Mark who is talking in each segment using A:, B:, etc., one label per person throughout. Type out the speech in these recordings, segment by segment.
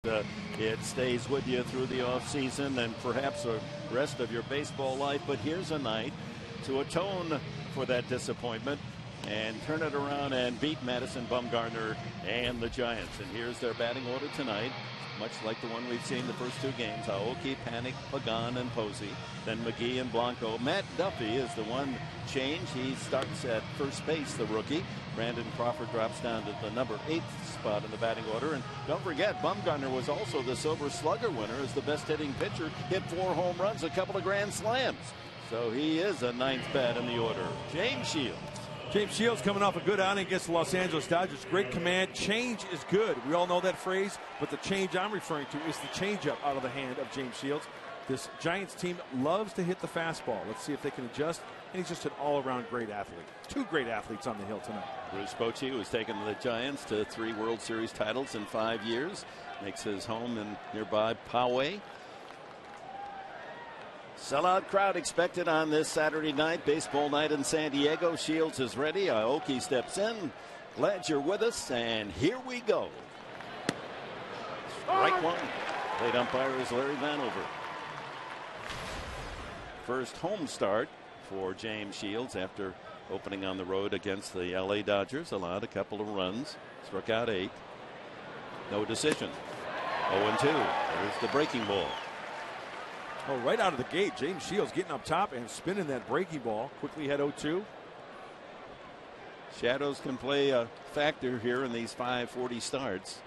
A: It stays with you through the offseason and perhaps the rest of your baseball life. But here's a night to atone for that disappointment and turn it around and beat Madison Bumgarner and the Giants. And here's their batting order tonight, much like the one we've seen the first two games. Aoki, Panik, Pagan, and Posey. Then McGee and Blanco. Matt Duffy is the one change. He starts at first base, the rookie. Brandon Crawford drops down to the number 8th spot in the batting order. And don't forget, Bumgarner was also the Silver Slugger winner as the best hitting pitcher. Hit 4 home runs, a couple of grand slams. So he is a 9th bat in the order. James Shields.
B: James Shields coming off a good outing against the Los Angeles Dodgers. Great command. Change is good. We all know that phrase, but the change I'm referring to is the changeup out of the hand of James Shields. This Giants team loves to hit the fastball. Let's see if they can adjust. And he's just an all-around great athlete. 2 great athletes on the hill tonight.
A: Bruce Bochy, who's taken the Giants to 3 World Series titles in 5 years, makes his home in nearby Poway. Sellout crowd expected on this Saturday night, baseball night in San Diego. Shields is ready. Aoki steps in. Glad you're with us, and here we go. Strike one. Plate umpire is Larry Vanover. First home start for James Shields after opening on the road against the LA Dodgers. Allowed a couple of runs, struck out 8. No decision. 0-2. There's the breaking ball.
B: Oh, right out of the gate, James Shields getting up top and spinning that breaking ball. Quickly had 0-2.
A: Shadows can play a factor here in these 5:40 starts.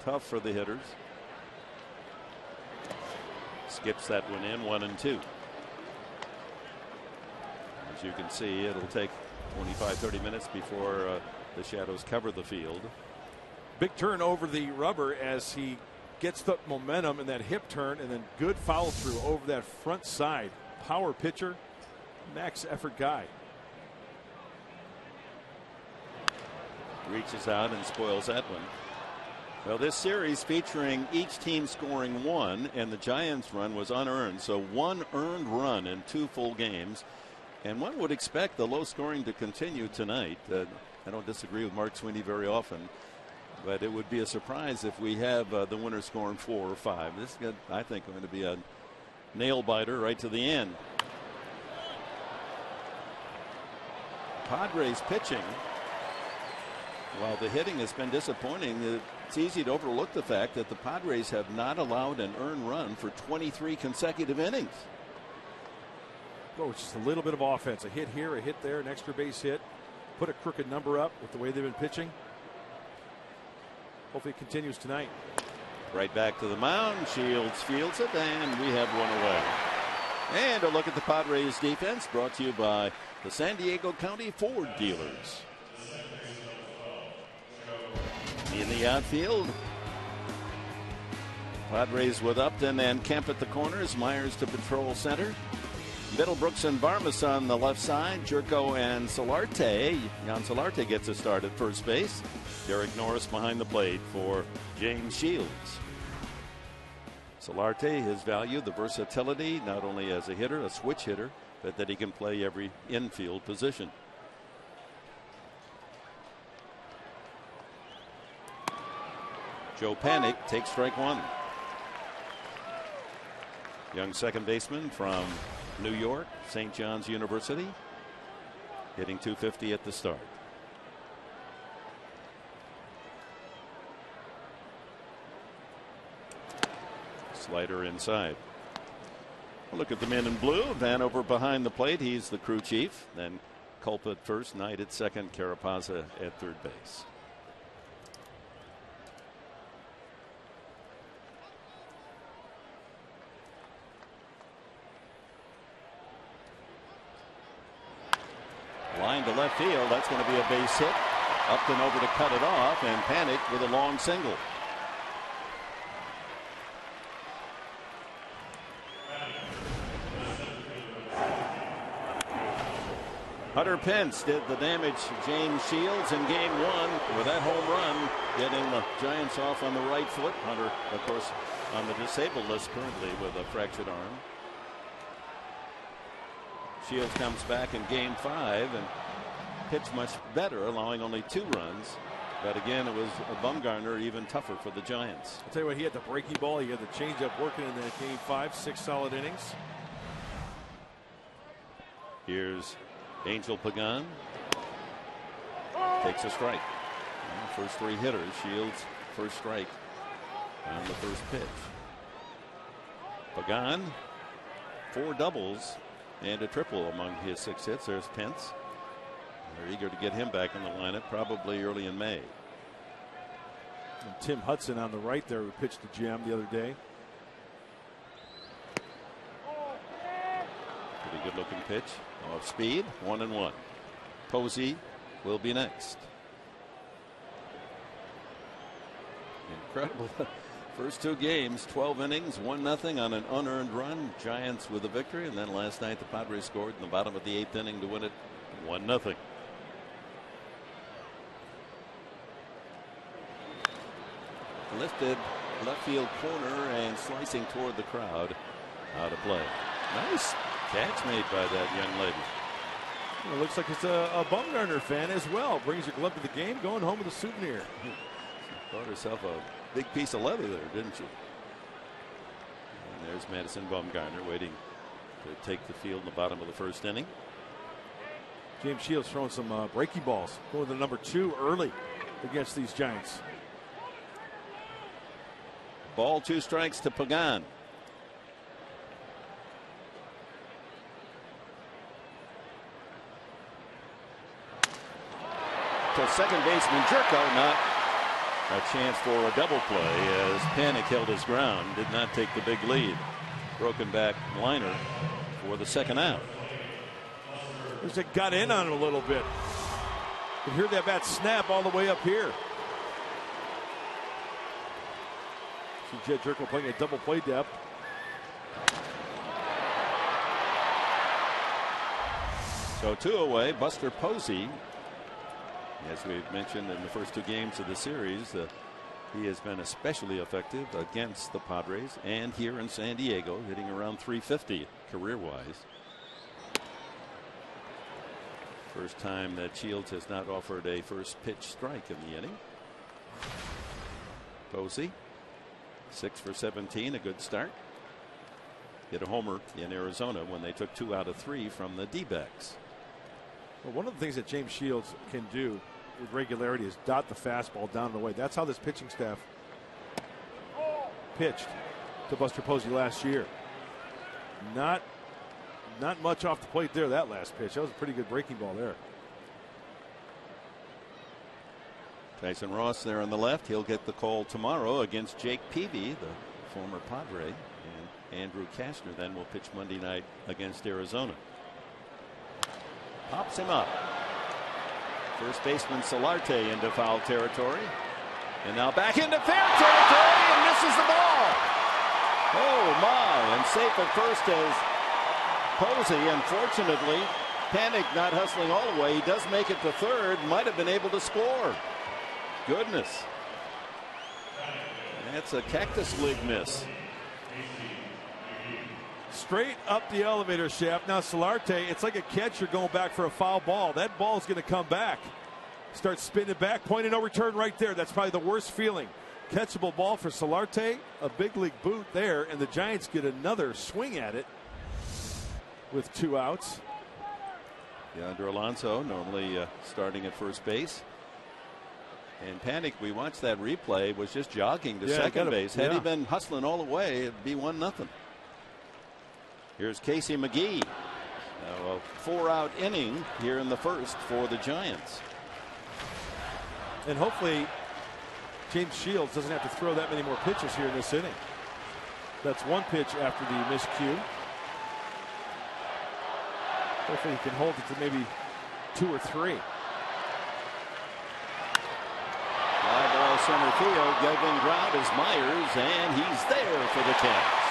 A: Tough for the hitters. Skips that one in, 1-2. As you can see, it'll take 25-30 minutes before the Shadows cover the field.
B: Big turn over the rubber as he gets the momentum in that hip turn, and then good follow through over that front side. Power pitcher, max effort guy.
A: Reaches out and spoils that one. Well, this series featuring each team scoring 1, and the Giants' run was unearned. So 1 earned run in 2 full games. And one would expect the low scoring to continue tonight. I don't disagree with Mark Sweeney very often, but it would be a surprise if we have the winner scoring 4 or 5. This is, I think, going to be a nail biter right to the end. Padres pitching. While the hitting has been disappointing, it's easy to overlook the fact that the Padres have not allowed an earned run for 23 consecutive innings.
B: Oh, it's just a little bit of offense. A hit here, a hit there, an extra base hit. Put a crooked number up with the way they've been pitching. Hopefully it continues tonight.
A: Right back to the mound. Shields fields it, and we have one away. And a look at the Padres defense, brought to you by the San Diego County Ford dealers. In the outfield, Padres with Upton and Kemp at the corners. Myers to patrol center. Middlebrooks and Varmus on the left side. Jerko and Solarte. Jan Solarte gets a start at first base. Derek Norris behind the plate for James Shields. Solarte, his value, the versatility, not only as a hitter, a switch hitter, but that he can play every infield position. Joe Panik takes strike 1. Young second baseman from New York, St. John's University, hitting .250 at the start. Slider inside. Look at the men in blue. Vanover behind the plate. He's the crew chief. Then Culp at first, Knight at second, Carapazza at third base. Line to left field. That's going to be a base hit. Upton over to cut it off, and Panik with a long single. Hunter Pence did the damage to James Shields in game 1 with that home run, getting the Giants off on the right foot. Hunter, of course, on the disabled list currently with a fractured arm. Shields comes back in game 5 and pitched much better, allowing only 2 runs. But again, it was Bumgarner even tougher for the Giants.
B: I'll tell you what, he had the breaking ball. He had the changeup working in that game. 5-6 solid innings.
A: Here's Angel Pagan. Takes a strike. First 3 hitters. Shields first strike on the first pitch. Pagan, 4 doubles and a triple among his 6 hits. There's Pence. They're eager to get him back in the lineup, probably early in May.
B: And Tim Hudson on the right there, who pitched to Jim the other day.
A: Pretty good looking pitch. Off speed, 1-1. Posey will be next. Incredible. First 2 games, 12 innings, 1-0 on an unearned run. Giants with a victory. And then last night the Padres scored in the bottom of the 8th inning to win it 1-0. Lifted left field corner and slicing toward the crowd. Out of play. Nice catch made by that young lady.
B: It looks like it's a Bumgarner fan as well. Brings her glove to the game, going home with a souvenir.
A: Bought herself a big piece of leather there, didn't she? And there's Madison Bumgarner waiting to take the field in the bottom of the first inning.
B: James Shields throwing some breaking balls. Going to the number 2 early against these Giants.
A: Ball, 2 strikes to Pagan. To second baseman Jerko, not a chance for a double play as Panic held his ground, did not take the big lead. Broken back liner for the second out.
B: It got in on him a little bit. You can hear that bat snap all the way up here. See Jed Jerko playing a double play depth.
A: So 2 away. Buster Posey, as we've mentioned in the first 2 games of the series, he has been especially effective against the Padres and here in San Diego, hitting around 350 career-wise. First time that Shields has not offered a first pitch strike in the inning. Posey, 6 for 17, a good start. Hit a homer in Arizona when they took 2 out of 3 from the D-backs.
B: Well, one of the things that James Shields can do with regularity is dot the fastball down and away. That's how this pitching staff pitched to Buster Posey last year. Not much off the plate there that last pitch. That was a pretty good breaking ball there.
A: Tyson Ross there on the left. He'll get the call tomorrow against Jake Peavy, the former Padre, and Andrew Kastner then will pitch Monday night against Arizona. Pops him up. First baseman Solarte into foul territory. And now back into fair territory and misses the ball. Oh my, and safe at first as Posey. Unfortunately, Panic not hustling all the way. He does make it to third. Might have been able to score. Goodness. That's a Cactus League miss.
B: Straight up the elevator shaft. Now Solarte, it's like a catcher going back for a foul ball. That ball is going to come back. Start spinning back. Point and no return right there. That's probably the worst feeling. Catchable ball for Solarte. A big league boot there. And the Giants get another swing at it with 2 outs.
A: Yonder Alonso normally starting at first base. And Panic, we watched that replay, was just jogging to second base. Had he been hustling all the way, it'd be 1-0. Here's Casey McGee. Now a 4-out inning here in the first for the Giants.
B: And hopefully James Shields doesn't have to throw that many more pitches here in this inning. That's 1 pitch after the miscue. Hopefully he can hold it to maybe 2 or 3.
A: Fly ball center field. Getting ground is Myers, and he's there for the catch.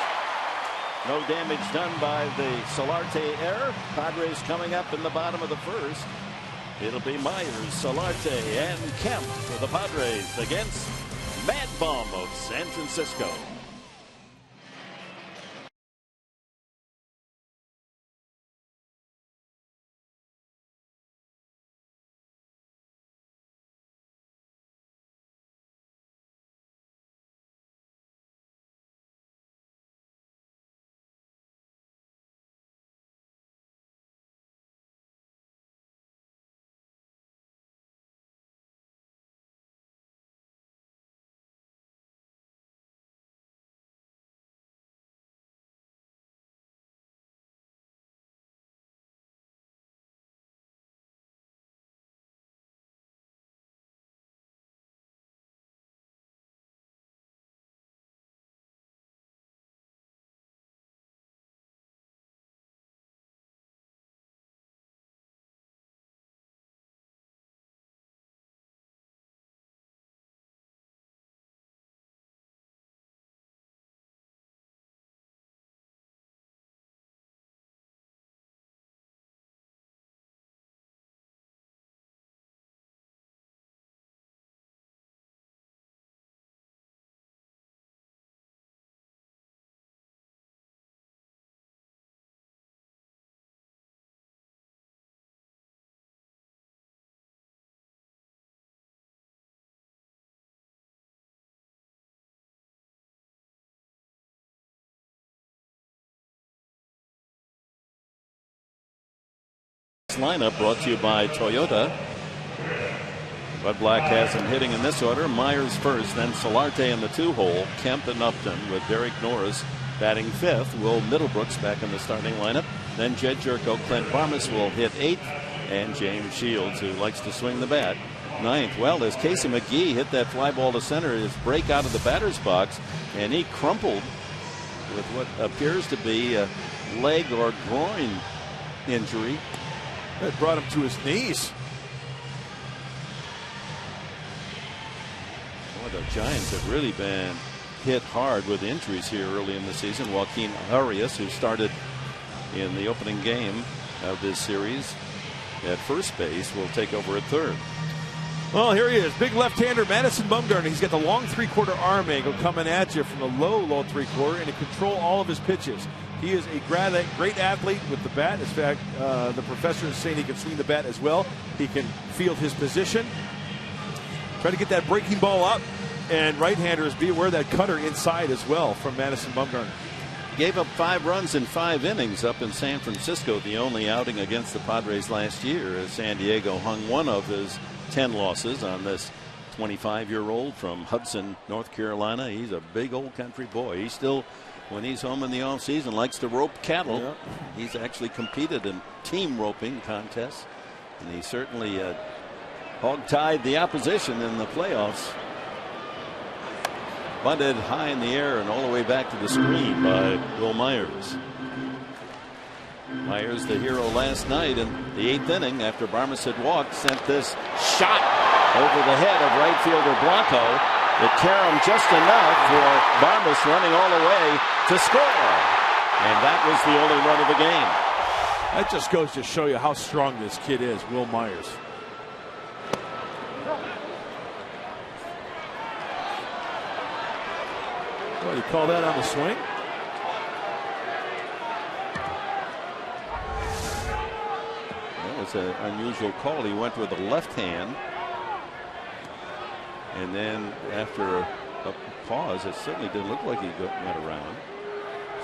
A: No damage done by the Solarte error. Padres coming up in the bottom of the first. It'll be Myers, Solarte, and Kemp for the Padres against Mad Bum of San Francisco. lineup brought to you by Toyota. Bud Black has him hitting in this order. Myers first, then Solarte in the 2-hole. Kemp and Upton with Derek Norris batting 5th. Will Middlebrooks back in the starting lineup. Then Jed Jerko, Clint Barmas will hit 8th. And James Shields, who likes to swing the bat, 9th. Well, as Casey McGee hit that fly ball to center, his break out of the batter's box, and he crumpled with what appears to be a leg or groin injury.
B: That brought him to his knees.
A: Well, the Giants have really been hit hard with injuries here early in the season. Joaquin Arias, who started in the opening game of this series at first base, will take over at third.
B: Well, here he is, big left-hander Madison Bumgarner. He's got the long 3/4 arm angle coming at you from the low 3/4, and to control all of his pitches. He is a great athlete with the bat. In fact, the professor is saying he can swing the bat as well. He can field his position. Try to get that breaking ball up, and right-handers be aware of that cutter inside as well from Madison Bumgarner.
A: Gave up 5 runs in 5 innings up in San Francisco, the only outing against the Padres last year, as San Diego hung one of his 10 losses on this 25-year-old from Hudson, North Carolina. He's a big old country boy. He still, when he's home in the offseason, likes to rope cattle. Yeah. He's actually competed in team roping contests, and he certainly hog-tied the opposition in the playoffs. Bunted high in the air and all the way back to the screen by Will Myers. Myers, the hero last night in the 8th inning after Barmas had walked, sent this shot over the head of right fielder Blanco. It caromed just enough for Barmas running all the way to score. And that was the only run of the game.
B: That just goes to show you how strong this kid is, Will Myers. What, you call that on the swing?
A: That was an unusual call. He went with the left hand, and then after a pause, it certainly didn't look like he went around.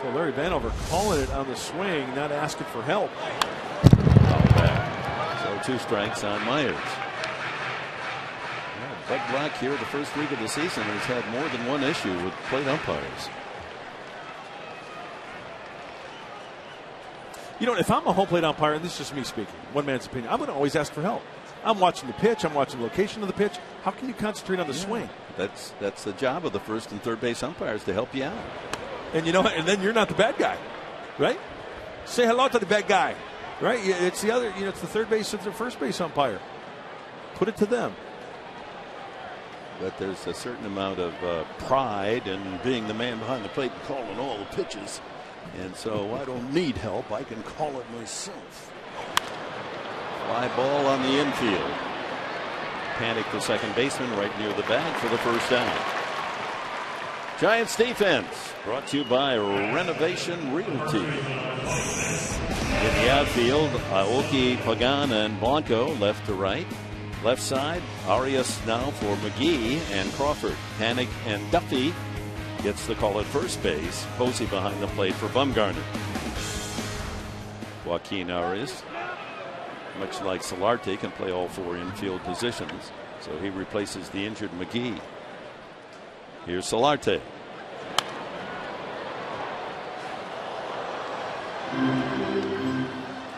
B: So Larry Vanover calling it on the swing, not asking for help.
A: So 2 strikes on Myers. Bud Black here the first week of the season has had more than one issue with plate umpires.
B: You know, if I'm a home plate umpire, and this is just me speaking, one man's opinion, I'm going to always ask for help. I'm watching the pitch. I'm watching the location of the pitch. How can you concentrate on the swing?
A: That's the job of the first and third base umpires, to help you out.
B: And you know, and then you're not the bad guy, right? Say hello to the bad guy, right? It's the other. You know, it's the third base and the first base umpire. Put it to them.
A: But there's a certain amount of pride in being the man behind the plate and calling all the pitches. And so I don't need help. I can call it myself. Fly ball on the infield. Panic the second baseman right near the bag for the first down. Giants defense brought to you by Renovation Realty. In the outfield, Aoki, Pagan, and Blanco left to right. Left side, Arias now for McGee and Crawford. Panic and Duffy gets the call at first base. Posey behind the plate for Bumgarner. Joaquin Arias, much like Solarte, can play all 4 infield positions. So he replaces the injured McGee. Here's Solarte.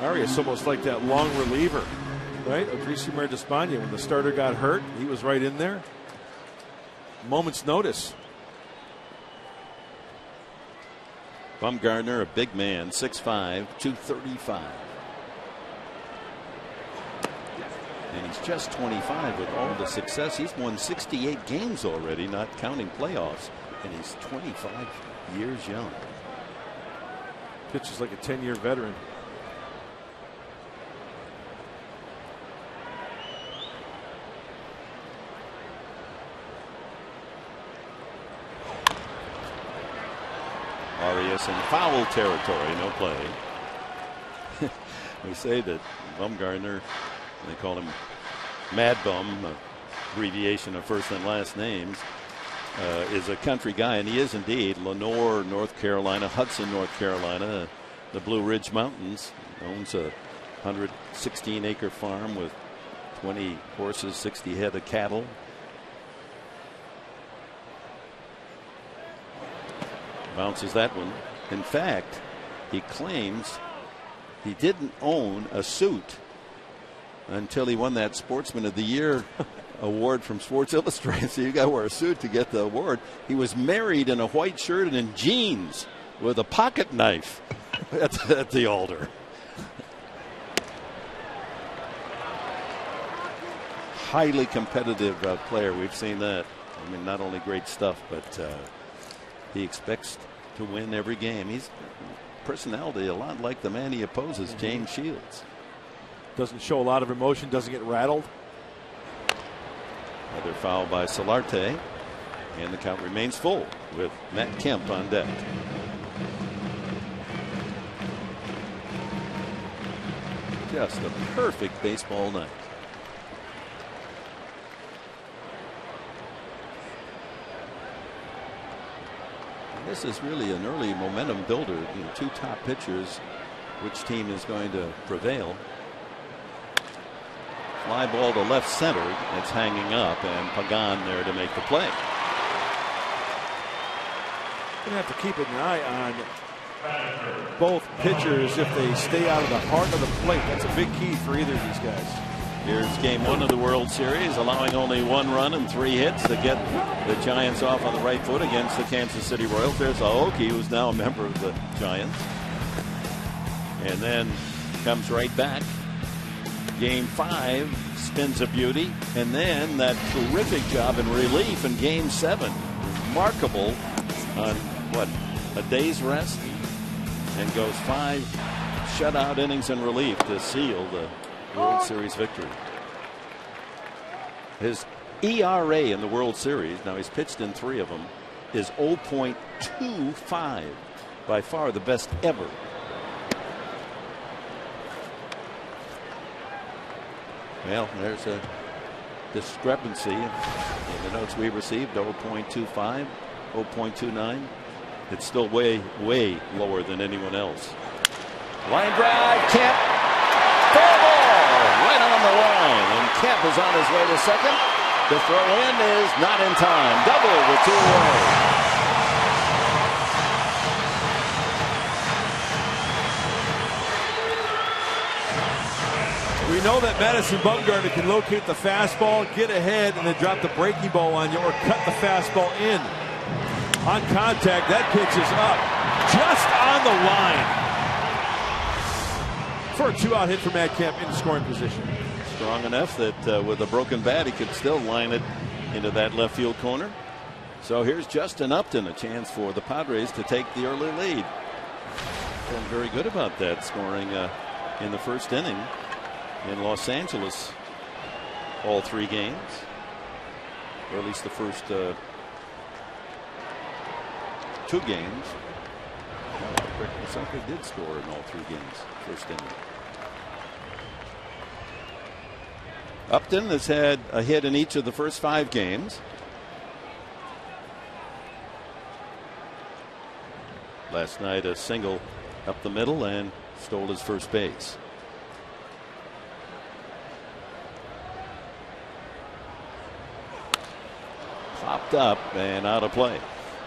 B: Arias almost like that long reliever, right? Odrisamer Despaigne, when the starter got hurt, he was right in there. Moment's notice.
A: Bumgarner, a big man, 6'5", 235. And he's just 25 with all the success. He's won 68 games already, not counting playoffs. And he's 25 years young.
B: Pitches like a 10-year veteran.
A: Arias in foul territory, no play. We say that Bumgarner, they call him Mad Bum, abbreviation of first and last names, is a country guy, and he is indeed. Lenoir, North Carolina, Hudson, North Carolina, the Blue Ridge Mountains. Owns a 116-acre farm with 20 horses, 60 head of cattle. Bounces that one. In fact, he claims he didn't own a suit until he won that Sportsman of the Year award from Sports Illustrated. So you got to wear a suit to get the award. He was married in a white shirt and in jeans with a pocket knife at the altar. Highly competitive player. We've seen that. I mean, not only great stuff, but he expects to win every game. He's personality a lot like the man he opposes, James Shields.
B: Doesn't show a lot of emotion, doesn't get rattled.
A: Another foul by Solarte, and the count remains full with Matt Kemp on deck. Just a perfect baseball night. This is really an early momentum builder. Two top pitchers. Which team is going to prevail? Fly ball to left center. It's hanging up, and Pagan there to make the play.
B: Going to have to keep an eye on both pitchers if they stay out of the heart of the plate. That's a big key for either of these guys.
A: Here's game one of the World Series, allowing only 1 run and 3 hits to get the Giants off on the right foot against the Kansas City Royals. There's Aoki, who's now a member of the Giants. And then comes right back. Game 5 spins a beauty. And then that terrific job in relief in Game 7. Remarkable on, a day's rest. And goes 5 shutout innings in relief to seal the World Series victory. His ERA in the World Series, now he's pitched in 3 of them, is 0.25. By far the best ever. Well, there's a discrepancy in the notes we received. 0.25, 0.29. It's still way, way lower than anyone else. Line drive, Kemp. Foul ball right on the line, and Kemp is on his way to second. The throw in is not in time. Double with 2 away.
B: We know that Madison Bumgarner can locate the fastball, get ahead, and then drop the breaking ball on you or cut the fastball in. On contact, that pitch is up just on the line for a 2-out hit for Matt Kemp in scoring position.
A: Strong enough that with a broken bat, he could still line it into that left field corner. So here's Justin Upton, a chance for the Padres to take the early lead. Feeling very good about that, scoring in the first inning in Los Angeles all 3 games, or at least the first 2 games. Somebody did score in all 3 games first inning. Upton has had a hit in each of the first 5 games. Last night a single up the middle and stole his first base. Popped up and out of play.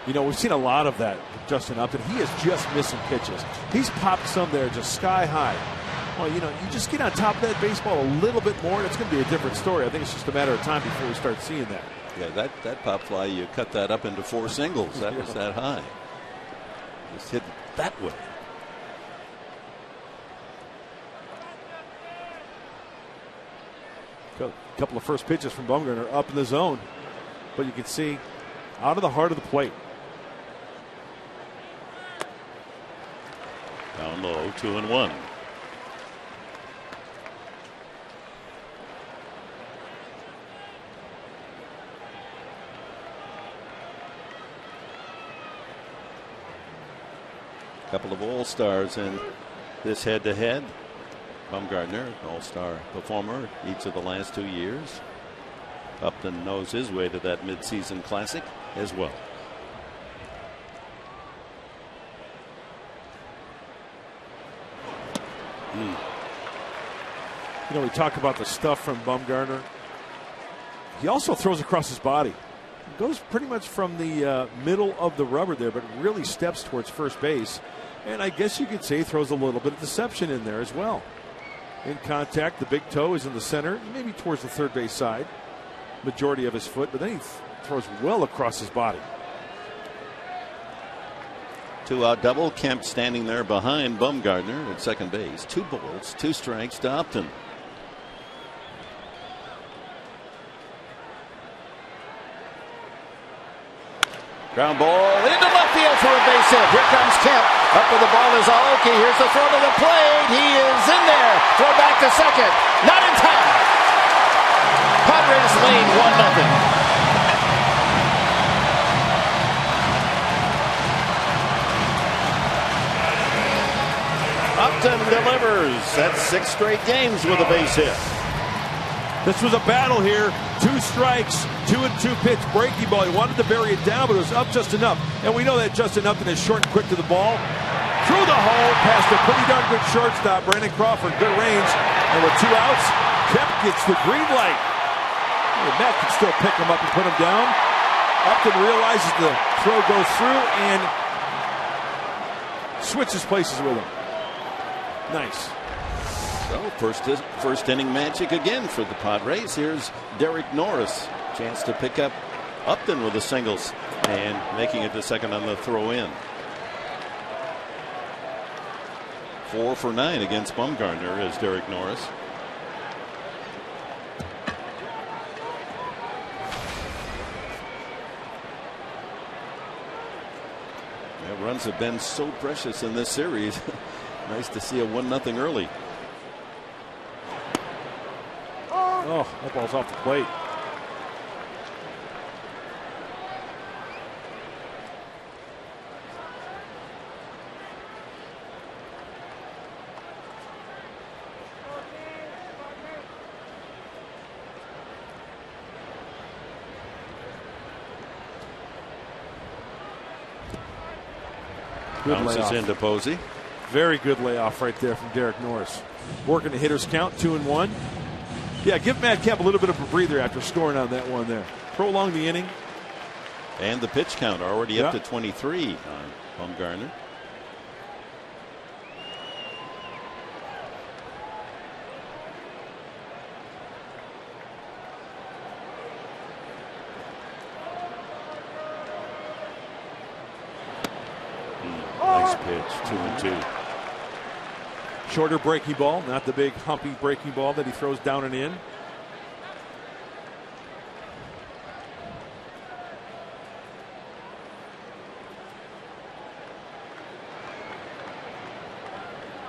B: You know, we've seen a lot of that with Justin Upton. He is just missing pitches. He's popped some there just sky high. Well, you know, you just get on top of that baseball a little bit more, and it's going to be a different story. I think it's just a matter of time before we start seeing that.
A: Yeah, that pop fly, you cut that up into 4 singles. That was that high. Just hit it that way.
B: A couple of first pitches from Bumgarner up in the zone, but you can see out of the heart of the plate.
A: Down low, 2-1. Couple of all-stars in this head-to-head. Bumgarner, all-star performer each of the last 2 years. Upton knows his way to that midseason classic as well.
B: You know, we talk about the stuff from Bumgarner. He also throws across his body. He goes pretty much from the middle of the rubber there, but really steps towards first base. And I guess you could say he throws a little bit of deception in there as well. In contact, the big toe is in the center, maybe towards the third base side. Majority of his foot, but then he throws well across his body.
A: 2-out double. Kemp standing there behind Bumgarner at second base. 2 balls, 2 strikes to Upton. Ground ball into left field for a base hit. Here comes Kemp. Up with the ball is Aoki. Here's the throw to the plate. He is in there. Throw back to second. Not in time. Padres lead 1-0. Upton delivers. That's 6 straight games with a base hit.
B: This was a battle here. 2 strikes, 2-2 pitch, breaking ball. He wanted to bury it down, but it was up just enough. And we know that Justin Upton is short and quick to the ball. Through the hole, past a pretty darn good shortstop, Brandon Crawford, good range. And with 2 outs, Kemp gets the green light. And Matt can still pick him up and put him down. Upton realizes the throw goes through and switches places with him. Nice.
A: So first inning magic again for the Padres. Here's Derek Norris. Chance to pick up Upton with the singles and making it to second on the throw in. 4 for 9 against Bumgarner is Derek Norris. Yeah, runs have been so precious in this series. Nice to see a 1-0 early.
B: Oh, that ball's off the plate.
A: Bounces into Posey.
B: Very good layoff right there from Derek Norris. Working the hitter's count, 2-1. Yeah, give Matt Kemp a little bit of a breather after scoring on that one there. Prolong the inning.
A: And the pitch count already up to 23 on Bumgarner. Nice pitch, 2-2.
B: Shorter breaking ball, not the big humpy breaking ball that he throws down and in.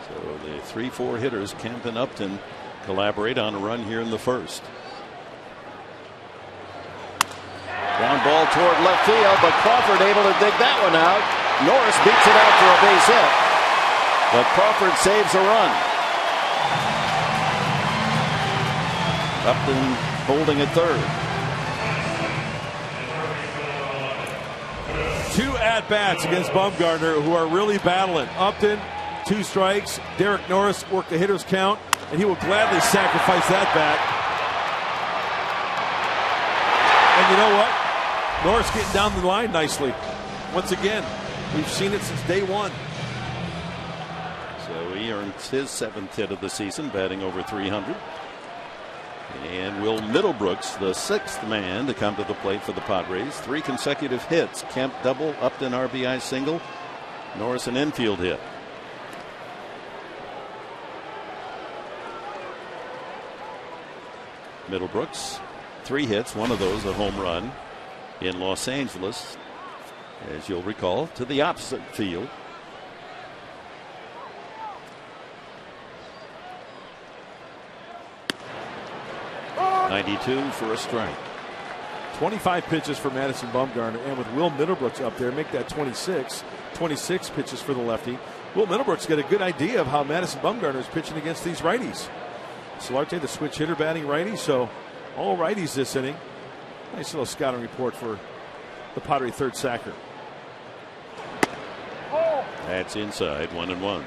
A: So the 3-4 hitters, Kemp and Upton, collaborate on a run here in the first. Ground ball toward left field, but Crawford able to dig that one out. Norris beats it out for a base hit. But Crawford saves a run. Upton holding at third.
B: 2 at-bats against Bumgarner who are really battling. Upton, 2 strikes. Derek Norris worked the hitter's count, and he will gladly sacrifice that bat. And you know what? Norris getting down the line nicely. Once again, we've seen it since day one.
A: So he earns his 7th hit of the season, batting over 300. And Will Middlebrooks, the 6th man to come to the plate for the Padres. 3 consecutive hits. Kemp double, Upton RBI single, Norris an infield hit. Middlebrooks, 3 hits, one of those a home run in Los Angeles, as you'll recall, to the opposite field. 92 for a strike.
B: 25 pitches for Madison Bumgarner, and with Will Middlebrooks up there, make that 26 pitches for the lefty. Will Middlebrooks got a good idea of how Madison Bumgarner is pitching against these righties. Solarte, the switch hitter, batting righty, so all righties this inning. Nice little scouting report for the Padre third sacker.
A: That's inside, 1-1.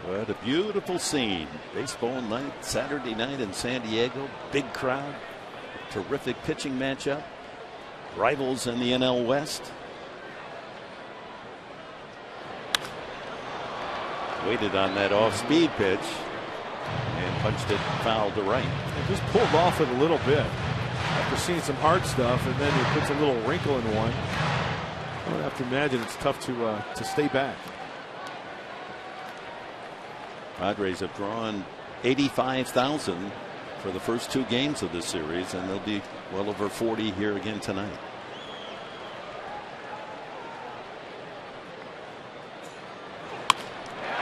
A: What a beautiful scene. Baseball night, Saturday night in San Diego. Big crowd. Terrific pitching matchup. Rivals in the NL West. Waited on that off-speed pitch and punched it foul to right.
B: It just pulled off it a little bit after seeing some hard stuff, and then he puts a little wrinkle in one. I would have to imagine it's tough to stay back.
A: Padres have drawn 85,000 for the first 2 games of this series, and they'll be well over 40 here again tonight.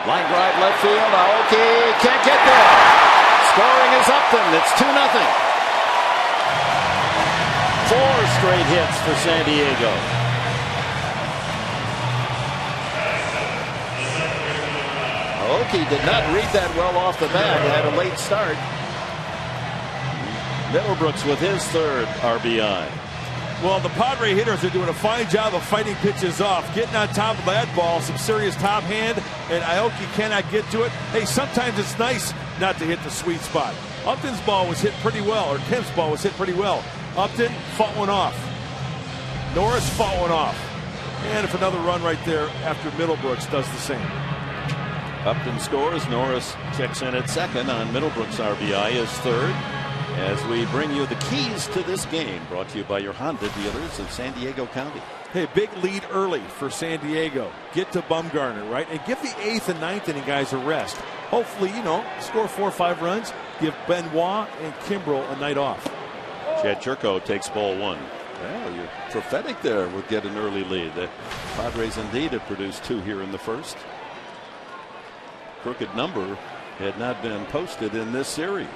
A: Line drive left field. Aoki can't get there. Scoring is Upton. It's 2-0. 4 straight hits for San Diego. Aoki did not read that well off the bat. Had a late start. Middlebrooks with his 3rd RBI.
B: Well, the Padre hitters are doing a fine job of fighting pitches off, getting on top of that ball, some serious top hand, and Aoki cannot get to it. Hey, sometimes it's nice not to hit the sweet spot. Upton's ball was hit pretty well, or Kemp's ball was hit pretty well. Upton fought one off. Norris fought one off. And if another run right there after Middlebrooks does the same.
A: Upton scores. Norris checks in at second on Middlebrooks' RBI, his 3rd. As we bring you the keys to this game, brought to you by your Honda dealers in San Diego County.
B: Hey, big lead early for San Diego. Get to Bumgarner, right? And give the 8th and 9th inning guys a rest. Hopefully, score 4 or 5 runs. Give Benoit and Kimbrel a night off.
A: Chad Jerko takes ball 1. Well, you're prophetic there with getting an early lead. The Padres indeed have produced 2 here in the first. Crooked number had not been posted in this series.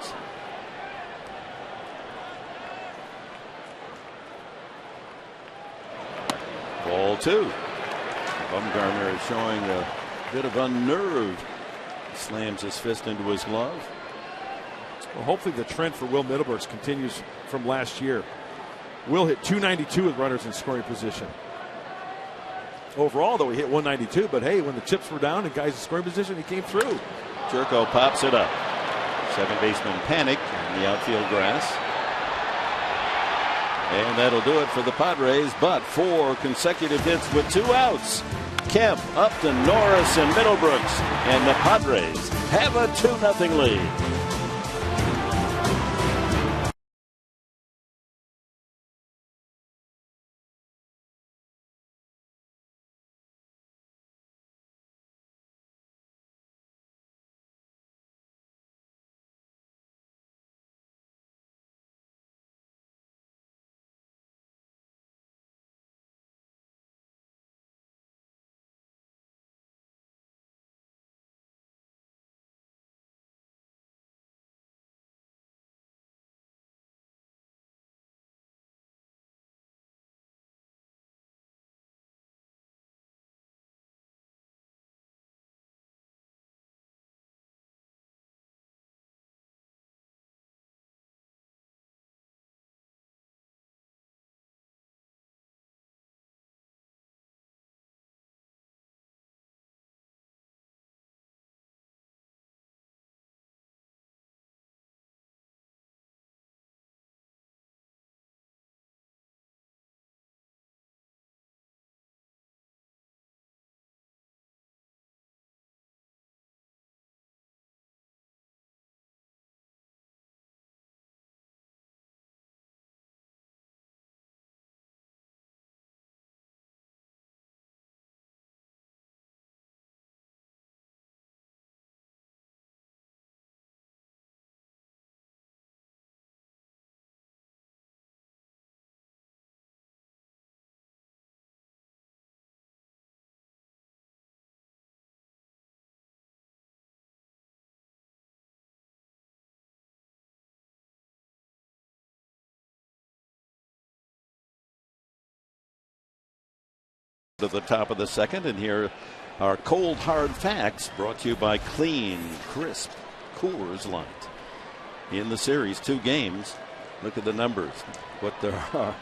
A: Ball 2. Bumgarner is showing a bit of unnerved. Slams his fist into his glove.
B: Well, hopefully the trend for Will Middlebrooks continues from last year. Will hit .292 with runners in scoring position. Overall, though, he hit .192, but hey, when the chips were down and guys in scoring position, he came through.
A: Jerko pops it up. Second baseman panicked in the outfield grass. And that'll do it for the Padres, but 4 consecutive hits with 2 outs. Kemp, Upton, Norris, and Middlebrooks. And the Padres have a 2-0 lead. To the top of the second, and here are cold hard facts brought to you by Clean, Crisp, Coors Light. In the series, 2 games. Look at the numbers. What there are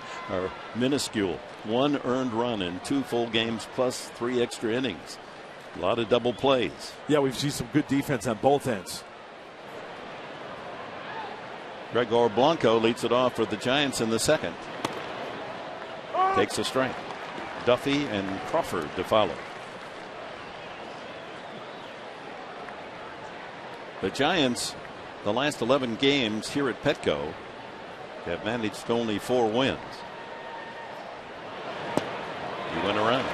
A: minuscule. 1 earned run in 2 full games plus 3 extra innings. A lot of double plays.
B: Yeah, we've seen some good defense on both ends.
A: Gregor Blanco leads it off for the Giants in the second. Takes a strike. Duffy and Crawford to follow. The Giants, the last 11 games here at Petco, have managed only 4 wins. He went around.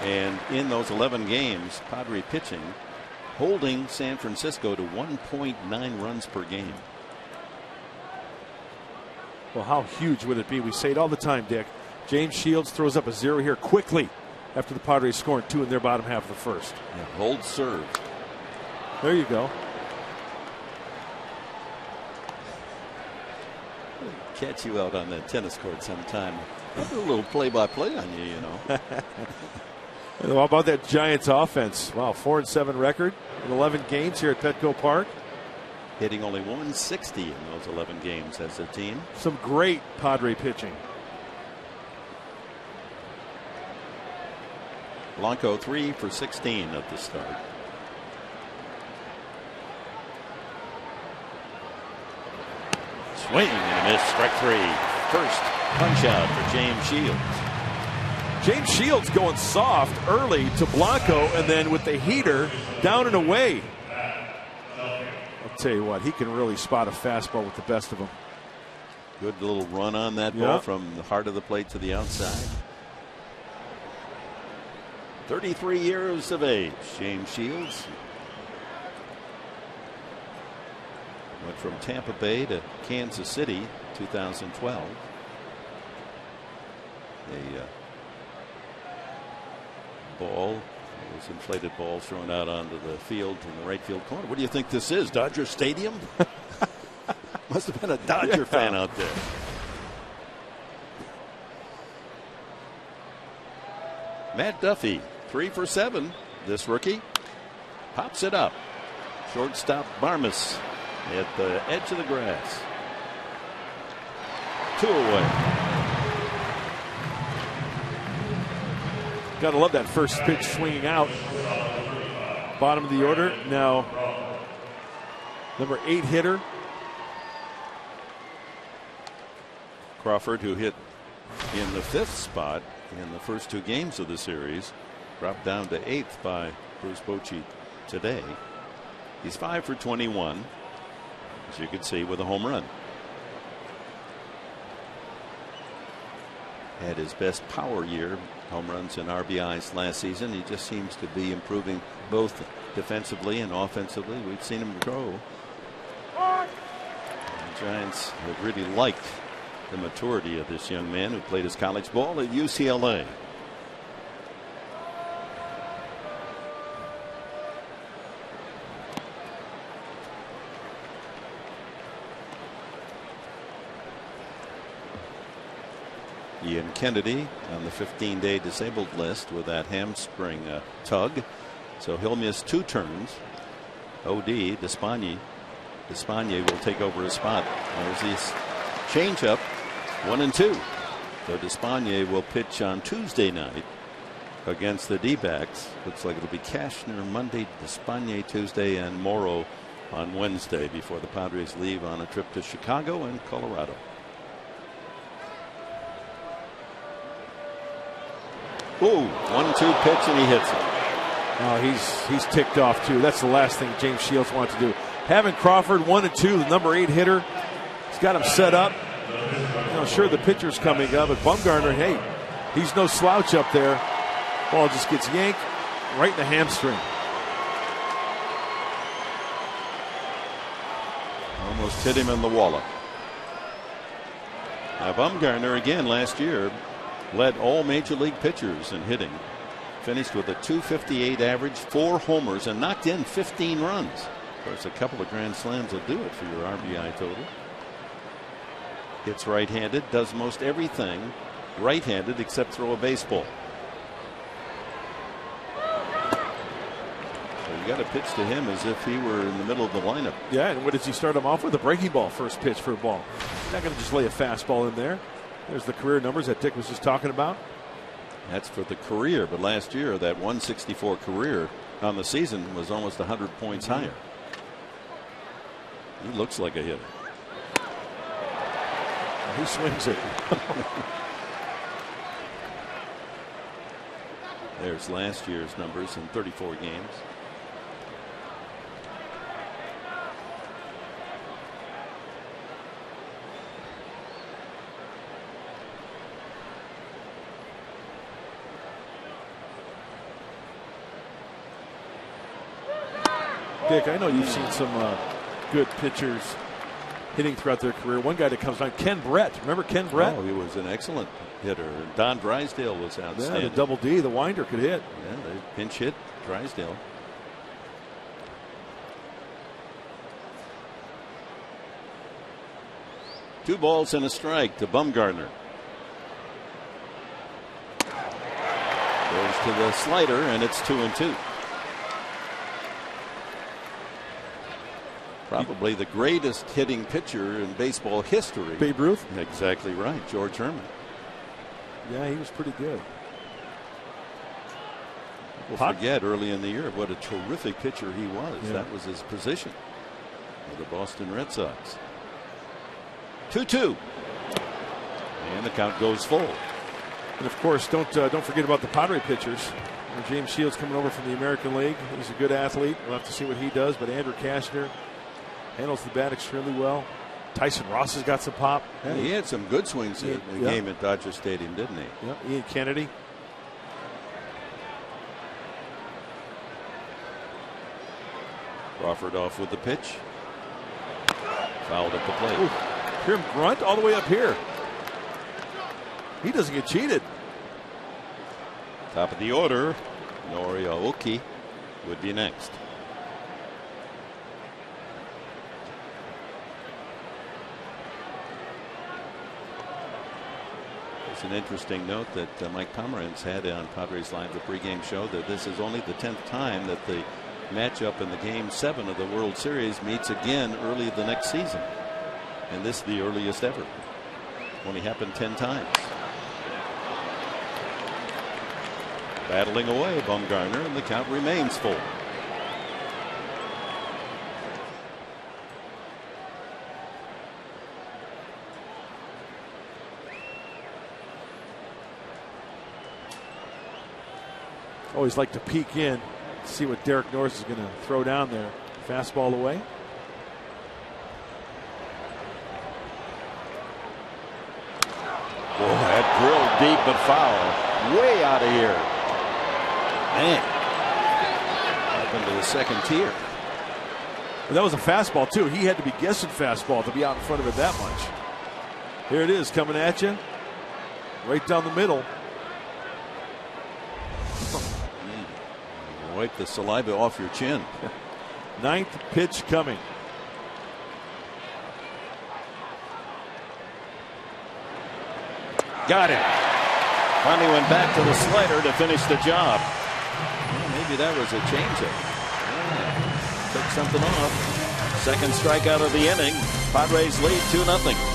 A: And in those 11 games, Padre pitching holding San Francisco to 1.9 runs per game.
B: Well, how huge would it be? We say it all the time, Dick. James Shields throws up a 0 here quickly after the Padres scored 2 in their bottom half of the first.
A: Yeah, hold serve.
B: There you go.
A: Catch you out on that tennis court sometime. I'll do a little play-by-play on you, you know.
B: How about that Giants offense? Wow, 4-7 record in 11 games here at Petco Park.
A: Hitting only 160 in those 11 games as a team.
B: Some great Padre pitching.
A: Blanco 3 for 16 at the start. Swing and a miss. Strike 3. First punch out for James Shields.
B: James Shields going soft early to Blanco, and then with the heater down and away. I'll tell you what, he can really spot a fastball with the best of them.
A: Good little run on that ball from the heart of the plate to the outside. 33 years of age, James Shields. Went from Tampa Bay to Kansas City 2012. Ball, those inflated balls thrown out onto the field in the right field corner. What do you think this is, Dodger Stadium? Must have been a Dodger fan out there. Matt Duffy, 3 for 7. This rookie pops it up. Shortstop Barmes at the edge of the grass. 2 away.
B: Gotta love that first pitch swinging out. Bottom of the order. Now, number 8 hitter.
A: Crawford, who hit in the 5th spot in the first 2 games of the series, dropped down to 8th by Bruce Bochy today. He's 5 for 21, as you can see, with a home run. Had his best power year, home runs and RBIs last season. He just seems to be improving both defensively and offensively. We've seen him grow. The Giants have really liked the maturity of this young man who played his college ball at UCLA. Ian Kennedy on the 15-day disabled list with that hamstring tug, so he'll miss 2 turns. OD Despaigne will take over his spot. There's his changeup, 1-2. So Despaigne will pitch on Tuesday night against the D-backs. Looks like it'll be Cashner Monday, Despaigne Tuesday, and Morrow on Wednesday before the Padres leave on a trip to Chicago and Colorado. Ooh, 1-2 pitch and he hits it.
B: Oh, he's ticked off too. That's the last thing James Shields wants to do. Having Crawford 1-2, the number 8 hitter, he's got him set up. Sure, the pitcher's coming up, but Bumgarner, hey, he's no slouch up there. Ball just gets yanked right in the hamstring.
A: Almost hit him in the wallet. Now Bumgarner again last year led all major league pitchers in hitting. Finished with a .258 average, 4 homers, and knocked in 15 runs. Of course, a couple of grand slams will do it for your RBI total. Hits right-handed, does most everything right-handed except throw a baseball. So you got to pitch to him as if he were in the middle of the lineup.
B: Yeah, and what does he start him off with? A breaking ball first pitch for a ball. You're not going to just lay a fastball in there. There's the career numbers that Dick was just talking about.
A: That's for the career, but last year that 164 career on the season was almost 100 points higher. He looks like a hitter.
B: He swings it.
A: There's last year's numbers in 34 games.
B: Dick, I know you've seen some good pitchers hitting throughout their career. One guy that comes on, Ken Brett. Remember Ken Brett?
A: Oh, he was an excellent hitter. Don Drysdale was outstanding.
B: Yeah, the double D, the winder could hit.
A: Yeah, they pinch hit Drysdale. Two balls and a strike to Bumgarner. Goes to the slider, and it's 2-2. Probably the greatest hitting pitcher in baseball history.
B: Babe Ruth?
A: Exactly right. George Herman.
B: Yeah, he was pretty good.
A: We'll forget early in the year what a terrific pitcher he was. Yeah. That was his position with the Boston Red Sox. 2-2. And the count goes full.
B: And of course, don't forget about the Padres pitchers. James Shields coming over from the American League. He's a good athlete. We'll have to see what he does. But Andrew Kashner handles the bat extremely well. Tyson Ross has got some pop.
A: Yeah, he had some good swings in the game at Dodger Stadium, didn't he?
B: Yep. Ian Kennedy.
A: Crawford off with the pitch. Fouled at the plate.
B: Ooh. Hear him grunt all the way up here. He doesn't get cheated.
A: Top of the order, Milwaukee would be next. It's an interesting note that Mike Pomeranz had on Padres Live, the pregame show, that this is only the 10th time that the matchup in the Game 7 of the World Series meets again early the next season. And this is the earliest ever. Only happened 10 times. Battling away, Bumgarner, and the count remains full.
B: Always like to peek in, see what Derek Norris is going to throw down there. Fastball away.
A: Boy, that drilled deep but foul. Way out of here. Man. Up into the second tier.
B: And that was a fastball, too. He had to be guessing fastball to be out in front of it that much. Here it is coming at you. Right down the middle.
A: Wipe the saliva off your chin.
B: Ninth pitch coming.
A: Got it. Finally went back to the slider to finish the job. Well, maybe that was a changeup. Yeah. Took something off. Second strikeout of the inning. Padres lead 2-0.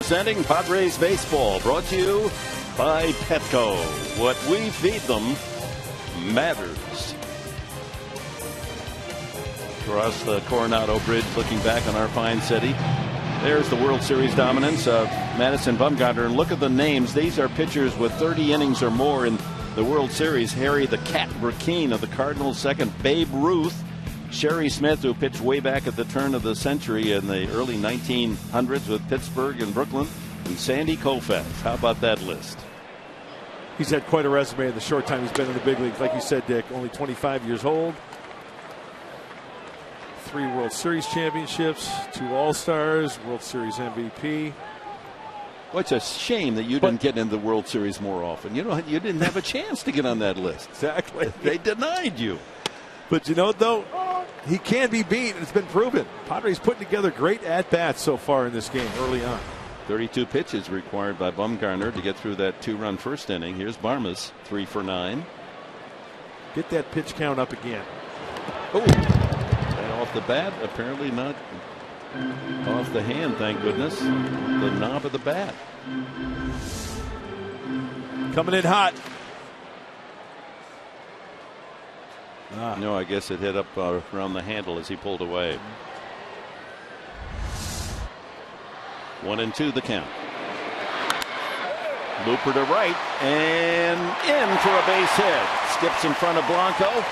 A: presenting Padres Baseball, brought to you by Petco. What we feed them matters. Across the Coronado Bridge, looking back on our fine city. There's the World Series dominance of Madison Bumgarner. And look at the names. These are pitchers with 30 innings or more in the World Series. Harry the Cat Burkeen of the Cardinals, second. Babe Ruth. Sherry Smith, who pitched way back at the turn of the century in the early 1900s with Pittsburgh and Brooklyn. And Sandy Koufax. How about that list?
B: He's had quite a resume in the short time he's been in the big leagues. Like you said, Dick, only 25 years old. 3 World Series championships, 2 All-Stars, World Series MVP.
A: Well, it's a shame that you didn't get into the World Series more often. You didn't have a chance to get on that list.
B: Exactly.
A: They denied you.
B: But you know what, though? He can be beat, and it's been proven. Padres putting together great at-bats so far in this game early on.
A: 32 pitches required by Bumgarner to get through that 2-run first inning. Here's Barmas, 3 for 9.
B: Get that pitch count up again.
A: Oh, off the bat, apparently not off the hand, thank goodness. The knob of the bat.
B: Coming in hot.
A: No, I guess it hit up around the handle as he pulled away. 1-2 the count. Looper to right and in for a base hit. Skips in front of Blanco.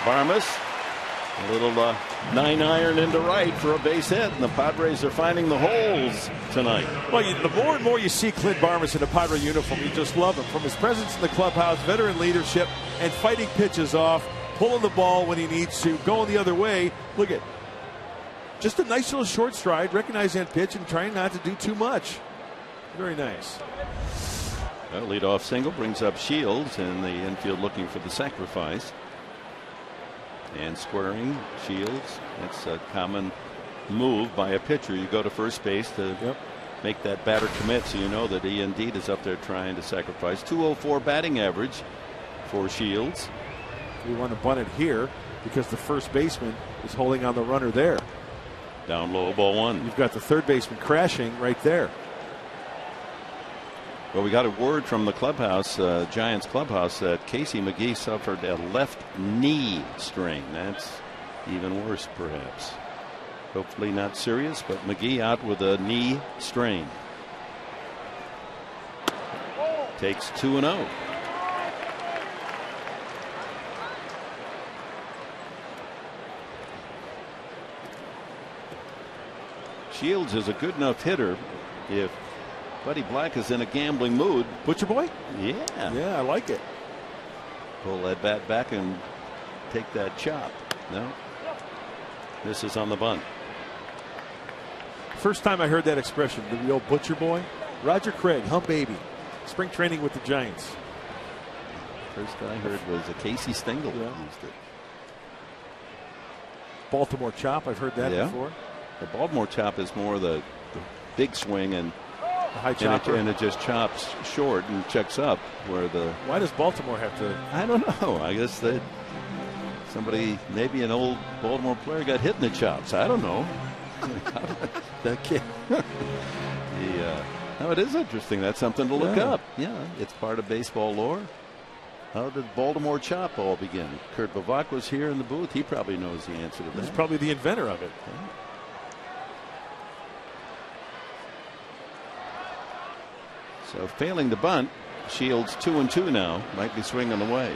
A: Barmas, a little 9-iron into right for a base hit, and the Padres are finding the holes tonight.
B: Well, the more and more you see Clint Barmas in a Padre uniform, you just love him. From his presence in the clubhouse, veteran leadership, and fighting pitches off, pulling the ball when he needs to, going the other way. Look at just a nice little short stride, recognize that pitch, and trying not to do too much. Very nice.
A: Well, leadoff single brings up Shields in the infield looking for the sacrifice. And squaring Shields. That's a common move by a pitcher. You go to first base to make that batter commit, so you know that he indeed is up there trying to sacrifice. 204 batting average for Shields.
B: We want to bunt it here because the first baseman is holding on the runner there.
A: Down low, ball 1.
B: You've got the third baseman crashing right there.
A: Well, we got a word from the clubhouse, Giants clubhouse, that Casey McGee suffered a left knee strain. That's even worse, perhaps. Hopefully not serious, but McGee out with a knee strain. Takes 2-0. Shields is a good enough hitter if Buddy Black is in a gambling mood.
B: Butcher Boy?
A: Yeah.
B: Yeah, I like it.
A: Pull that bat back and take that chop. No. This is on the bunt.
B: First time I heard that expression, the old Butcher Boy. Roger Craig, Hump Baby. Spring training with the Giants.
A: First I heard was a Casey Stengel used it.
B: Baltimore chop, I've heard that before.
A: The Baltimore chop is more the big swing and
B: high chopper.
A: And it just chops short and checks up.
B: Why does Baltimore have to?
A: I don't know. I guess that somebody, maybe an old Baltimore player, got hit in the chops. I don't know. That kid. No, it is interesting. That's something to look up. Yeah, it's part of baseball lore. How did Baltimore chop all begin? Kurt Bavak was here in the booth. He probably knows the answer to that.
B: He's probably the inventor of it.
A: Yeah. So failing the bunt, Shields 2-2 now. Might be swinging away.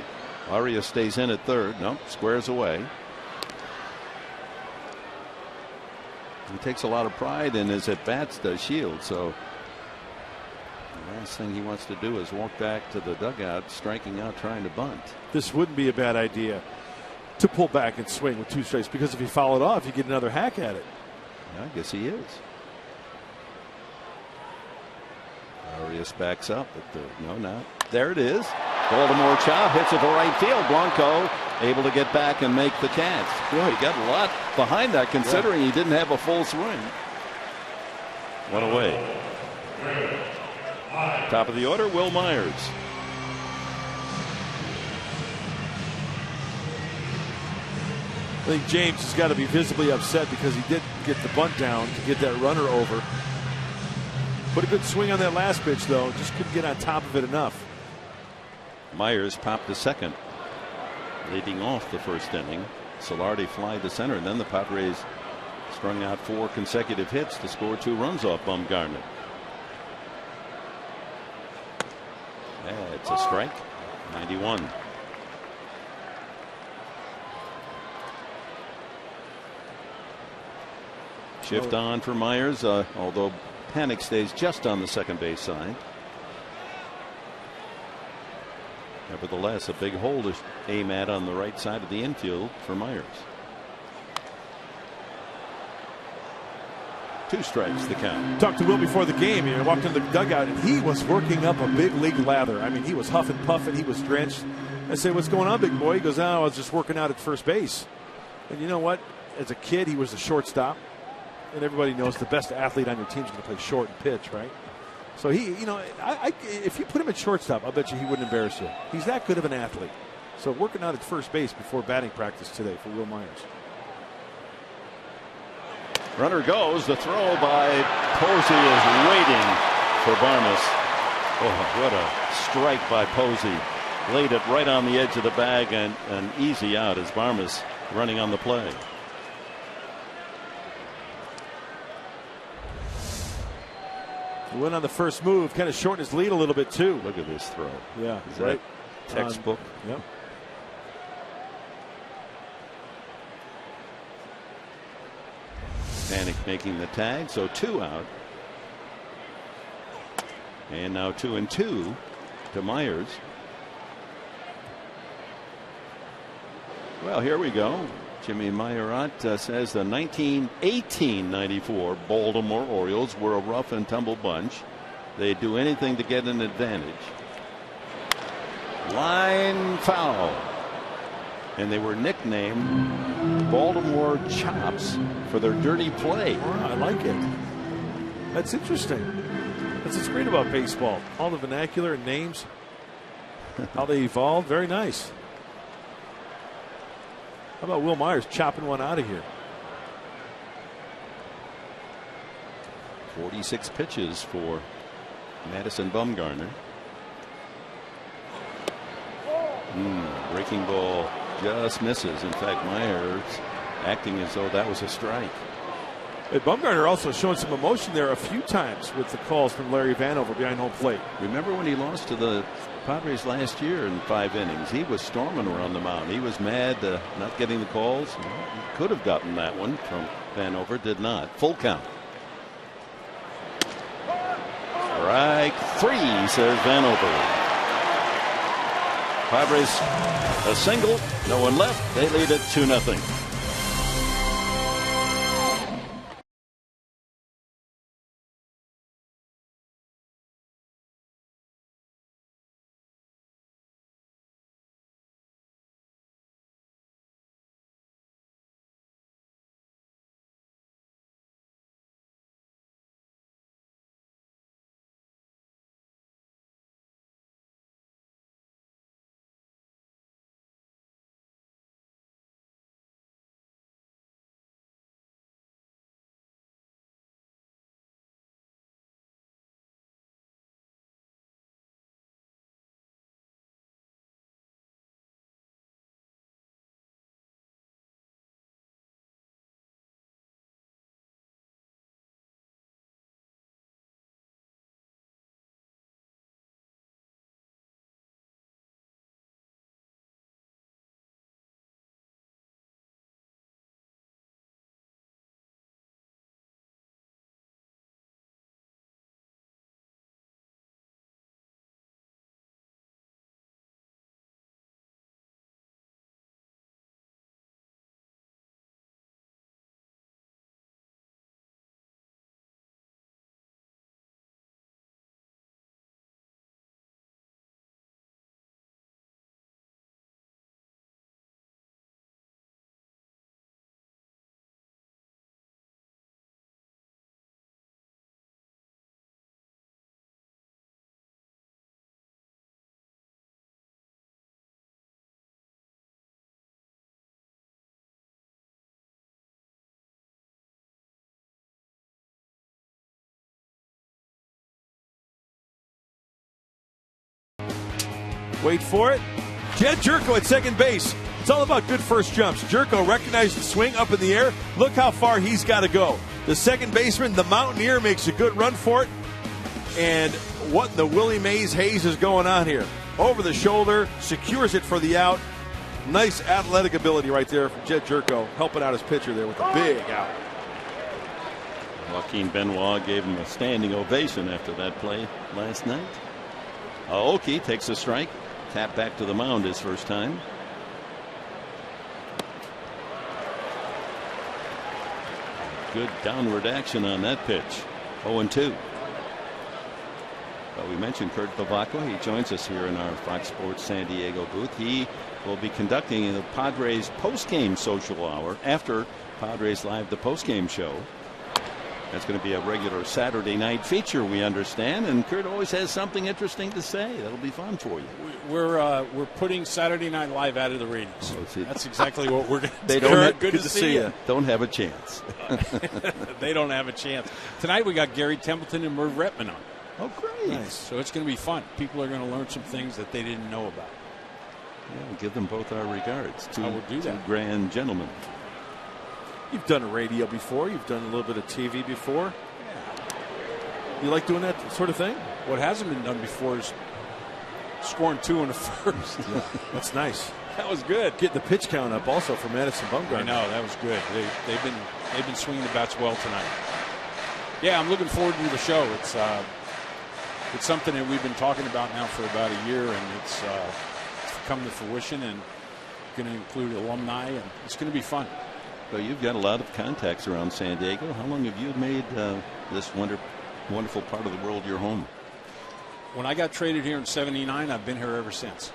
A: Arias stays in at third. Nope, squares away. He takes a lot of pride in his at-bats, does Shields. So the last thing he wants to do is walk back to the dugout, striking out, trying to bunt.
B: This wouldn't be a bad idea to pull back and swing with 2 strikes, because if you foul it off, you get another hack at it.
A: Yeah, I guess he is. Arias backs up at the not. There it is. Baltimore chop hits it to right field. Blanco able to get back and make the catch. Boy, he got a lot behind that, considering he didn't have a full swing. One away. Top of the order, Will Myers.
B: I think James has got to be visibly upset because he did get the bunt down to get that runner over. Put a good swing on that last pitch, though. Just couldn't get on top of it enough.
A: Myers popped the second, leading off the first inning. Solardi fly to center, and then the Padres strung out 4 consecutive hits to score 2 runs off Bumgarner. Yeah, it's a strike. 91. Shift on for Myers, although Panic stays just on the second base side. Nevertheless, a big hole to aim at on the right side of the infield for Myers. 2 strikes the count.
B: Talked to Will before the game. He walked into the dugout and he was working up a big league lather. I mean, he was huffing, puffing. He was drenched. I said, "What's going on, big boy?" He goes, "Oh, I was just working out at first base." And you know what? As a kid, he was a shortstop. And everybody knows the best athlete on your team is going to play short and pitch, right? So he, you know, if you put him at shortstop, I'll bet you he wouldn't embarrass you. He's that good of an athlete. So working out at first base before batting practice today for Will Myers.
A: Runner goes. The throw by Posey is waiting for Barnes. Oh, what a strike by Posey. Laid it right on the edge of the bag, and an easy out as Barnes running on the play.
B: He went on the first move, kind of shortened his lead a little bit too.
A: Look at this throw.
B: Yeah,
A: is right. That textbook?
B: Yep.
A: Panic making the tag, so 2 out. And now 2-2 to Myers. Well, here we go. Jimmy Mayorat says the 1918-94 Baltimore Orioles were a rough and tumble bunch. They'd do anything to get an advantage. Line foul. And they were nicknamed Baltimore Chops for their dirty play.
B: Oh, I like it. That's interesting. That's what's great about baseball. All the vernacular and names, how they evolved. Very nice. How about Will Myers chopping one out of here?
A: 46 pitches for Madison Bumgarner. Breaking ball just misses. In fact, Myers acting as though that was a strike.
B: And Bumgarner also showing some emotion there a few times with the calls from Larry Vanover behind home plate.
A: Remember when he lost to the Padres last year in 5 innings? He was storming around the mound. He was mad not getting the calls. He could have gotten that one from Vanover, did not. Full count. Strike 3, says Vanover. Padres a single, no one left. They lead it 2-0.
B: Wait for it. Jed Jerko at second base. It's all about good first jumps. Jerko recognized the swing up in the air. Look how far he's got to go. The second baseman, the Mountaineer, makes a good run for it. And what the Willie Mays Hayes is going on here? Over the shoulder, secures it for the out. Nice athletic ability right there from Jed Jerko, helping out his pitcher there with a big out.
A: Joaquin Benoit gave him a standing ovation after that play last night. Aoki takes a strike. Tap back to the mound his first time. Good downward action on that pitch. 0-2. Well, we mentioned Kurt Bavacqua. He joins us here in our Fox Sports San Diego booth. He will be conducting the Padres post-game social hour after Padres Live, the post-game show. That's going to be a regular Saturday night feature, we understand, and Kurt always has something interesting to say. That'll be fun for you.
C: We're putting Saturday Night Live out of the ratings. That's exactly what we're going to do.
A: They don't. Good to see you. Don't have a chance.
C: They don't have a chance. Tonight we got Gary Templeton and Merv Retman on.
A: Oh, great!
C: Nice. So it's going to be fun. People are going to learn some things that they didn't know about.
A: Yeah, we'll give them both our regards.
C: I will do that.
A: Two grand gentlemen.
B: You've done radio before. You've done a little bit of TV before.
C: Yeah.
B: You like doing that sort of thing?
C: What hasn't been done before is scoring 2 in the first.
B: Yeah, that's nice.
C: That was good.
B: Getting the pitch count up also for Madison Bumgarner.
C: I know, that was good. They've been swinging the bats well tonight. Yeah, I'm looking forward to the show. It's something that we've been talking about now for about a year, and it's come to fruition and going to include alumni, and it's going to be fun.
A: Well, you've got a lot of contacts around San Diego. How long have you made this wonderful part of the world your home?
C: When I got traded here in '79, I've been here ever since.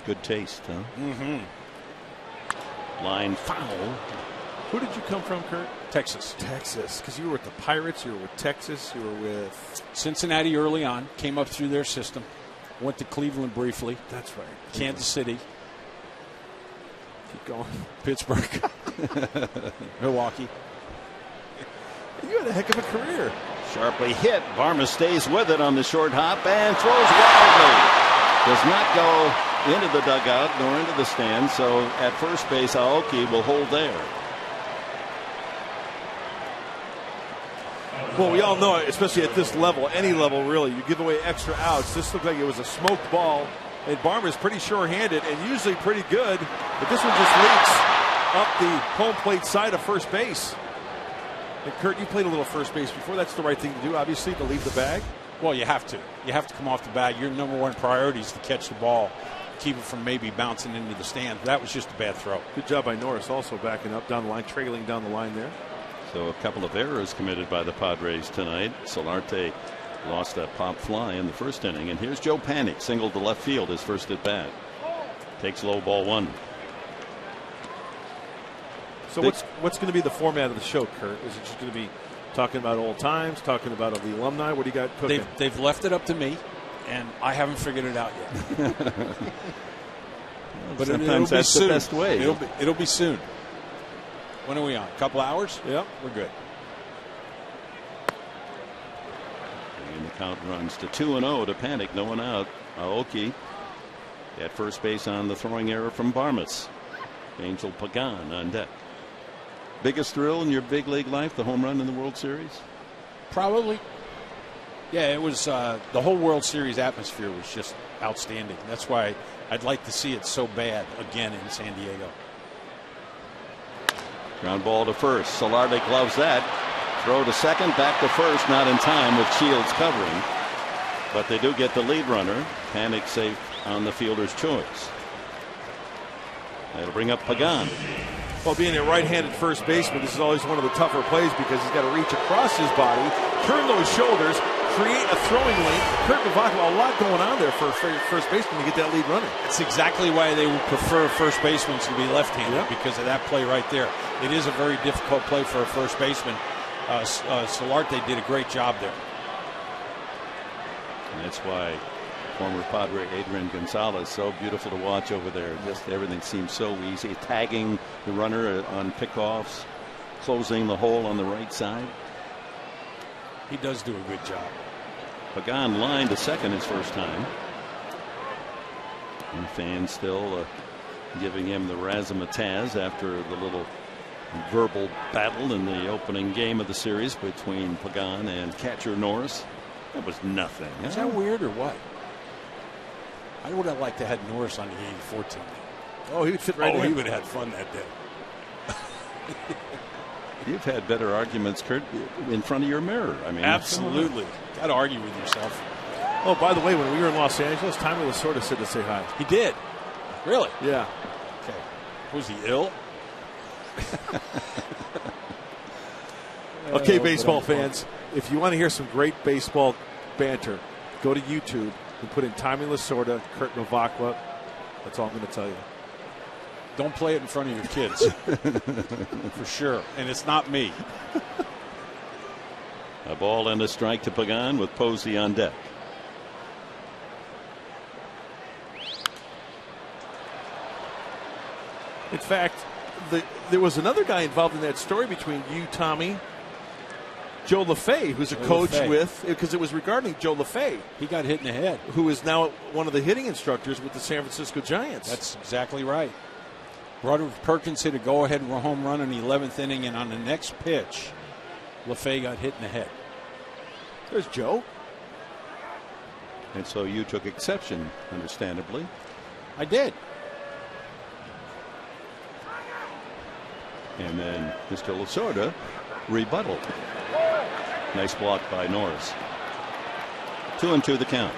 A: Good taste, huh?
C: Mm-hmm.
A: Line foul.
B: Who did you come from, Kurt?
C: Texas.
B: Texas, because you were with the Pirates, you were with Texas, you were with
C: Cincinnati early on. Came up through their system. Went to Cleveland briefly.
B: That's right.
C: Kansas City.
B: Keep going.
C: Pittsburgh. Milwaukee.
B: You had a heck of a career.
A: Sharply hit. Barma stays with it on the short hop and throws wildly. Does not go into the dugout nor into the stand. So at first base, Aoki will hold there.
B: Well, we all know, especially at this level, any level really, you give away extra outs. This looked like it was a smoked ball, and Barmer's pretty sure-handed and usually pretty good, but this one just leaks up the home plate side of first base. And Kurt, you played a little first base before. That's the right thing to do, obviously, to leave the bag.
C: Well, you have to. You have to come off the bag. Your number one priority is to catch the ball, keep it from maybe bouncing into the stand. That was just a bad throw.
B: Good job by Norris, also backing up down the line, trailing down the line there.
A: So a couple of errors committed by the Padres tonight. Solarte lost that pop fly in the first inning. And here's Joe Panik, single to left field, his first at bat. Takes low, ball 1.
B: So what's going to be the format of the show, Kurt? Is it just going to be talking about old times, talking about the alumni? What do you got cooking?
C: They've left it up to me, and I haven't figured it out yet.
A: But sometimes that's the best way.
C: It'll be soon. When are we on? A couple hours?
B: Yep.
C: We're good.
A: And the count runs to 2-0 to Panik. No one out. Aoki at first base on the throwing error from Barmas. Angel Pagan on deck. Biggest thrill in your big league life, the home run in the World Series?
C: Probably. Yeah, it was the whole World Series atmosphere was just outstanding. That's why I'd like to see it so bad again in San Diego.
A: Ground ball to first. Solarte gloves that. Throw to second, back to first, not in time with Shields covering. But they do get the lead runner. Panik safe on the fielder's choice. That'll bring up Pagan.
B: Well, being a right-handed first baseman, this is always one of the tougher plays because he's got to reach across his body, turn those shoulders, create a throwing lane. Kurt Bavacqua, a lot going on there for first baseman to get that lead running.
C: That's exactly why they would prefer first basemen to be left-handed, because of that play right there. It is a very difficult play for a first baseman. Solarte did a great job there.
A: And that's why former Padre Adrian Gonzalez, so beautiful to watch over there. Just everything seems so easy. Tagging the runner on pickoffs, closing the hole on the right side.
C: He does do a good job.
A: Pagan line to second his first time. And fans still giving him the razzmatazz after the little verbal battle in the opening game of the series between Pagan and catcher Norris. That was nothing.
C: Is that weird or what? I would have liked to have had Norris on the 84 team.
B: Oh, he would fit right in.
C: He would have had fun that day.
A: You've had better arguments, Kurt, in front of your mirror. I mean,
C: absolutely. Got to argue with yourself.
B: Oh, by the way, when we were in Los Angeles, Tommy Lasorda said to say hi.
C: He did. Really?
B: Yeah.
C: Okay. Was he ill?
B: Okay, baseball fans, if you want to hear some great baseball banter, go to YouTube and put in Tommy Lasorda, Kurt Novakla. That's all I'm going to tell you.
C: Don't play it in front of your kids. For sure. And it's not me.
A: A ball and a strike to Pagan with Posey on deck.
B: In fact, there was another guy involved in that story between you, Tommy, Joe LaFay, who's a coach with, because it was regarding Joe LaFay.
C: He got hit in the head.
B: Who is now one of the hitting instructors with the San Francisco Giants.
C: That's exactly right. Brother Perkins hit a go-ahead home run in the 11th inning, and on the next pitch, LaFay got hit in the head.
B: There's Joe.
A: And so you took exception, understandably.
C: I did.
A: And then Mr. Lasorda rebuttal. Nice block by Norris. 2-2 the count.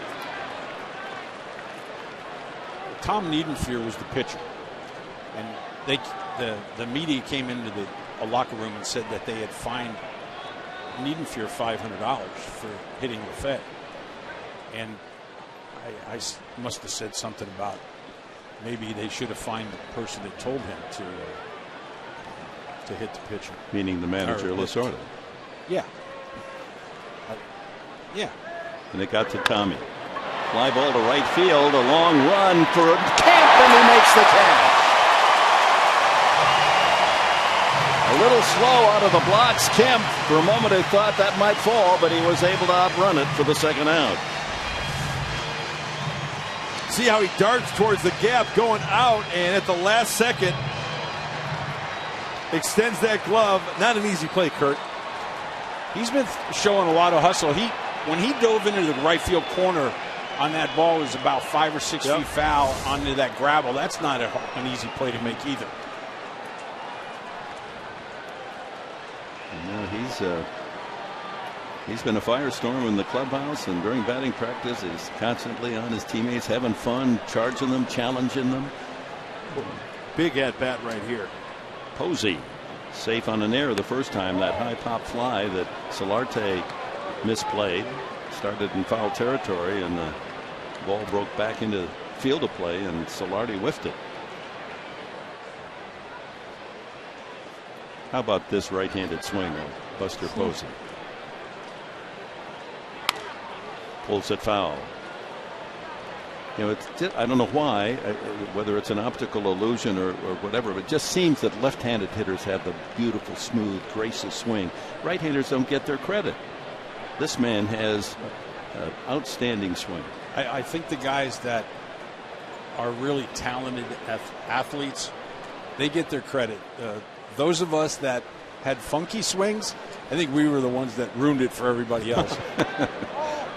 C: Tom Niedenfuhr was the pitcher. And the media came into a locker room and said that they had fined Niedenfuhr $500 for hitting LaFay. And I must have said something about maybe they should have fined the person that told him to hit the pitcher.
A: Meaning the manager, Lasorda.
C: Yeah. Yeah.
A: And it got to Tommy. Fly ball to right field. A long run for Kemp, and he makes the catch. A little slow out of the blocks. Kemp, for a moment, I thought that might fall, but he was able to outrun it for the second out.
B: See how he darts towards the gap going out, and at the last second extends that glove. Not an easy play, Kurt.
C: He's been showing a lot of hustle. When he dove into the right field corner on that ball, it was about 5 or 6 feet foul onto that gravel. That's not an easy play to make either.
A: He's been a firestorm in the clubhouse, and during batting practice he's constantly on his teammates, having fun, charging them, challenging them.
B: Big at bat right here.
A: Posey safe on an error the first time. That high pop fly that Solarte misplayed started in foul territory, and the ball broke back into field of play, and Solarte whiffed it. How about this right-handed swing of Buster Posey? Pulls it foul. You know, I don't know why, whether it's an optical illusion or whatever, but it just seems that left-handed hitters have the beautiful, smooth, graceful swing. Right-handers don't get their credit. This man has an outstanding swing.
C: I think the guys that are really talented athletes, they get their credit. Those of us that had funky swings, I think we were the ones that ruined it for everybody else.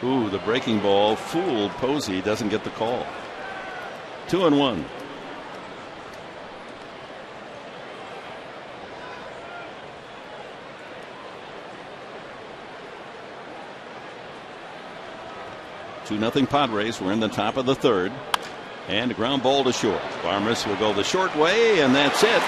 A: Ooh, the breaking ball fooled Posey. Doesn't get the call. 2-1. Nothing Padres. We're in the top of the third, and a ground ball to short. Farmers will go the short way, and that's it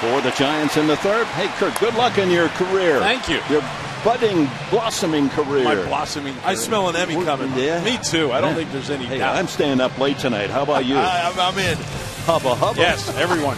A: for the Giants in the third. Hey, Kurt, good luck in your career.
C: Thank you.
A: Your budding, blossoming career.
C: My blossoming career.
B: I smell an Emmy coming.
A: Yeah.
C: Me too. I don't think there's any doubt.
A: I'm staying up late tonight. How about you?
B: I'm in.
A: Hubba hubba.
C: Yes, everyone.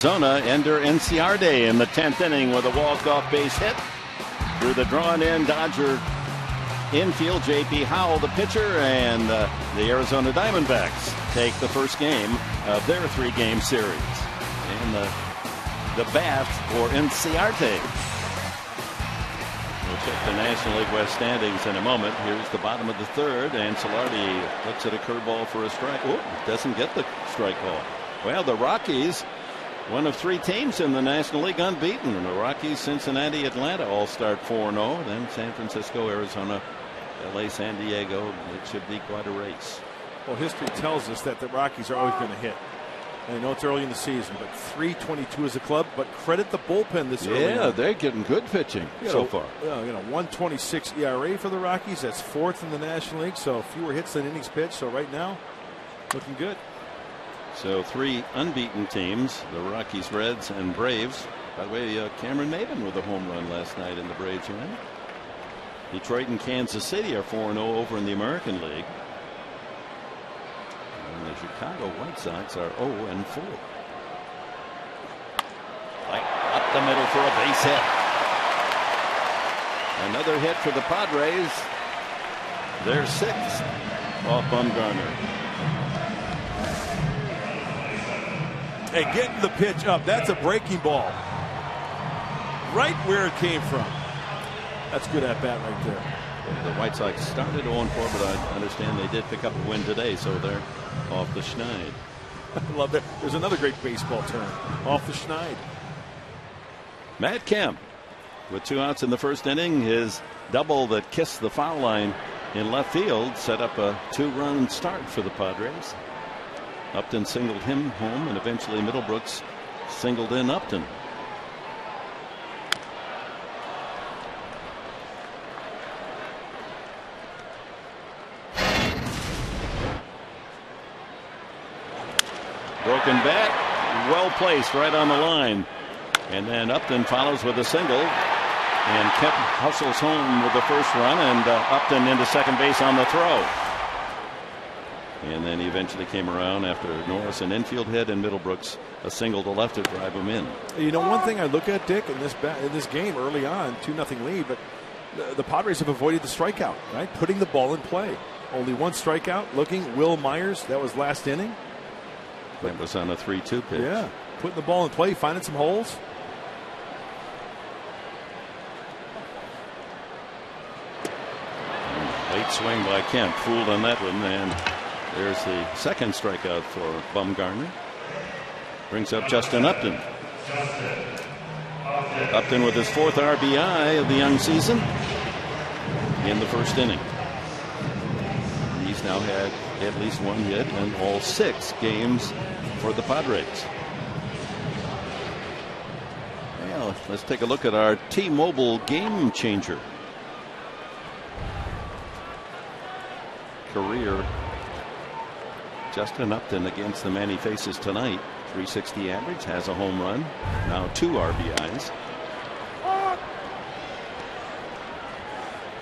A: Arizona. Ender Inciarte in the 10th inning with a walk-off base hit through the drawn-in Dodger infield. J.P. Howell, the pitcher, and the Arizona Diamondbacks take the first game of their 3-game series. And the bat for Inciarte. We'll check the National League West standings in a moment. Here's the bottom of the 3rd, and Solardi looks at a curveball for a strike. Oh, doesn't get the strike call. Well, the Rockies, one of 3 teams in the National League unbeaten. The Rockies, Cincinnati, Atlanta all start 4-0. Then San Francisco, Arizona, LA, San Diego. It should be quite a race.
B: Well, history tells us that the Rockies are always going to hit. I know it's early in the season, but 322 as a club. But credit the bullpen this early.
A: Yeah, they're getting good pitching so far.
B: 126 ERA for the Rockies. That's 4th in the National League. So fewer hits than innings pitched. So right now, looking good.
A: So 3 unbeaten teams: the Rockies, Reds, and Braves. By the way, Cameron Maybin with a home run last night in the Braves win. Detroit and Kansas City are 4-0 over in the American League. And the Chicago White Sox are 0-4. Up the middle for a base hit. Another hit for the Padres. Their 6th off Bumgarner.
B: Hey, getting the pitch up. That's a breaking ball. Right where it came from. That's good at bat right there.
A: The White Sox started 0-4, but I understand they did pick up a win today, so they're off the schneid.
B: I love that. There's another great baseball term, off the schneid.
A: Matt Kemp with 2 outs in the 1st inning. His double that kissed the foul line in left field set up a 2-run start for the Padres. Upton singled him home, and eventually Middlebrooks singled in Upton. Broken bat, well placed right on the line. And then Upton follows with a single. And Kemp hustles home with the first run, and Upton into second base on the throw. And then he eventually came around after Norris an infield hit and Middlebrooks a single to left to drive him in.
B: You know, one thing I look at, Dick, in this game early on, 2-0 lead, but the Padres have avoided the strikeout, right? Putting the ball in play. Only 1 strikeout. Looking, Will Myers, that was last inning.
A: That was on a 3-2 pitch.
B: Yeah, putting the ball in play, finding some holes.
A: Late swing by Kemp, fooled on that one, and there's the 2nd strikeout for Bumgarner. Brings up Justin Upton. Upton with his 4th RBI of the young season in the 1st inning. He's now had at least 1 hit in all 6 games for the Padres. Well, let's take a look at our T-Mobile game changer. Career Justin Upton against the man he faces tonight. 360 average, has a home run, now 2 RBIs.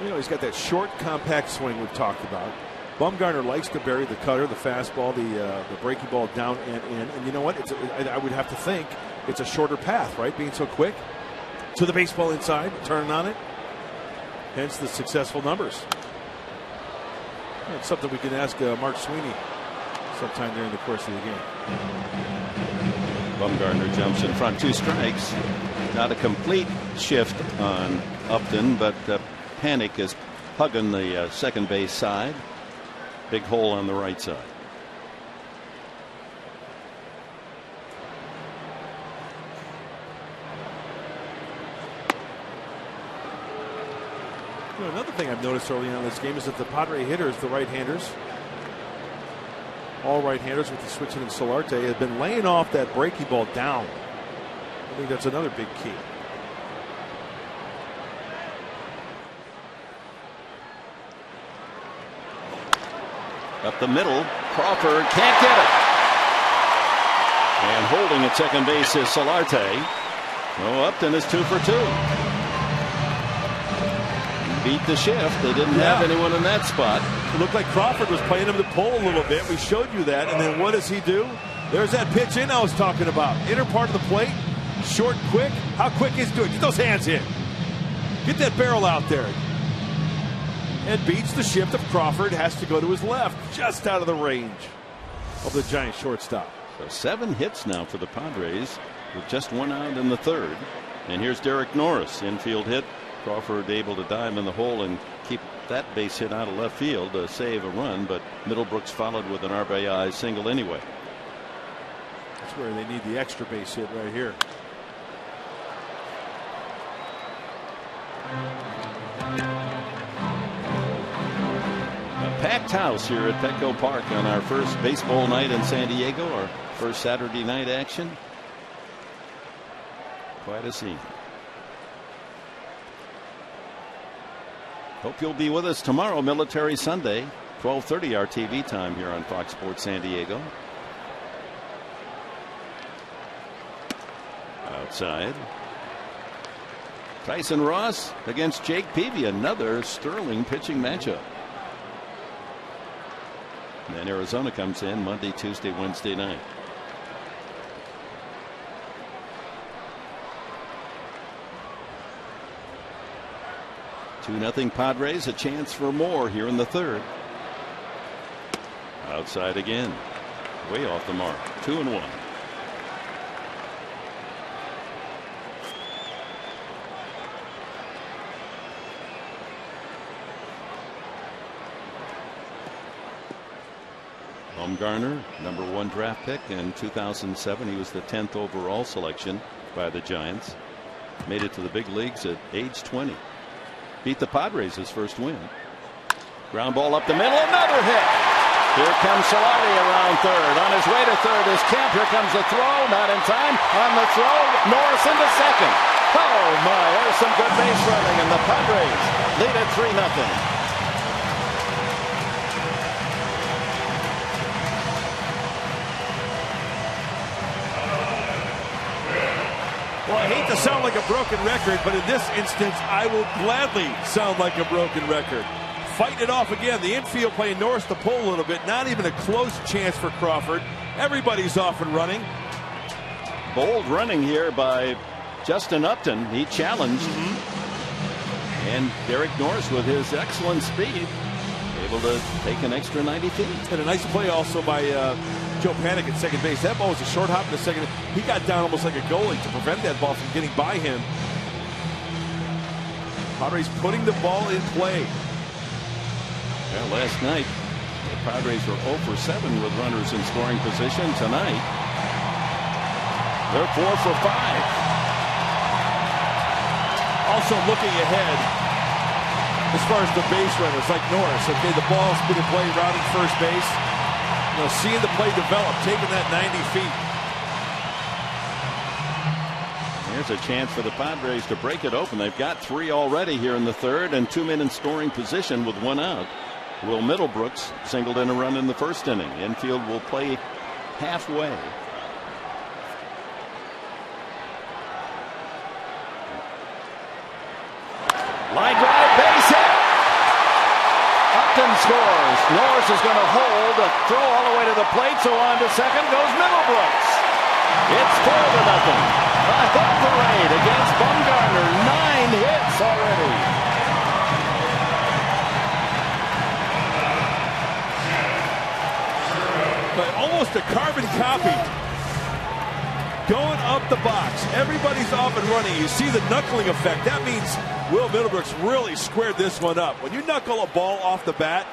B: You know, he's got that short, compact swing we've talked about. Bumgarner likes to bury the cutter, the fastball, the breaking ball down and in. And you know what? I would have to think it's a shorter path, right? Being so quick to the baseball inside, turning on it. Hence the successful numbers. It's something we can ask Mark Sweeney sometime during the course of the game.
A: Bumgarner jumps in front, 2 strikes. Not a complete shift on Upton, but Panic is hugging the second base side. Big hole on the right side.
B: You know, another thing I've noticed early on in this game is that the Padre hitters, the right-handers, all right-handers with the switching and Solarte, have been laying off that breaking ball down. I think that's another big key.
A: Up the middle, Crawford can't get it. And holding at second base is Solarte. Oh, Upton is 2 for 2. Beat the shift. They didn't have anyone in that spot.
B: It looked like Crawford was playing him to pull a little bit. We showed you that. And then what does he do? There's that pitch in I was talking about. Inner part of the plate, short, quick. How quick is it doing? Get those hands in. Get that barrel out there. And beats the shift of Crawford. Has to go to his left, just out of the range of the Giants shortstop.
A: So 7 hits now for the Padres with just 1 out in the 3rd. And here's Derek Norris, infield hit. Crawford able to dive in the hole and keep that base hit out of left field to save a run, but Middlebrooks followed with an RBI single anyway.
B: That's where they need the extra base hit right here.
A: A packed house here at Petco Park on our first baseball night in San Diego, our first Saturday night action. Quite a scene. Hope you'll be with us tomorrow, Military Sunday, 12:30 our TV time here on Fox Sports San Diego. Outside. Tyson Ross against Jake Peavy, another sterling pitching matchup. And then Arizona comes in Monday, Tuesday, Wednesday night. Two-0 Padres, a chance for more here in the 3rd. Outside again. Way off the mark. 2-1. Bumgarner, number 1 draft pick in 2007. He was the 10th overall selection by the Giants. Made it to the big leagues at age 20. Beat the Padres his first win. Ground ball up the middle, another hit. Here comes Solari around 3rd. On his way to 3rd is Kemp. Here comes the throw, not in time. On the throw, Norris into 2nd. Oh my, there's some good base running, and the Padres lead at 3-0.
B: Well, I hate to sound like a broken record, but in this instance, I will gladly sound like a broken record. Fighting it off again. The infield playing Norris to pull a little bit. Not even a close chance for Crawford. Everybody's off and running.
A: Bold running here by Justin Upton. He challenged. And Derek Norris, with his excellent speed, able to take an extra 90 feet.
B: And a nice play also by Joe Panik at second base. That ball was a short hop in the second. He got down almost like a goalie to prevent that ball from getting by him. Padres putting the ball in play.
A: Well, last night the Padres were 0 for 7 with runners in scoring position. Tonight they're 4 for 5.
B: Also looking ahead as far as the base runners like Norris. Okay, the ball's been in play, rounding first base. You know, seeing the play develop, taking that 90 feet.
A: Here's a chance for the Padres to break it open. They've got 3 already here in the 3rd, and 2 men in scoring position with 1 out. Will Middlebrooks singled in a run in the 1st inning. Infield will play halfway. Line drive, base hit. Upton scores. Norris is going to hold. A throw all the way to the plate, so on to 2nd goes Middlebrooks. It's 4-0. A hit parade against Bumgarner. 9 hits already.
B: But almost a carbon copy. Going up the box. Everybody's off and running. You see the knuckling effect. That means Will Middlebrooks really squared this one up. When you knuckle a ball off the bat,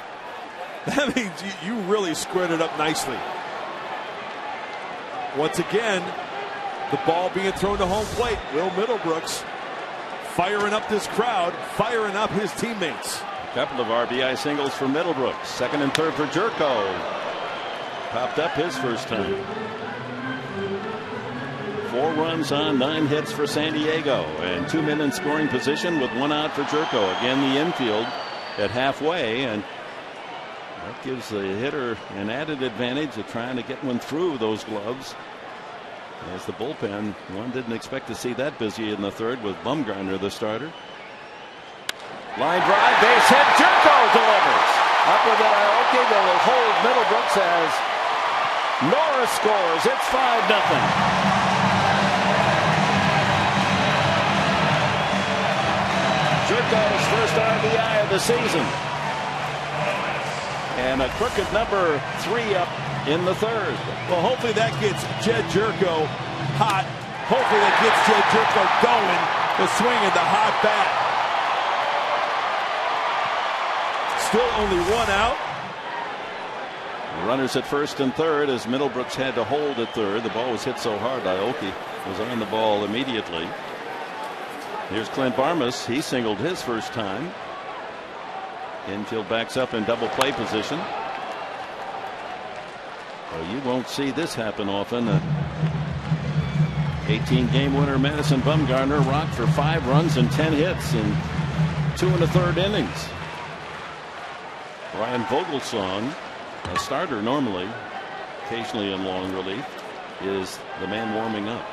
B: that means you really squared it up nicely. Once again, the ball being thrown to home plate. Will Middlebrooks firing up this crowd, firing up his teammates.
A: A couple of RBI singles for Middlebrooks. 2nd and 3rd for Jerko. Popped up his first time. 4 runs on 9 hits for San Diego, and 2 men in scoring position with 1 out for Jerko. Again, the infield at halfway, and that gives the hitter an added advantage of trying to get one through those gloves. As the bullpen, one didn't expect to see that busy in the 3rd with Bumgarner the starter. Line drive, base hit, Jerko delivers. Up with that, okay, they will hold Middlebrooks as Norris scores. It's 5-0. Jerko's first RBI of the season. And a crooked number 3 up in the third.
B: Well, hopefully that gets Jed Jerko hot. Hopefully that gets Jed Jerko going. The swing of the hot bat. Still only 1 out.
A: Runners at first and third as Middlebrooks had to hold at third. The ball was hit so hard. Aoki was on the ball immediately. Here's Clint Barmas. He singled his first time. Infield backs up in double play position. Well, you won't see this happen often. 18-game winner Madison Bumgarner rocked for 5 runs and 10 hits in 2 1/3 innings. Brian Vogelsong, a starter normally, occasionally in long relief, is the man warming up.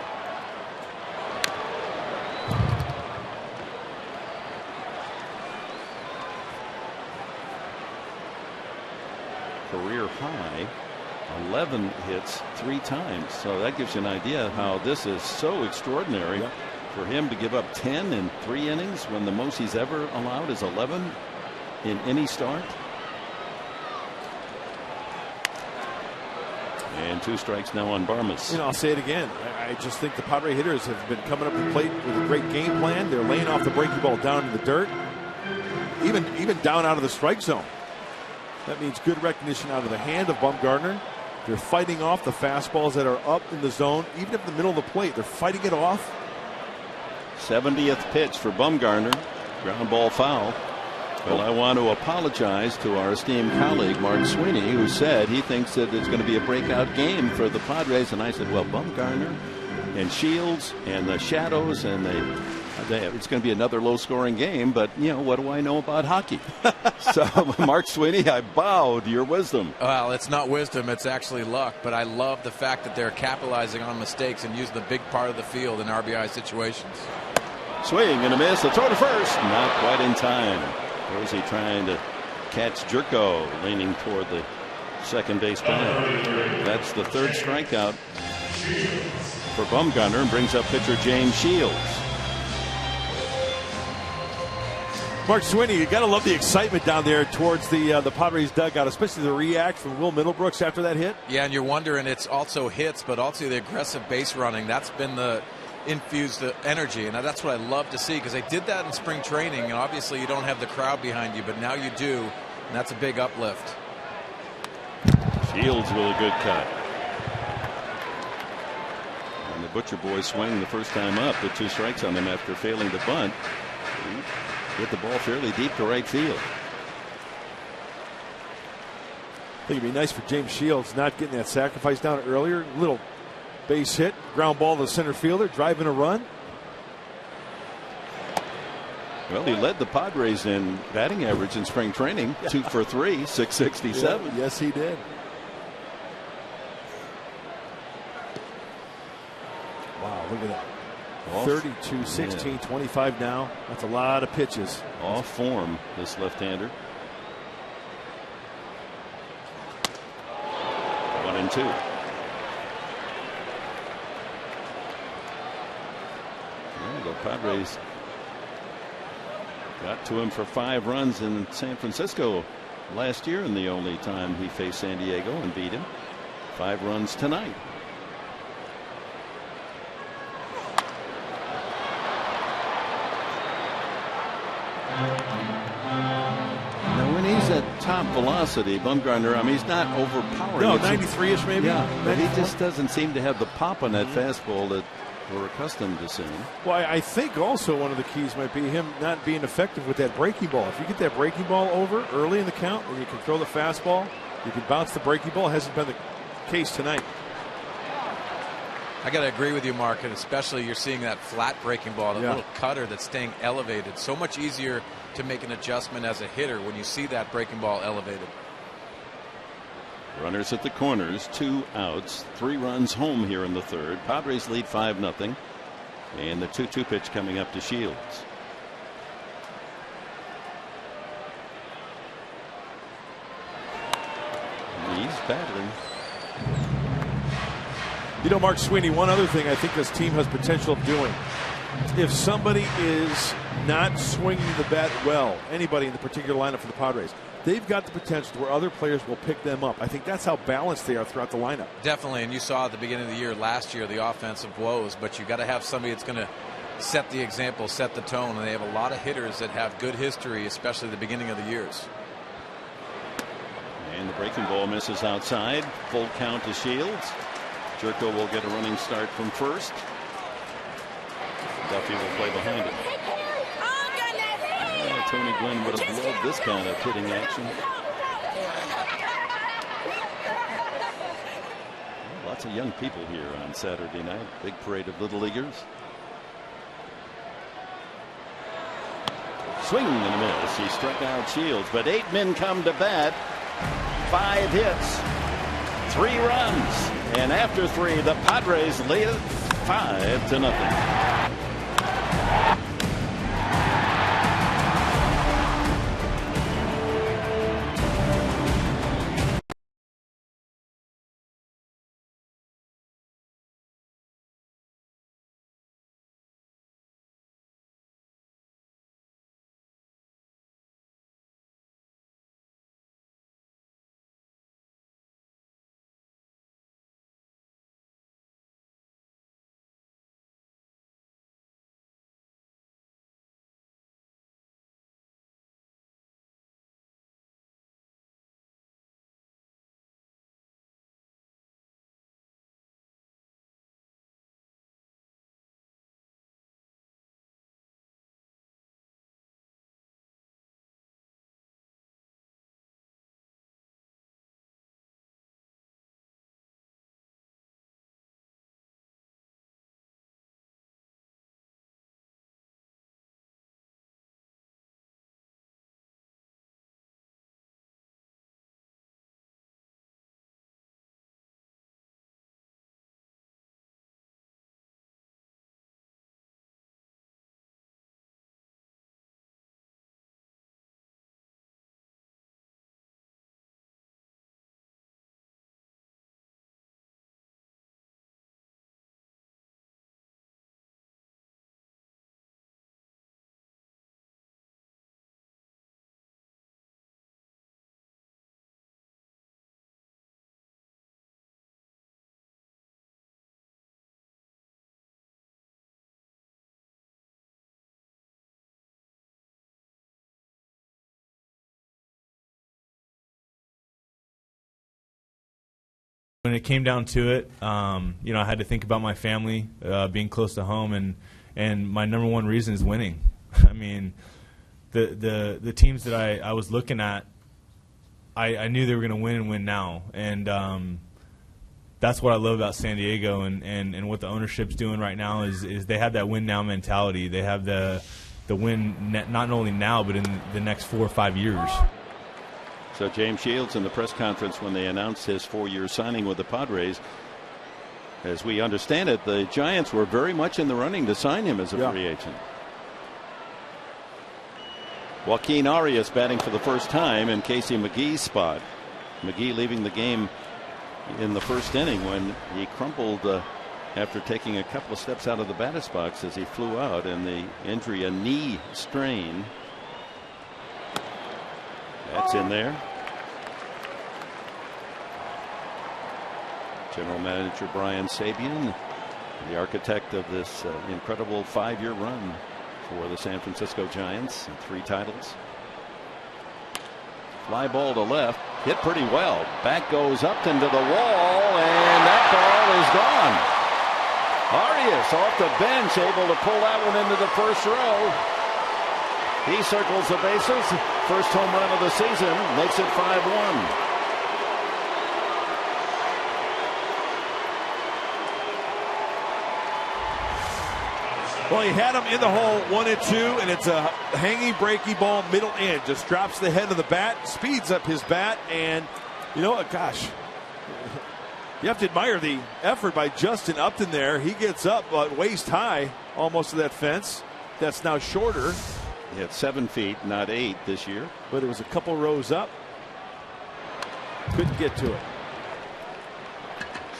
A: Career high 11 hits 3 times, so that gives you an idea how this is so extraordinary.
B: Yep.
A: For him to give up 10 in 3 innings when the most he's ever allowed is 11 in any start. And 2 strikes now on Barmas.
B: You know, I'll say it again. I just think the Padre hitters have been coming up to the plate with a great game plan. They're laying off the breaking ball down in the dirt, even down out of the strike zone. That means good recognition out of the hand of Bumgarner. They're fighting off the fastballs that are up in the zone, even at the middle of the plate. They're fighting it off.
A: 70th pitch for Bumgarner. Ground ball foul. Well, I want to apologize to our esteemed colleague Mark Sweeney, who said he thinks that it's going to be a breakout game for the Padres. And I said, well, Bumgarner and Shields and the Shadows and it's going to be another low-scoring game. But, you know, what do I know about hockey? So, Mark Sweeney, I bow to your wisdom.
D: Well, it's not wisdom. It's actually luck. But I love the fact that they're capitalizing on mistakes and using the big part of the field in RBI situations.
A: Swing and a miss. A throw to first. Not quite in time. Rosie trying to catch Jerko, leaning toward the second base pile. That's the 3rd strikeout for Bumgarner and brings up pitcher James Shields.
B: Mark Sweeney, you got to love the excitement down there towards the Padres dugout, especially the react from Will Middlebrooks after that hit.
D: Yeah, and you're wondering, it's also hits, but also the aggressive base running. That's been the infused energy, and that's what I love to see, because they did that in spring training, and obviously you don't have the crowd behind you, but now you do, and that's a big uplift.
A: Shields with a good cut. And the Butcher Boy swing the first time up with 2 strikes on him after failing to bunt. Hit the ball fairly deep to right field.
B: I think it'd be nice for James Shields not getting that sacrifice down earlier. Little base hit, ground ball to the center fielder, driving a run.
A: Well, he led the Padres in batting average in spring training, 2 for 3, 667.
B: Yeah, yes, he did. Wow, look at that. 32, 16, 25 now. That's a lot of pitches.
A: Off form, this left-hander. 1-2. The Padres got to him for 5 runs in San Francisco last year, and the only time he faced San Diego and beat him. 5 runs tonight. Now, when he's at top velocity, Bumgarner, I mean, he's not overpowering.
B: No, 93-ish maybe.
A: Yeah, but
B: 94?
A: he just doesn't seem to have the pop on that fastball that we're accustomed to seeing.
B: Well, I think also one of the keys might be him not being effective with that breaking ball. If you get that breaking ball over early in the count, and you can throw the fastball, you can bounce the breaking ball. Hasn't been the case tonight.
D: I got to agree with you, Mark, and especially you're seeing that flat breaking ball, that little cutter that's staying elevated. So much easier to make an adjustment as a hitter when you see that breaking ball elevated.
A: Runners at the corners, 2 outs, 3 runs home here in the third. Padres lead 5-0, and the 2-2 pitch coming up to Shields. He's battling.
B: You know, Mark Sweeney, one other thing I think this team has potential of doing. If somebody is not swinging the bat well, anybody in the particular lineup for the Padres, they've got the potential to where other players will pick them up. I think that's how balanced they are throughout the lineup.
D: Definitely, and you saw at the beginning of the year, last year, the offensive woes, but you got to have somebody that's going to set the example, set the tone, and they have a lot of hitters that have good history, especially at the beginning of the years.
A: And the breaking ball misses outside. Full count to Shields. Jerko will get a running start from first. Duffy will play behind him. Tony Gwynn would have loved this kind of hitting action. Lots of young people here on Saturday night. Big parade of little leaguers. Swing and a miss. He struck out Shields, but 8 men come to bat. 5 hits, 3 runs, and after 3, the Padres lead 5-0.
E: When it came down to it, you know, I had to think about my family, being close to home, and my number one reason is winning. I mean, the teams that I was looking at, I knew they were going to win and win now, and that's what I love about San Diego and what the ownership's doing right now is they have that win now mentality. They have the win not only now but in the next 4 or 5 years.
A: So James Shields in the press conference when they announced his 4-year signing with the Padres, as we understand it, the Giants were very much in the running to sign him as a free agent. Joaquin Arias batting for the first time in Casey McGee's spot. McGee leaving the game in the first inning when he crumpled after taking a couple of steps out of the batter's box as he flew out, and the injury, a knee strain. That's in there. General Manager Brian Sabian, the architect of this incredible 5-year run for the San Francisco Giants and 3 titles. Fly ball to left, hit pretty well. Back goes Upton to the wall, and that ball is gone. Arias off the bench, able to pull that one into the first row. He circles the bases. First home run of the season, makes it 5-1.
B: Well, he had him in the hole 1-2, and it's a hanging breaky ball middle end. Just drops the head of the bat, speeds up his bat, and you know what, gosh, you have to admire the effort by Justin Upton there. He gets up waist high almost to that fence. That's now shorter.
A: He had 7 feet, not 8 this year.
B: But it was a couple rows up. Couldn't get to it.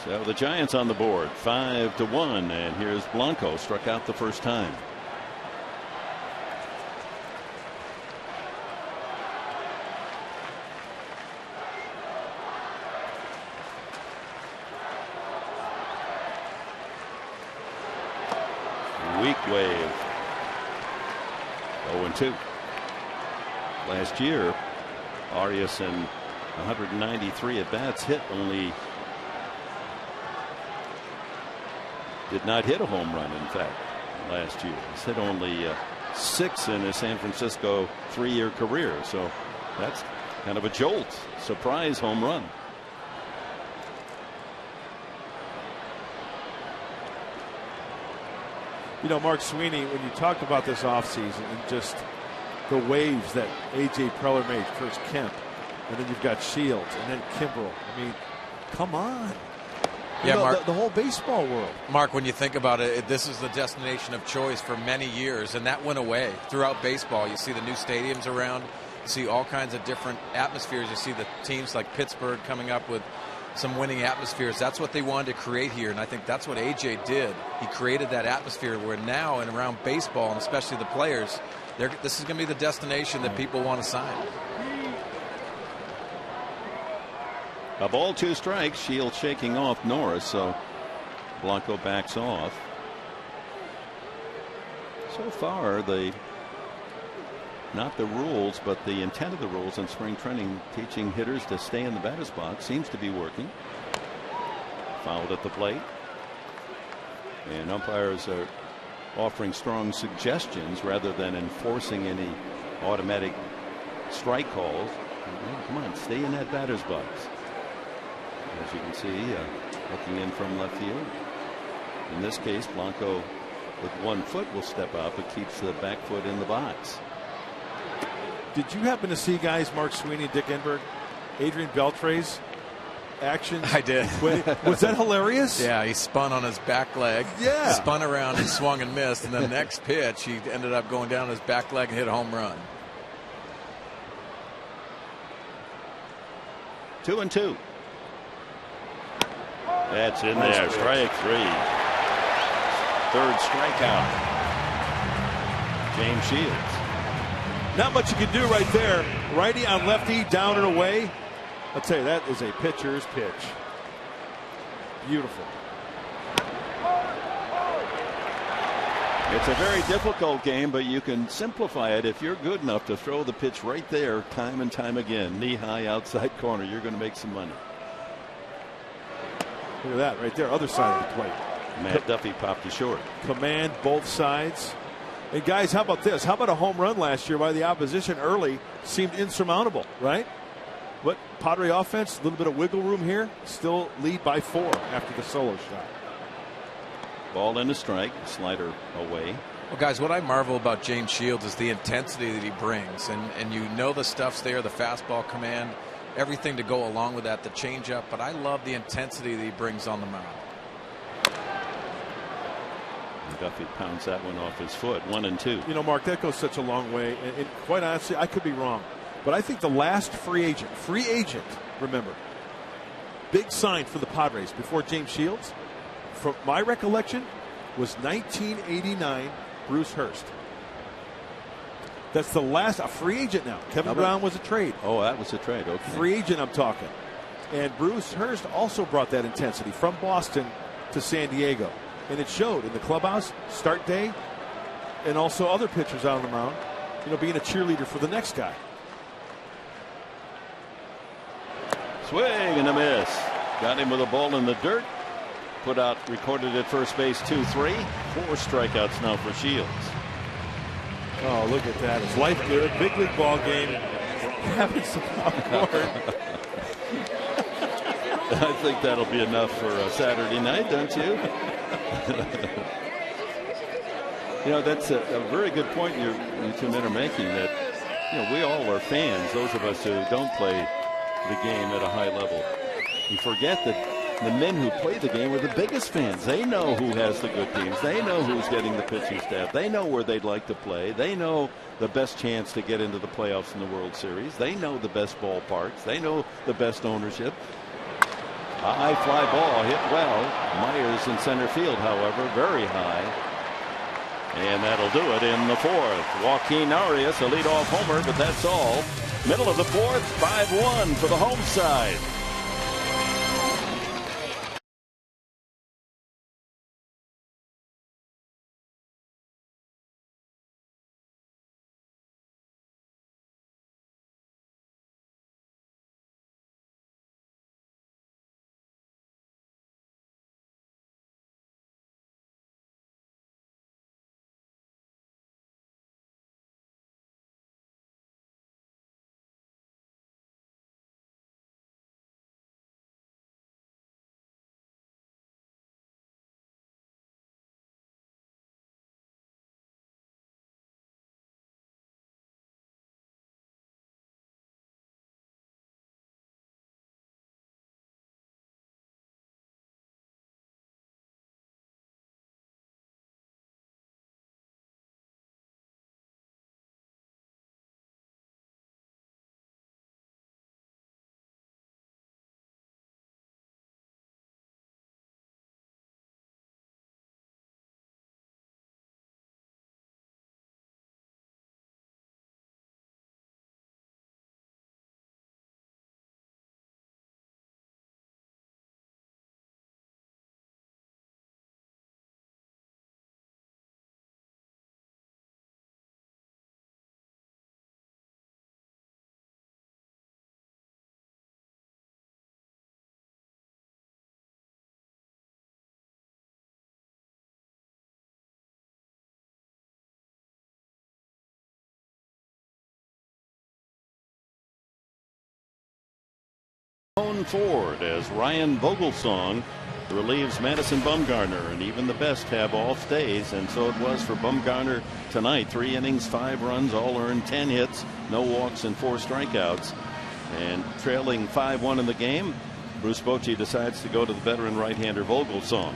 A: So the Giants on the board 5-1, and here's Blanco, struck out the first time. Weak wave. 0-2. Last year, Arias in 193 at bats hit only. Did not hit a home run, in fact, last year. He's hit only 6 in his San Francisco 3-year career. So that's kind of a jolt. Surprise home run.
B: You know, Mark Sweeney, when you talked about this offseason and just the waves that A.J. Preller made, first Kemp, and then you've got Shields, and then Kimbrel. I mean, come on.
D: Yeah, Mark,
B: the whole baseball world.
D: Mark, when you think about it, this is the destination of choice for many years, and that went away throughout baseball. You see the new stadiums around. You see all kinds of different atmospheres. You see the teams like Pittsburgh coming up with some winning atmospheres. That's what they wanted to create here, and I think that's what A.J. did. He created that atmosphere where now and around baseball, and especially the players, this is going to be the destination that people want to sign.
A: A ball, 2 strikes. Shields shaking off Norris, so Blanco backs off. So far, not the rules, but the intent of the rules in spring training, teaching hitters to stay in the batter's box, seems to be working. Fouled at the plate, and umpires are offering strong suggestions rather than enforcing any automatic strike calls. Come on, stay in that batter's box. As you can see, looking in from left field. In this case, Blanco with 1 foot will step out, but keeps the back foot in the box.
B: Did you happen to see, guys, Mark Sweeney and Dick Enberg, Adrian Beltre's actions?
D: I did.
B: Was that hilarious?
D: Yeah, he spun on his back leg.
B: Yeah.
D: Spun around and swung and missed, and the next pitch, he ended up going down his back leg and hit a home run.
A: 2-2. That's in there. Strike 3. 3rd strikeout. James Shields.
B: Not much you can do right there. Righty on lefty, down and away. I'll tell you, that is a pitcher's pitch. Beautiful.
A: It's a very difficult game, but you can simplify it. If you're good enough to throw the pitch right there time and time again, knee high outside corner, you're going to make some money.
B: Look at that right there, other side of the plate.
A: Matt Duffy popped it short.
B: Command both sides. And guys, how about this? How about a home run last year by the opposition early? Seemed insurmountable, right? But Padre offense, a little bit of wiggle room here. Still lead by 4 after the solo shot.
A: Ball and a strike. Slider away.
D: Well, guys, what I marvel about James Shields is the intensity that he brings. And you know the stuff's there, the fastball command, everything to go along with that, the changeup. But I love the intensity that he brings on the mound.
A: Duffy pounds that one off his foot. 1-2.
B: You know, Mark, that goes such a long way. And quite honestly, I could be wrong. But I think the last free agent, remember, big sign for the Padres before James Shields, from my recollection, was 1989 Bruce Hurst. That's the last, a free agent now. Kevin Brown was a trade.
A: Oh, that was a trade. Okay.
B: Free agent, I'm talking. And Bruce Hurst also brought that intensity from Boston to San Diego. And it showed in the clubhouse, start day, and also other pitchers out on the mound, you know, being a cheerleader for the next guy.
A: Swing and a miss. Got him with a ball in the dirt. Put out, recorded at first base 2-3. 4 strikeouts now for Shields.
B: Oh, look at that. It's life good. Big league ball game. Having some popcorn.
A: I think that'll be enough for a Saturday night, don't you? You know, that's a very good point you two men are making, that, you know, we all are fans, those of us who don't play the game at a high level. You forget that the men who play the game are the biggest fans. They know who has the good teams. They know who's getting the pitching staff. They know where they'd like to play. They know the best chance to get into the playoffs in the World Series. They know the best ballparks. They know the best ownership. A high fly ball hit well. Myers in center field, however, very high. And that'll do it in the fourth. Joaquin Arias, a leadoff homer, but that's all. Middle of the fourth, 5-1 for the home side. Forward as Ryan Vogelsong relieves Madison Bumgarner, and even the best have off days, and so it was for Bumgarner tonight. 3 innings, 5 runs, all earned, 10 hits, no walks, and 4 strikeouts. And trailing 5-1 in the game, Bruce Bochy decides to go to the veteran right-hander Vogelsong.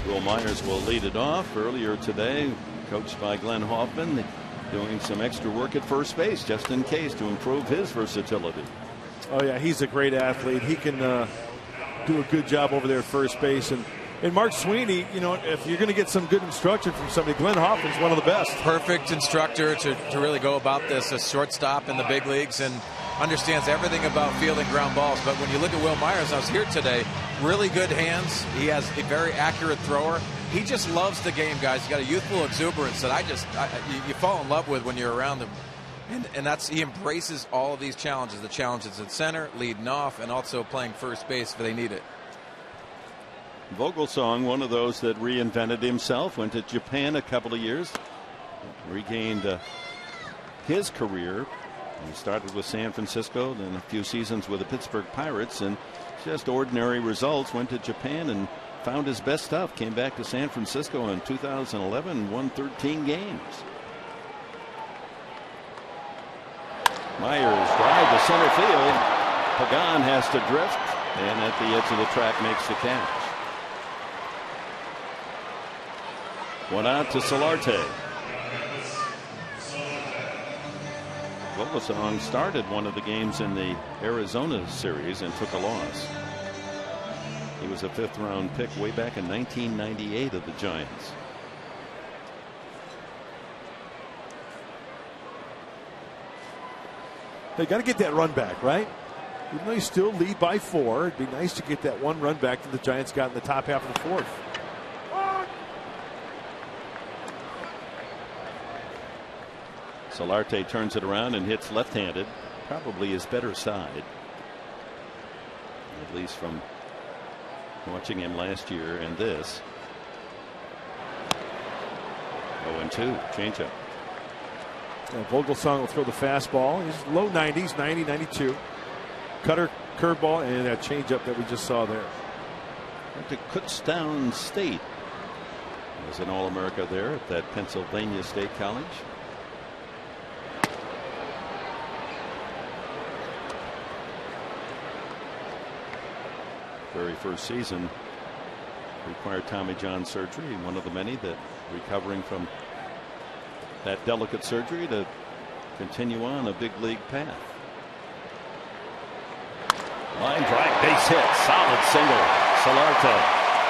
A: Will Myers will lead it off. Earlier today, coached by Glenn Hoffman, doing some extra work at first base just in case to improve his versatility.
B: Oh yeah, he's a great athlete. He can do a good job over there at first base. And Mark Sweeney, you know, if you're going to get some good instruction from somebody, Glenn Hoffman's one of the best.
D: Perfect instructor to really go about this. A shortstop in the big leagues and understands everything about fielding ground balls. But when you look at Will Myers, I was here today, really good hands. He has a very accurate thrower. He just loves the game, guys. He's got a youthful exuberance that you fall in love with when you're around him. And he embraces all of these challenges. The challenges at center, leading off, and also playing first base if they need it.
A: Vogelsong, one of those that reinvented himself, went to Japan a couple of years, regained his career. He started with San Francisco, then a few seasons with the Pittsburgh Pirates, and just ordinary results. Went to Japan and found his best stuff. Came back to San Francisco in 2011 and won 13 games. Myers drive to center field. Pagan has to drift, and at the edge of the track makes the catch. One out to Solarte. Vogelsong started one of the games in the Arizona series and took a loss. He was a 5th round pick way back in 1998 of the Giants.
B: They got to get that run back, right? Even though you still lead by 4, it'd be nice to get that one run back that the Giants got in the top half of the 4th.
A: Solarte turns it around and hits left-handed, probably his better side, at least from watching him last year and this. 0-2 changeup.
B: Vogelsong will throw the fastball. He's low 90s, 90, 92. Cutter, curveball, and that changeup that we just saw there.
A: Went to Kutztown State. Was an All-America there at that Pennsylvania State College. Very first season required Tommy John surgery, one of the many that recovering from that delicate surgery to continue on a big league path. Line drive, base hit, solid single. Solarte.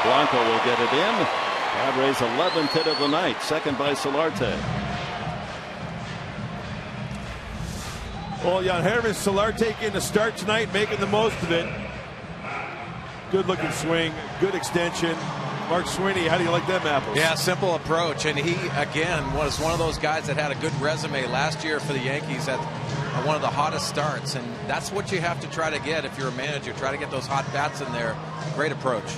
A: Blanco will get it in. Padres' 11th hit of the night, second by Solarte.
B: Well, Yangervis Solarte getting a start tonight, making the most of it. Good looking swing, good extension. Mark Sweeney, how do you like them apples?
D: Yeah, simple approach. And he, again, was one of those guys that had a good resume last year for the Yankees at one of the hottest starts. And that's what you have to try to get if you're a manager. Try to get those hot bats in there. Great approach.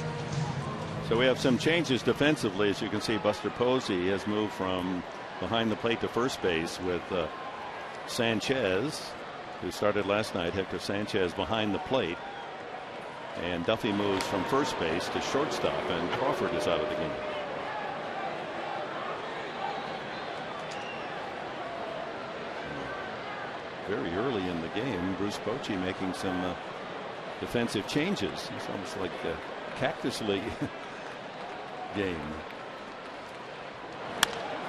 A: So we have some changes defensively. As you can see, Buster Posey has moved from behind the plate to first base with Sanchez, who started last night. Hector Sanchez behind the plate. And Duffy moves from first base to shortstop, and Crawford is out of the game. Very early in the game, Bruce Bochy making some defensive changes. It's almost like the Cactus League game.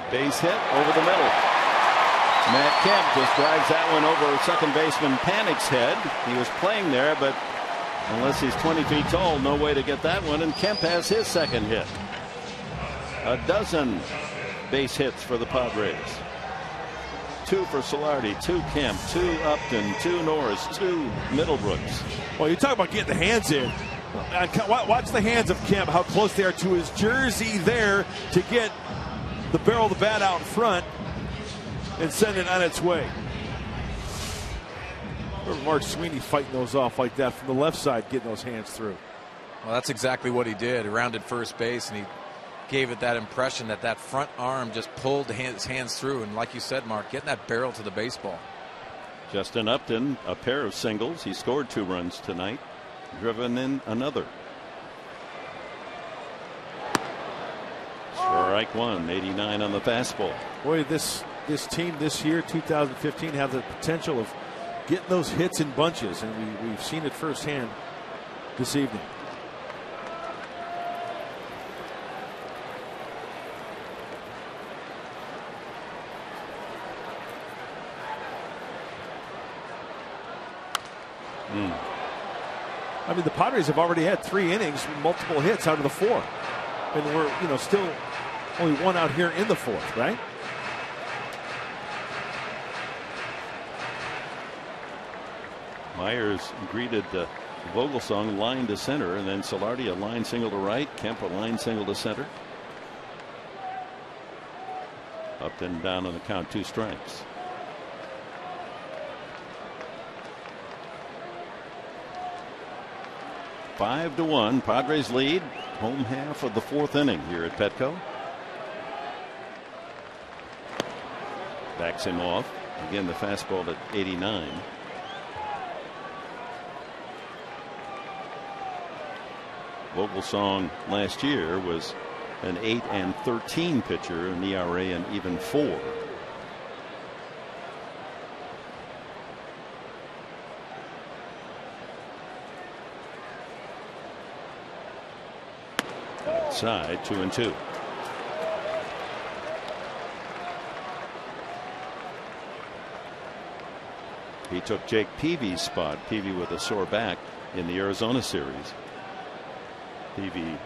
A: Base hit over the middle. Matt Kemp just drives that one over second baseman Panic's head. He was playing there, but unless he's 20 feet tall, no way to get that one. And Kemp has his second hit. A dozen base hits for the Padres. 2 for Solarte, 2 Kemp, 2 Upton, 2 Norris, 2 Middlebrooks.
B: Well, you talk about getting the hands in. Watch the hands of Kemp, how close they are to his jersey there to get the barrel of the bat out in front and send it on its way. Mark Sweeney fighting those off like that from the left side, getting those hands through.
D: Well, that's exactly what he did. He rounded first base, and he gave it that impression that that front arm just pulled his hands through. And like you said, Mark, getting that barrel to the baseball.
A: Justin Upton, a pair of singles. He scored 2 runs tonight. Driven in another. Strike 1, 89 on the fastball.
B: Boy, this team this year, 2015, have the potential of getting those hits in bunches, and we've seen it firsthand this evening. I mean, the Padres have already had 3 innings, multiple hits out of the 4, and we're still only 1 out here in the 4th, right?
A: Myers greeted Vogelsong line to center, and then Solarte a line single to right, Kemp a line single to center. Upton down on the count, 2 strikes. Five to 1, Padres lead. Home half of the 4th inning here at Petco. Backs him off. Again, the fastball at 89. Vogelsong last year was an 8-13 pitcher, an ERA and even 4. Outside, 2-2. He took Jake Peavy's spot. Peavy with a sore back in the Arizona series. Peavy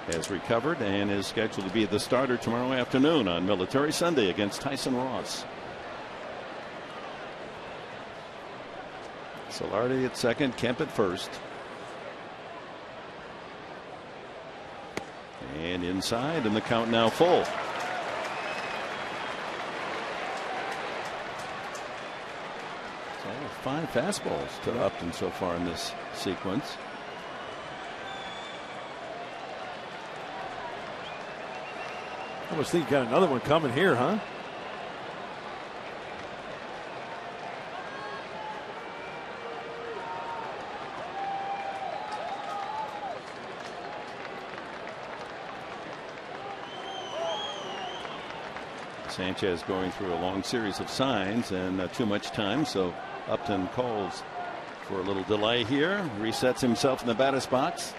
A: has recovered and is scheduled to be the starter tomorrow afternoon on Military Sunday against Tyson Ross. Solarte at second, Kemp at first. And inside, and the count now full. So 5 fastballs to Upton so far in this sequence.
B: I almost think you got another one coming here, huh?
A: Sanchez going through a long series of signs and too much time, so Upton calls for a little delay here, resets himself in the batter's box.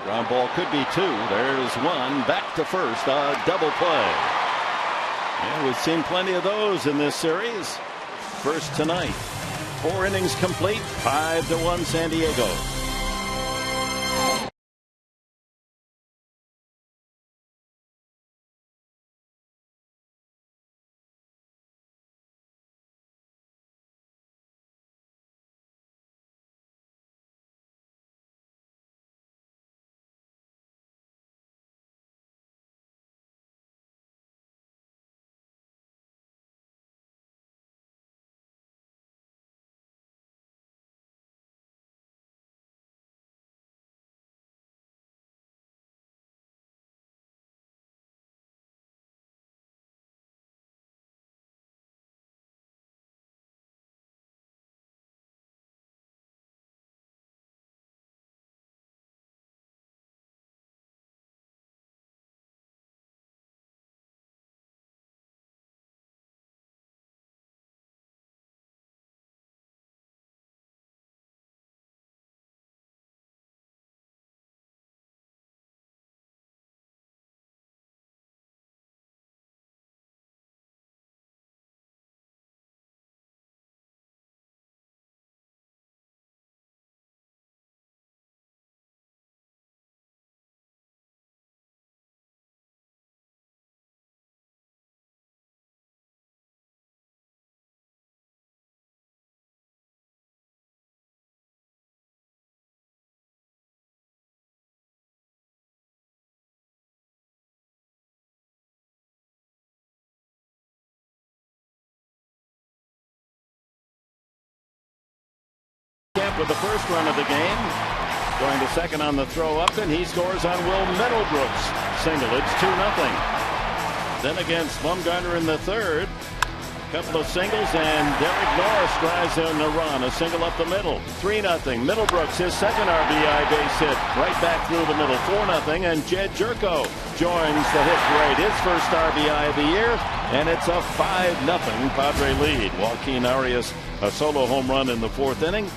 A: Ground ball could be 2. There's 1 back to first. A double play. And we've seen plenty of those in this series. First tonight. 4 innings complete. 5-1 San Diego. With the first run of the game, going to second on the throw up, and he scores on Will Middlebrooks. Single. It's 2-0. Then against Bumgarner in the third, a couple of singles, and Derek Norris drives in a run, a single up the middle. 3-0. Middlebrooks, his second RBI base hit, right back through the middle. 4-0, and Jed Jerko joins the hit parade, his first RBI of the year, and it's a 5-0 Padre lead. Joaquin Arias, a solo home run in the 4th inning.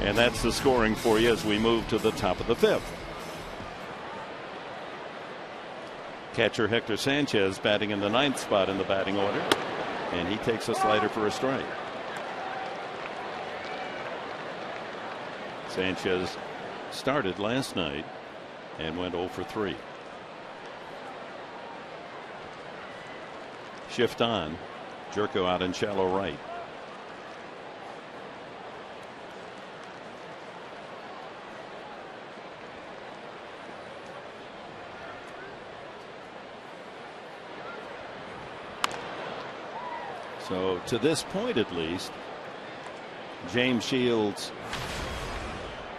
A: And that's the scoring for you as we move to the top of the 5th. Catcher Hector Sanchez batting in the 9th spot in the batting order. And he takes a slider for a strike. Sanchez started last night and went 0 for 3. Shift on. Jerko out in shallow right. So to this point, at least, James Shields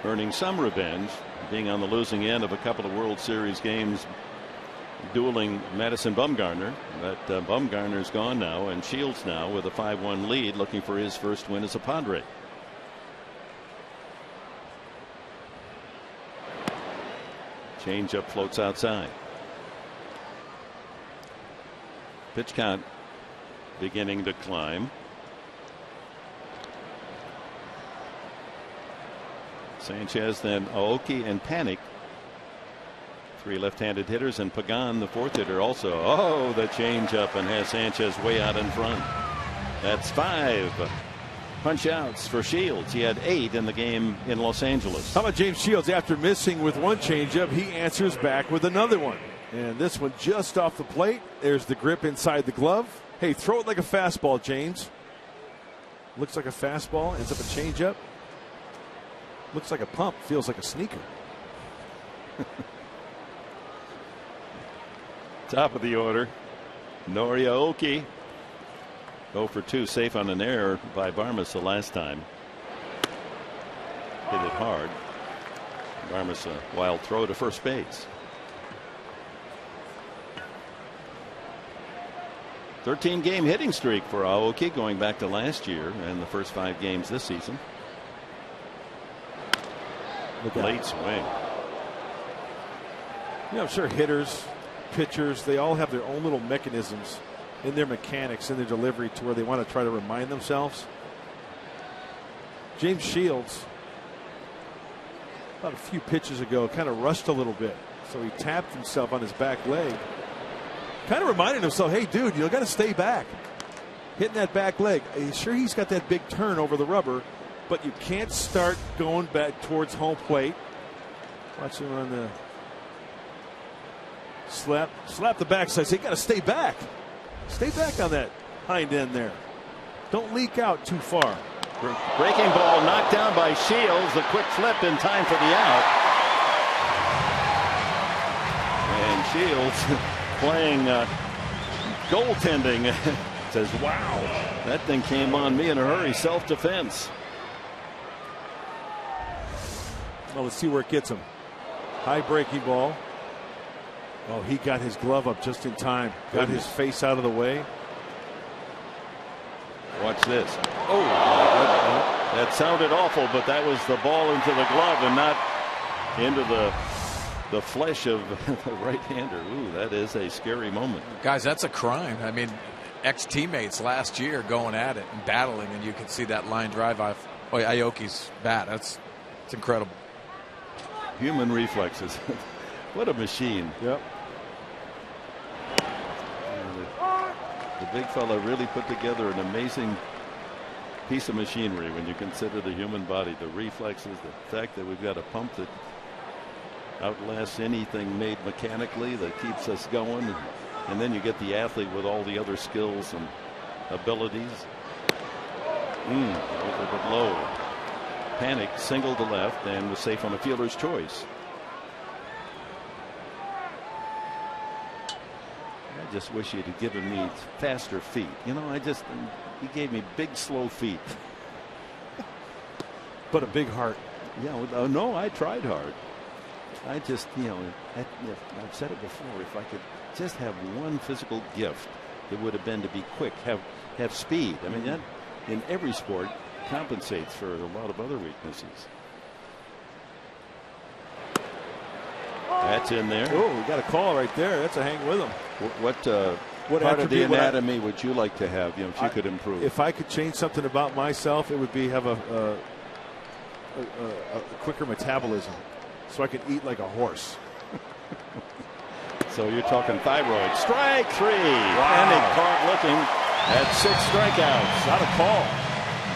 A: earning some revenge, being on the losing end of a couple of World Series games, dueling Madison Bumgarner. But Bumgarner's gone now, and Shields now with a 5-1 lead, looking for his first win as a Padre. Changeup floats outside. Pitch count beginning to climb. Sanchez, then Aoki and Panic. 3 left-handed hitters, and Pagan, the 4th hitter, also. Oh, the changeup, and has Sanchez way out in front. That's 5 punch outs for Shields. He had 8 in the game in Los Angeles.
B: How about James Shields? After missing with one changeup, he answers back with another one. And this one just off the plate. There's the grip inside the glove. Hey, throw it like a fastball, James. Looks like a fastball, ends up a changeup. Looks like a pump, feels like a sneaker.
A: Top of the order, Nori Aoki. 0 for 2, safe on an error by Barmas the last time. Hit it hard. Barmas a wild throw to first base. 13-game hitting streak for Aoki going back to last year and the first 5 games this season. Late swing.
B: Yeah, I'm sure hitters, pitchers, they all have their own little mechanisms in their mechanics, in their delivery, to where they want to try to remind themselves. James Shields About a few pitches ago, kind of rushed a little bit. So he tapped himself on his back leg. Kind of reminding himself, hey, dude, you got to stay back. Hitting that back leg. Sure, he's got that big turn over the rubber, but you can't start going back towards home plate. Watch him on the slap the backside. So you got to stay back. Stay back on that hind end there. Don't leak out too far.
A: Breaking ball knocked down by Shields. A quick flip in time for the out. And Shields playing goaltending. Says, wow, that thing came on me in a hurry. Self-defense.
B: Well, let's see where it gets him. High breaking ball. Oh, he got his glove up just in time. Got his face out of the way.
A: Watch this. Oh, that sounded awful, but that was the ball into the glove and not into the flesh of the right-hander. Ooh, that is a scary moment.
D: Guys, that's a crime. I mean, ex-teammates last year going at it and battling, and you can see that line drive off Aoki's bat. It's incredible.
A: Human reflexes. What a machine.
B: Yep.
A: The big fella really put together an amazing piece of machinery when you consider the human body, the reflexes, the fact that we've got a pump that outlasts anything made mechanically, that keeps us going. And then you get the athlete with all the other skills and abilities. A little bit low. Panic, single to left, and was safe on a fielder's choice. I just wish he'd have given me faster feet. You know, he gave me big, slow feet.
B: But a big heart.
A: Yeah, no, I tried hard. I just, I've said it before, if I could just have one physical gift, it would have been to be quick, have speed. I mean, that in every sport compensates for a lot of other weaknesses. That's in there.
B: Oh, we got a call right there. That's a hang with him.
A: What part of the anatomy would you like to have, if you could improve?
B: If I could change something about myself, it would be have a quicker metabolism, so I could eat like a horse.
A: So you're talking thyroid. Strike three.
B: Wow.
A: Panic caught looking at 6 strikeouts.
B: Not a call.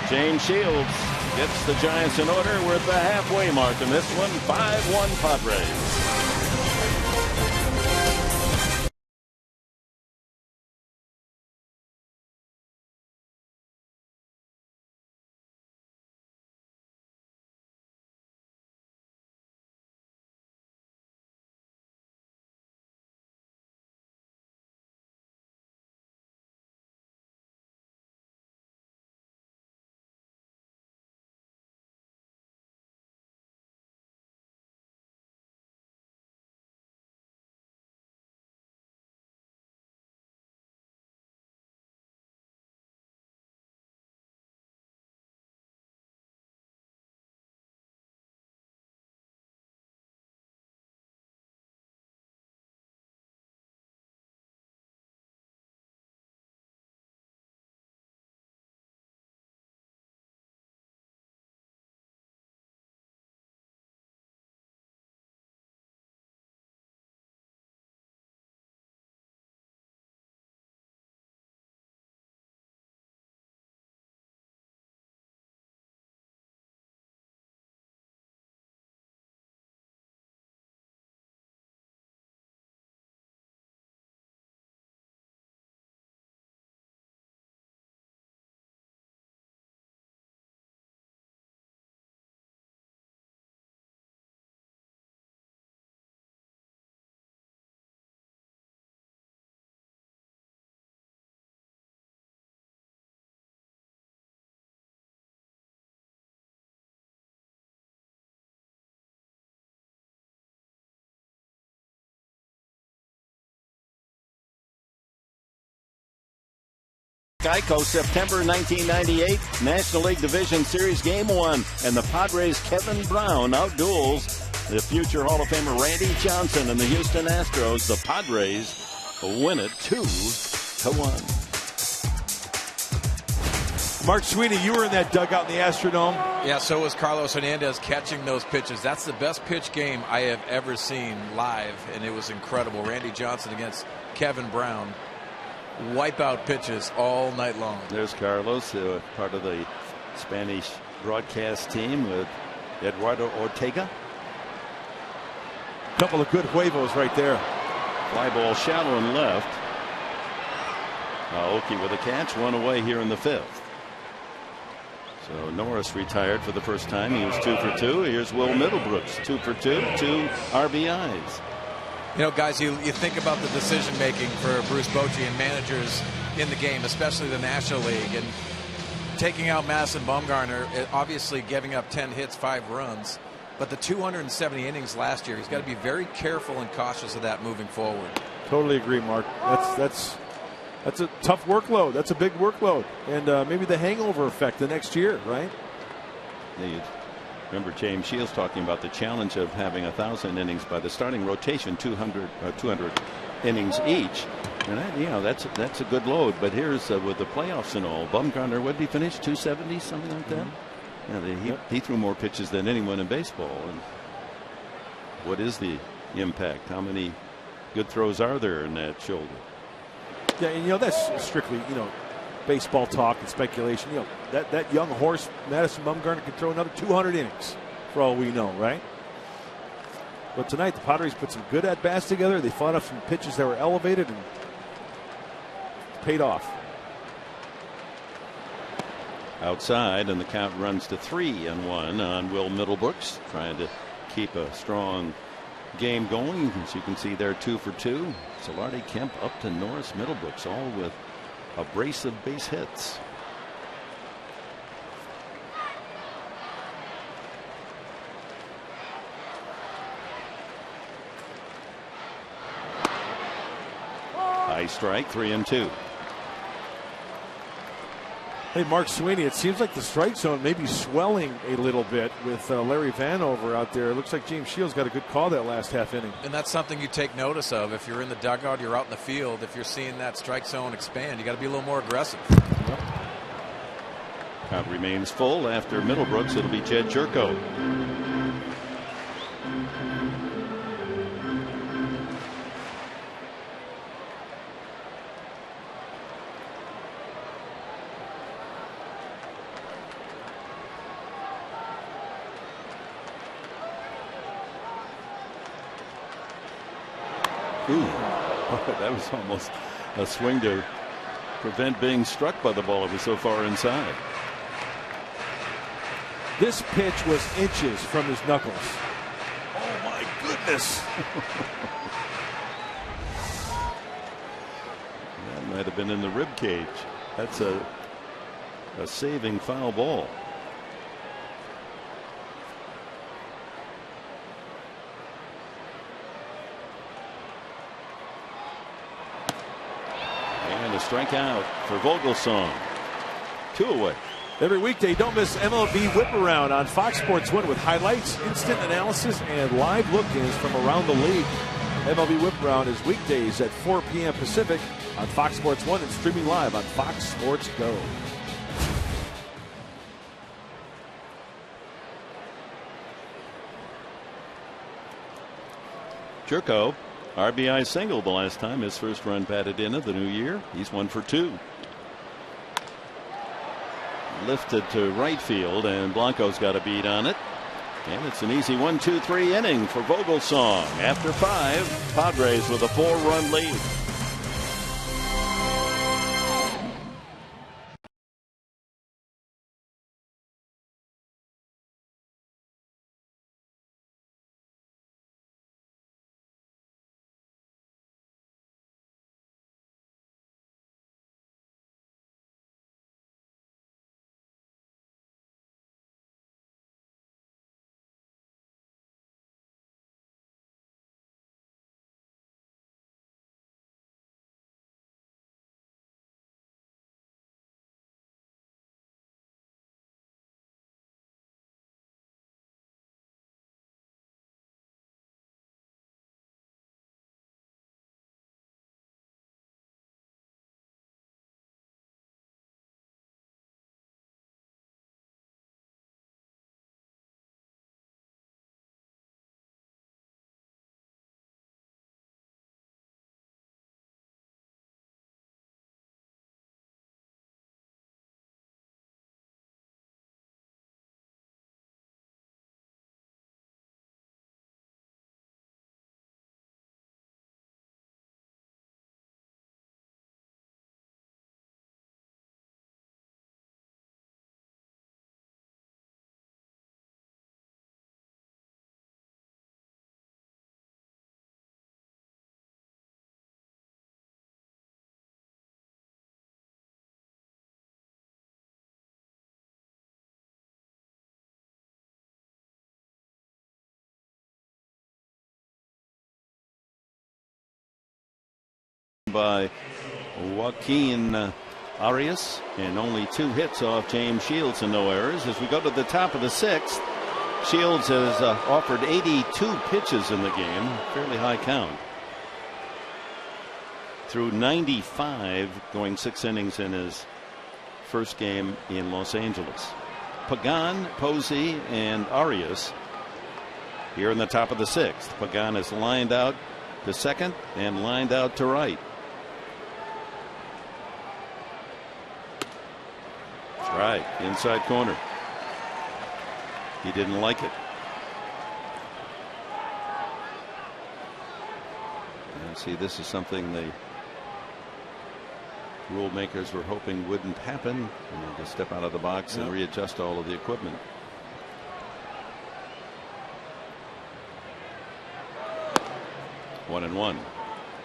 A: James Shields gets the Giants in order. We're at the halfway mark in this one. 5-1 Padres. Geico, September 1998, National League Division Series Game 1. And the Padres' Kevin Brown outduels the future Hall of Famer Randy Johnson and the Houston Astros. The Padres win it 2-1.
B: Mark Sweeney, you were in that dugout in the Astrodome.
D: Yeah, so was Carlos Hernandez catching those pitches. That's the best pitch game I have ever seen live, and it was incredible. Randy Johnson against Kevin Brown. Wipeout pitches all night long.
A: There's Carlos, part of the Spanish broadcast team with Eduardo Ortega.
B: Couple of good huevos right there.
A: Fly ball shallow and left. Aoki with a catch, one away here in the 5th. So Norris retired for the first time. He was 2 for 2. Here's Will Middlebrooks, 2 for 2, 2 RBIs.
D: You know, guys, you think about the decision making for Bruce Bochy and managers in the game, especially the National League, and taking out Madison Bumgarner, obviously giving up 10 hits, 5 runs. But the 270 innings last year, he's got to be very careful and cautious of that moving forward.
B: Totally agree, Mark. That's a tough workload. That's a big workload. And maybe the hangover effect the next year, right?
A: Remember James Shields talking about the challenge of having 1,000 innings by the starting rotation, 200 innings each. And that, that's a good load. But here's with the playoffs and all, Bumgarner, what did he finish? 270, something like that? He threw more pitches than anyone in baseball. And what is the impact? How many good throws are there in that shoulder?
B: Yeah, and that's strictly baseball talk and speculation. That young horse Madison Bumgarner could throw another 200 innings for all we know, right? But tonight the Padres put some good at bats together. They fought off some pitches that were elevated and paid off.
A: Outside, and the count runs to 3-1 on Will Middlebrooks, trying to keep a strong game going. As you can see there, 2 for 2. Solardi, Kemp, Upton, Norris, Middlebrooks, all with a brace of base hits. High strike, 3-2.
B: Hey, Mark Sweeney, it seems like the strike zone may be swelling a little bit with Larry Vanover out there. It looks like James Shields got a good call that last half inning.
D: And that's something you take notice of. If you're in the dugout, you're out in the field. If you're seeing that strike zone expand, you got to be a little more aggressive.
B: Yep.
A: Count remains full after Middlebrooks. It'll be Jed Jerko. Ooh, that was almost a swing to prevent being struck by the ball. It was so far inside.
B: This pitch was inches from his knuckles. Oh my goodness.
A: That might have been in the rib cage. That's a saving foul ball. And a strikeout for Vogelsong. 2 away.
B: Every weekday, don't miss MLB Whip Around on Fox Sports 1 with highlights, instant analysis, and live look-ins from around the league. MLB Whip Around is weekdays at 4 p.m. Pacific on Fox Sports 1 and streaming live on Fox Sports Go.
A: Jerko, RBI single the last time his first run batted in of the new year. He's 1 for 2. Lifted to right field, and Blanco's got a beat on it. And it's an easy 1-2-3 inning for Vogelsong. After 5, Padres with a 4-run lead. by Joaquin Arias, and only 2 hits off James Shields and no errors. As we go to the top of the 6th, Shields has offered 82 pitches in the game, fairly high count. Through 95, going 6 innings in his first game in Los Angeles. Pagan, Posey, and Arias here in the top of the 6th. Pagan is lined out to second and lined out to right. Right, inside corner. He didn't like it. And see, this is something the rule makers were hoping wouldn't happen. And to step out of the box and readjust all of the equipment. One and one.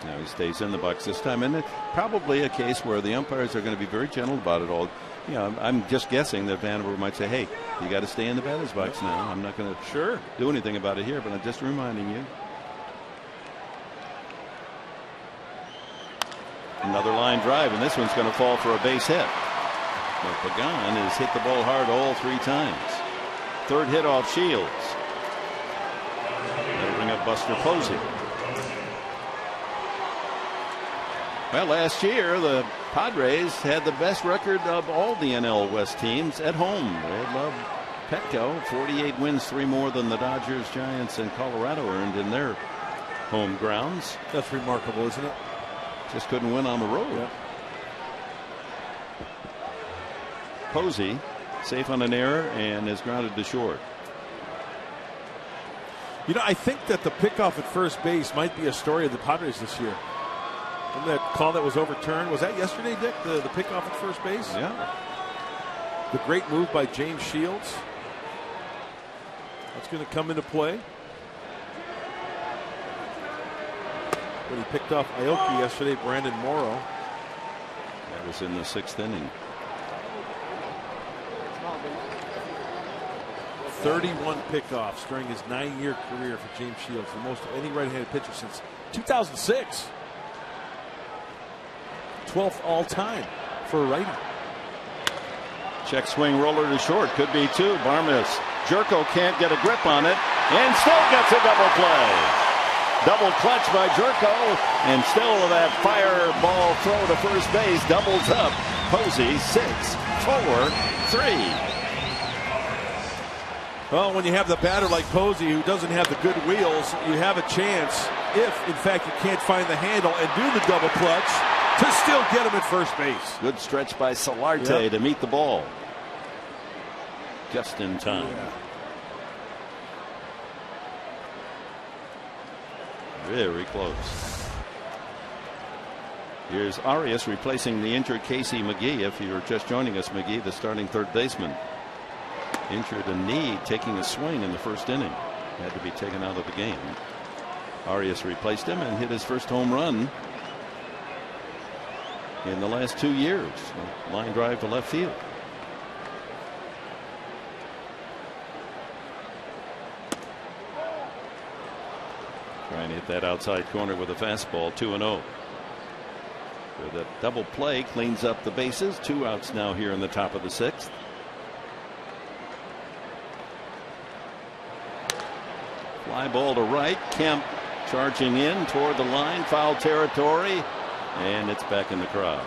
A: Now he stays in the box this time, and it's probably a case where the umpires are going to be very gentle about it all. You know, I'm just guessing that Vanderbilt might say, "Hey, you got to stay in the batter's box now. I'm not going to do anything about it here, but I'm just reminding you." Another line drive, and this one's going to fall for a base hit. But Pagan has hit the ball hard all 3 times. 3rd hit off Shields. That'll bring up Buster Posey. Well, last year the Padres had the best record of all the NL West teams at home. They love Petco. 48 wins, 3 more than the Dodgers, Giants, and Colorado earned in their home grounds.
B: That's remarkable, isn't it?
A: Just couldn't win on the road.
B: Yeah.
A: Posey safe on an error and is grounded to short.
B: You know, I think that the pickoff at first base might be a story of the Padres this year. And that call that was overturned, was that yesterday, Dick? The pickoff at first base?
A: Yeah.
B: The great move by James Shields. That's going to come into play. When he picked off Aoki yesterday, Brandon Morrow.
A: That was in the 6th inning.
B: 31 pickoffs during his 9-year career for James Shields, the most of any right-handed pitcher since 2006. 12th all-time for a righty.
A: Check swing roller to short. Could be 2. Barmes. Jerko can't get a grip on it and still gets a double play. Double clutch by Jerko, and still that fireball throw to first base doubles up. Posey 6, 4, 3.
B: Well, when you have the batter like Posey who doesn't have the good wheels, you have a chance, if in fact you can't find the handle and do the double clutch, to still get him at first base.
A: Good stretch by Solarte to meet the ball. Just in time.
B: Yeah.
A: Very close. Here's Arias replacing the injured Casey McGee. If you're just joining us, McGee, the starting 3rd baseman, injured a knee taking a swing in the 1st inning. Had to be taken out of the game. Arias replaced him and hit his first home run in the last 2 years. A line drive to left field. Trying to hit that outside corner with a fastball. 2-0. So that double play cleans up the bases. 2 outs now here in the top of the 6th. Fly ball to right. Kemp charging in toward the line. Foul territory. And it's back in the crowd.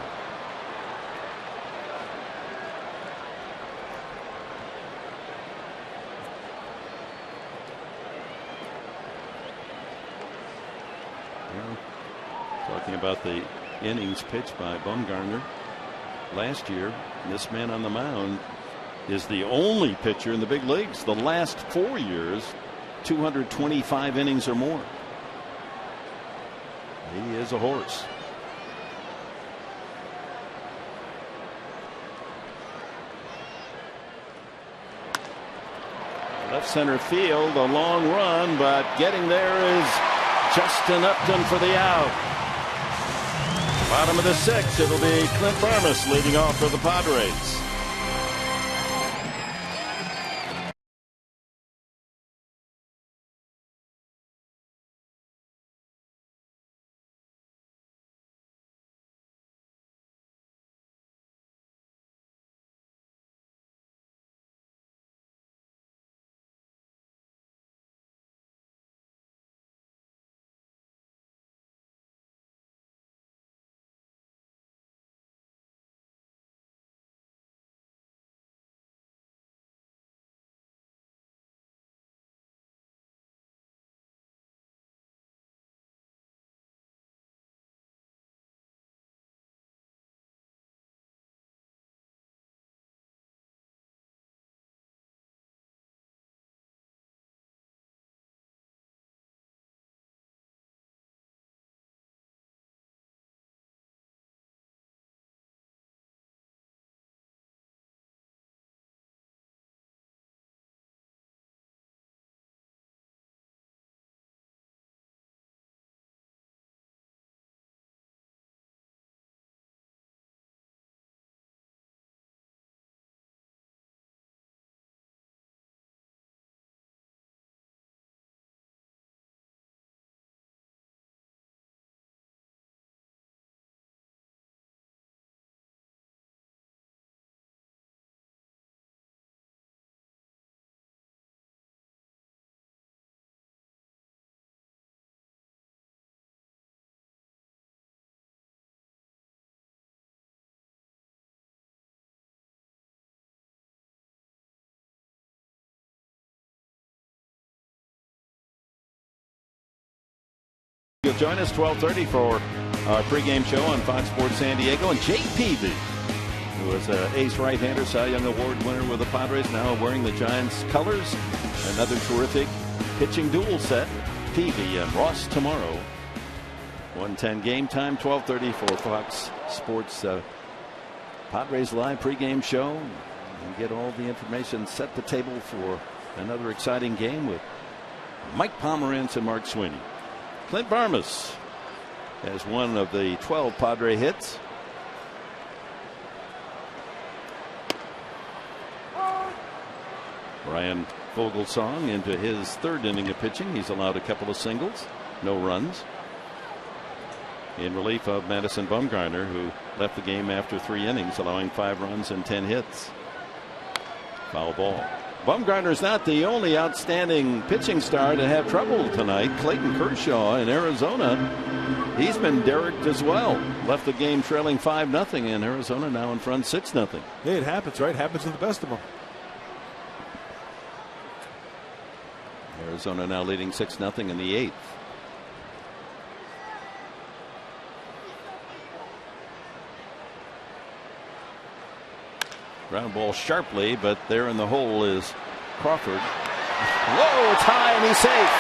A: Talking about the innings pitched by Bumgarner last year, this man on the mound is the only pitcher in the big leagues the last 4 years 225 innings or more. He is a horse. Left center field, a long run, but getting there is Justin Upton for the out. Bottom of the 6th, it'll be Clint Barmes leading off for the Padres. you'll join us 12:30 for our pregame show on Fox Sports San Diego. And Jake Peavy, who was an ace right-hander, Cy Young Award winner with the Padres, now wearing the Giants colors. Another terrific pitching duel set. Peavy and Ross tomorrow. 1:10 game time, 12:30 for Fox Sports Padres live pregame show. And get all the information, set the table for another exciting game with Mike Pomerantz and Mark Sweeney. Clint Barmas has one of the 12 Padre hits. Brian Vogelsong into his third inning of pitching. He's allowed a couple of singles, no runs. In relief of Madison Bumgarner, who left the game after 3 innings, allowing 5 runs and 10 hits. Foul ball. Bumgarner's not the only outstanding pitching star to have trouble tonight. Clayton Kershaw in Arizona, he's been derricked as well. Left the game trailing 5-0, and Arizona now in front 6-0.
B: Hey, it happens, right? It happens to the best of them.
A: Arizona now leading 6-0 in the 8th. Ground ball sharply, but there in the hole is Crawford. Whoa, it's high and he's safe.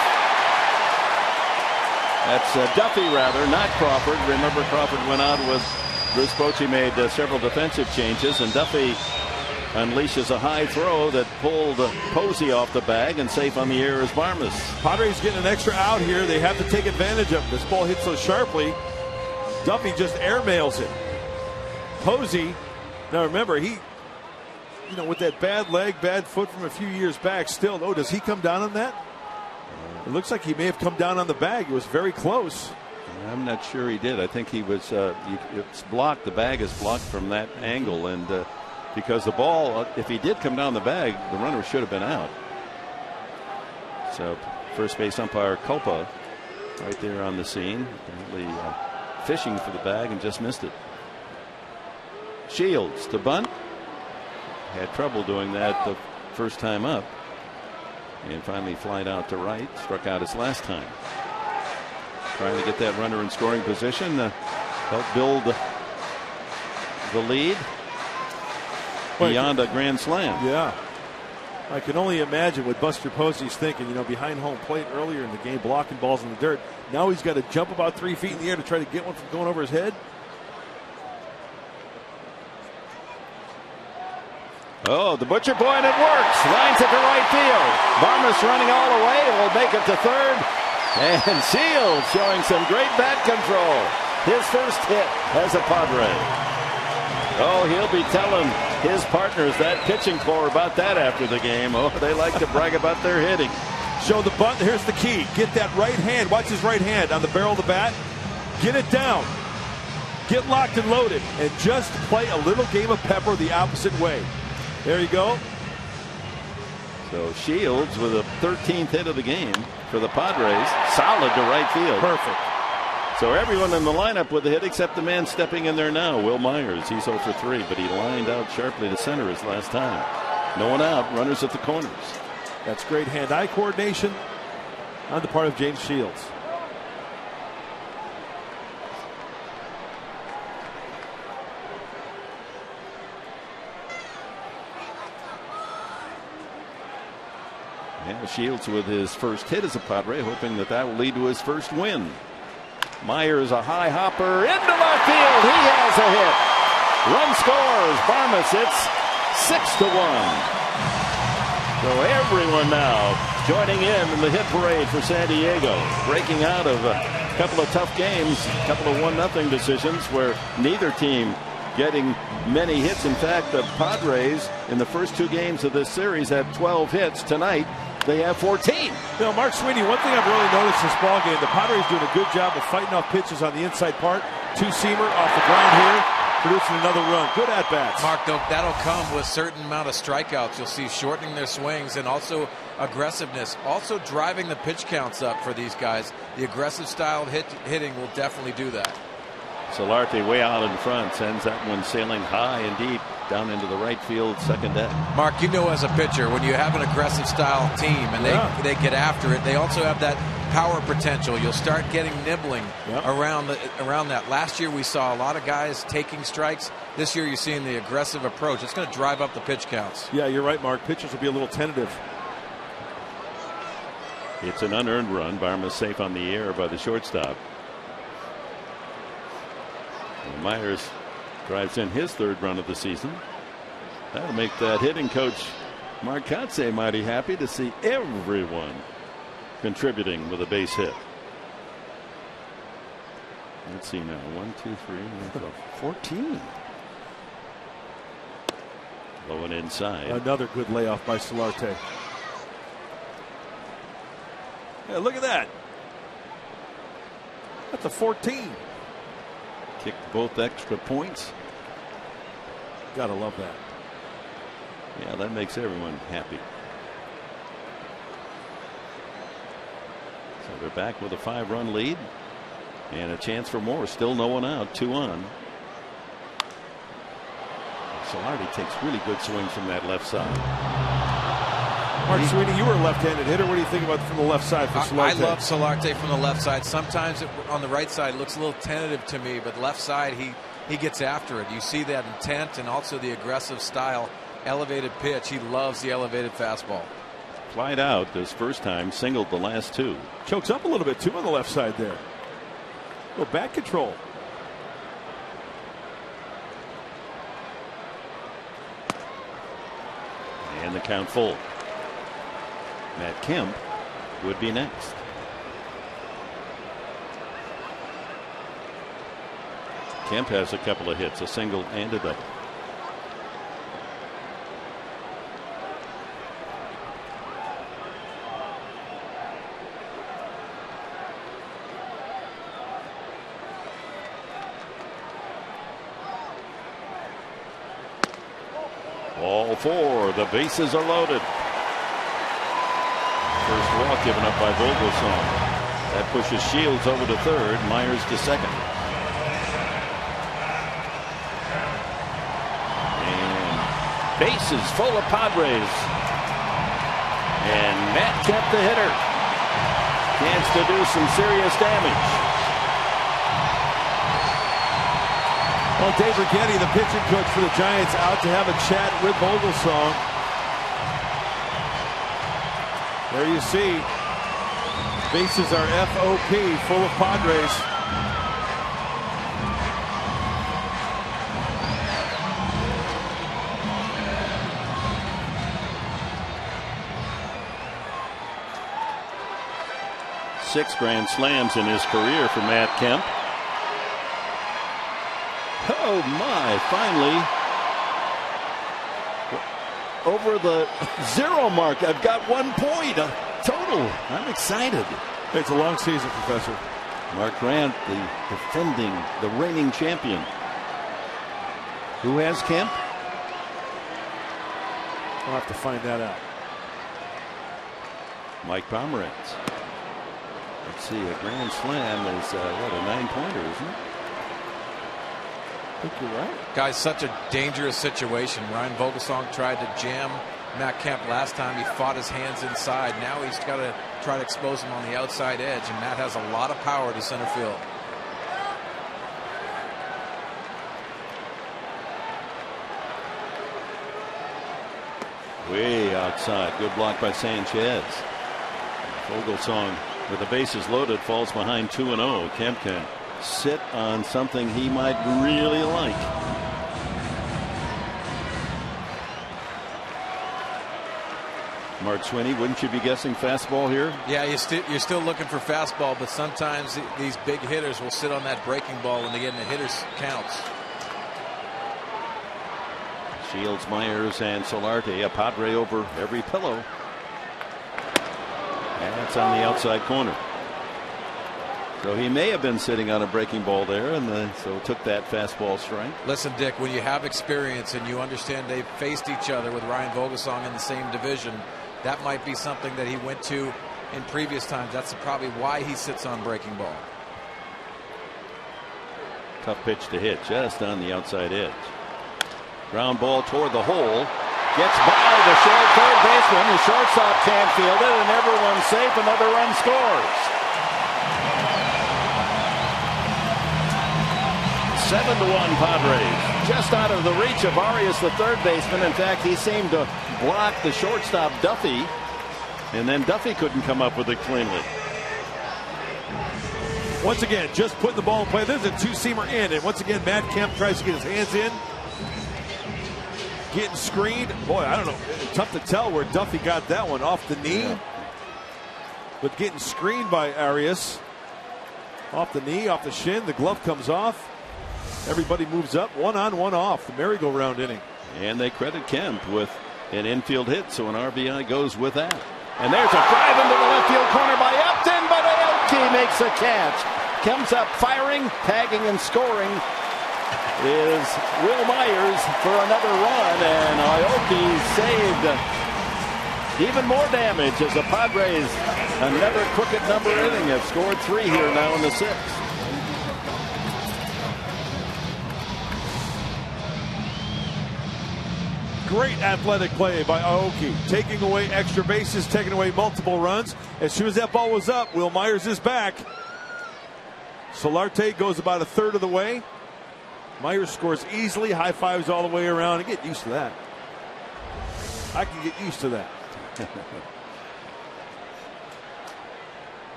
A: That's Duffy, rather, not Crawford. Remember, Crawford went out with Bruce Bochy, made several defensive changes, and Duffy unleashes a high throw that pulled Posey off the bag, and safe on the air is Barmas.
B: Padres getting an extra out here. They have to take advantage of it. This ball hit so sharply, Duffy just airmails it. Posey, now remember, he, with that bad leg, bad foot from a few years back, still, does he come down on that? It looks like he may have come down on the bag. It was very close.
A: I'm not sure he did. I think he was, it's blocked. The bag is blocked from that angle, and because the ball, if he did come down the bag, the runner should have been out. So first base umpire Culpa right there on the scene, apparently fishing for the bag and just missed it. Shields to bunt. Had trouble doing that the first time up, and finally flied out to right. Struck out his last time. Trying to get that runner in scoring position, help build the lead beyond a grand slam.
B: Yeah, I can only imagine what Buster Posey's thinking. Behind home plate earlier in the game, blocking balls in the dirt. Now he's got to jump about 3 feet in the air to try to get one from going over his head.
A: Oh, the butcher point, it works. Lines it to right field. Barmas running all the way. Will make it to third. And Shields showing some great bat control. His first hit as a Padre. Oh, he'll be telling his partners, that pitching corps, about that after the game. Oh, they like to brag about their hitting.
B: Show the bunt. Here's the key. Get that right hand. Watch his right hand on the barrel of the bat. Get it down. Get locked and loaded. And just play a little game of pepper the opposite way. There you go.
A: So Shields with a 13th hit of the game for the Padres. Solid to right field.
B: Perfect.
A: So everyone in the lineup with a hit except the man stepping in there now, Will Myers. He's 0 for 3, but he lined out sharply to center his last time. No one out. Runners at the corners.
B: That's great hand-eye coordination on the part of James Shields.
A: Yeah, Shields with his first hit as a Padre, hoping that will lead to his first win. Myers, a high hopper into left field. He has a hit. Run scores. Barmas hits 6-1. So everyone now joining in the hit parade for San Diego, breaking out of a couple of tough games, a couple of 1-0 decisions where neither team getting many hits. In fact, the Padres in the first 2 games of this series had 12 hits. Tonight they have 14.
B: Mark Sweeney, one thing I've really noticed this ball game, the Padres doing a good job of fighting off pitches on the inside part. 2-seamer off the ground here, producing another run. Good at bats.
D: Mark, that'll come with a certain amount of strikeouts. You'll see shortening their swings and also aggressiveness, also driving the pitch counts up for these guys. The aggressive style of hitting will definitely do that.
A: Solarte way out in front, sends that one sailing high and deep down into the right field second deck.
D: Mark, as a pitcher, when you have an aggressive style team and they get after it, they also have that power potential. You'll start getting nibbling around that. Last year we saw a lot of guys taking strikes. This year you're seeing the aggressive approach. It's going to drive up the pitch counts.
B: Yeah, you're right, Mark. Pitchers will be a little tentative.
A: It's an unearned run. Barma's safe on the air by the shortstop. And Myers drives in his 3rd run of the season. That'll make that hitting coach Mark Kotsay mighty happy to see everyone contributing with a base hit. Let's see now. 1, 2, 3, 14. Low and inside.
B: Another good layoff by Solarte. Yeah, look at that. That's a 14.
A: Kicked both extra points.
B: Gotta love that.
A: Yeah, that makes everyone happy. So they're back with a 5-run lead and a chance for more. Still no one out. 2 on. Solarte takes really good swings from that left side.
B: Mark Sweeney, you were a left-handed hitter. What do you think about from the left side for Solarte?
D: I love Solarte from the left side. Sometimes on the right side it looks a little tentative to me, but left side he gets after it. You see that intent and also the aggressive style. Elevated pitch. He loves the elevated fastball.
A: Flied out this first time, singled the last 2.
B: Chokes up a little bit too on the left side there. A little back control.
A: And the count full. Matt Kemp would be next. Kemp has a couple of hits, a single and a double. All 4. The bases are loaded. First walk given up by Vogelsong. That pushes Shields over to 3rd. Myers to 2nd. And bases full of Padres. And Matt Kemp the hitter. Chance to do some serious damage.
B: Well, Dave Righetti, the pitching coach for the Giants, out to have a chat with Vogelsong. There you see, bases are FOP, full of Padres.
A: Six grand slams in his career for Matt Kemp. Oh my, finally over the 0 mark. I've got 1 point total. I'm excited.
B: It's a long season, Professor.
A: Mark Grant, the reigning champion. Who has Kemp?
B: I'll have to find that out.
A: Mike Pomeranz. Let's see, a grand slam is what, a 9-pointer, isn't it?
B: I think you're right.
D: Guys, such a dangerous situation. Ryan Vogelsong tried to jam Matt Kemp last time. He fought his hands inside. Now he's got to try to expose him on the outside edge, and Matt has a lot of power to center field.
A: Way outside. Good block by Sanchez. Vogelsong, with the bases loaded, falls behind 2-0. Kemp can sit on something he might really like. Mark Sweeney, wouldn't you be guessing fastball here?
D: Yeah, you're still looking for fastball, but sometimes these big hitters will sit on that breaking ball when they get in the hitter's counts.
A: Shields, Myers, and Solarte, a Padre over every pillow. And that's on the outside corner. So he may have been sitting on a breaking ball there, and so took that fastball strike.
D: Listen, Dick, when you have experience and you understand they've faced each other with Ryan Vogelsong in the same division, that might be something that he went to in previous times. That's probably why he sits on breaking ball.
A: Tough pitch to hit, just on the outside edge. Ground ball toward the hole. Gets by the short third baseman. The shortstop can't field it, and everyone's safe. Another run scores. 7-1 Padres. Just out of the reach of Arias, the third baseman. In fact, he seemed to block the shortstop Duffy, and then Duffy couldn't come up with it cleanly.
B: Once again, just putting the ball in play. There's a two-seamer in, and once again, Matt Kemp tries to get his hands in. Getting screened. Boy, I don't know. Tough to tell where Duffy got that one, off the knee. Yeah. But getting screened by Arias. Off the knee, off the shin. The glove comes off. Everybody moves up. 1 on, 1 off. The merry-go-round inning.
A: And they credit Kemp with an infield hit, so an RBI goes with that. And there's a drive into the left field corner by Upton, but Aoki makes a catch. Comes up firing, tagging, and scoring is Will Myers for another run, and Aoki saved even more damage as the Padres, another crooked number inning, have scored 3 here now in the 6th.
B: Great athletic play by Aoki, taking away extra bases, taking away multiple runs. As soon as that ball was up, Will Myers is back. Solarte goes about a third of the way. Myers scores easily, high fives all the way around. I get used to that. I can get used to that.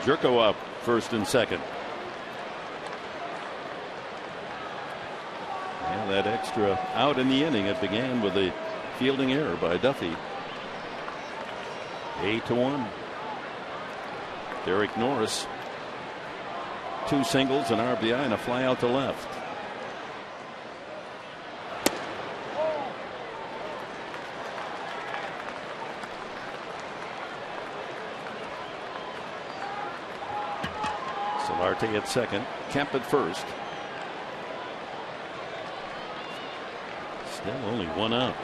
A: Jerko up first and second. Yeah, that extra out in the inning. It began with a fielding error by Duffy. 8-1. Derek Norris, 2 singles, an RBI, and a fly out to left. Solarte at second, Kemp at first. Still only 1 out.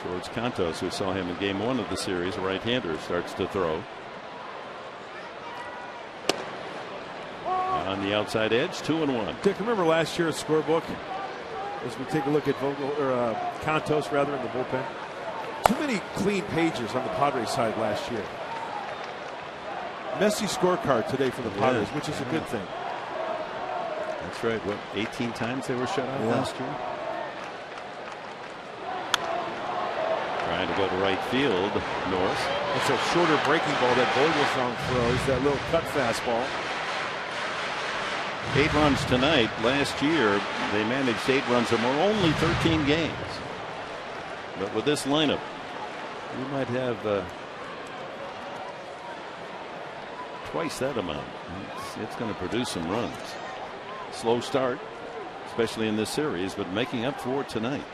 A: George Cantos, who saw him in game 1 of the series, a right-hander, starts to throw. On the outside edge, 2-1.
B: Dick, remember last year's scorebook? As we take a look at Cantos rather in the bullpen. Too many clean pages on the Padres side last year. Messy scorecard today for the Padres, which is a good thing.
A: That's right. What, 18 times they were shut out last year? Trying to go to right field, Norris.
B: It's a shorter breaking ball that Vogelsong throws, that little cut fastball.
A: 8 runs tonight. Last year, they managed 8 runs or more, only 13 games. But with this lineup, you might have twice that amount. It's going to produce some runs. Slow start, especially in this series, but making up for it tonight.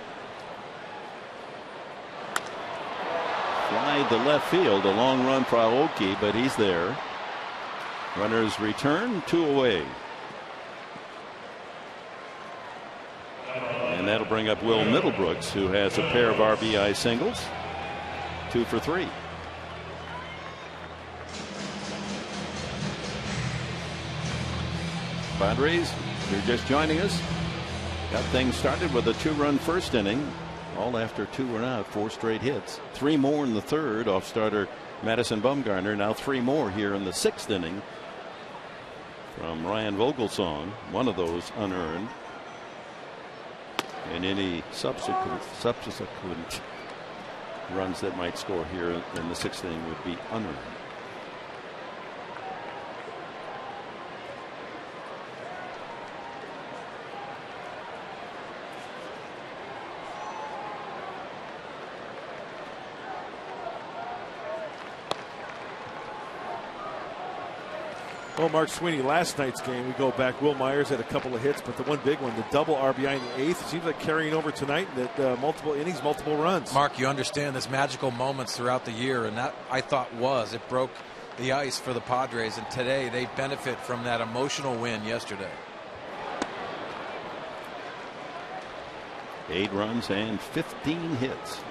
A: Fly to left field, a long run for Aoki, but he's there. Runners return, 2 away. And that'll bring up Will Middlebrooks, who has a pair of RBI singles. 2 for 3. Padres, you're just joining us. Got things started with a 2-run first inning. All after 2 were out, 4 straight hits. 3 more in the third off starter Madison Bumgarner. Now 3 more here in the 6th inning from Ryan Vogelsong. 1 of those unearned. And any subsequent runs that might score here in the 6th inning would be unearned.
B: Well, Mark Sweeney, last night's game, we go back. Will Myers had a couple of hits, but the one big one, the double RBI in the 8th, seems like carrying over tonight. That multiple innings, multiple runs.
D: Mark, you understand there's magical moments throughout the year, and that I thought it broke the ice for the Padres, and today they benefit from that emotional win yesterday.
A: 8 runs and 15 hits.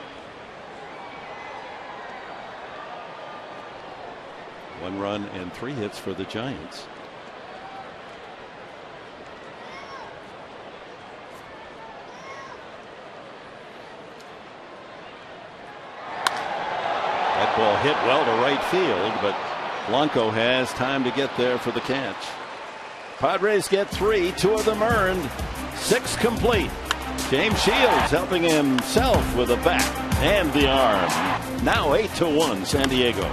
A: 1 run and 3 hits for the Giants. That ball hit well to right field, but Blanco has time to get there for the catch. Padres get 3, 2 of them earned, 6 complete. James Shields helping himself with the bat and the arm. Now 8-1 San Diego.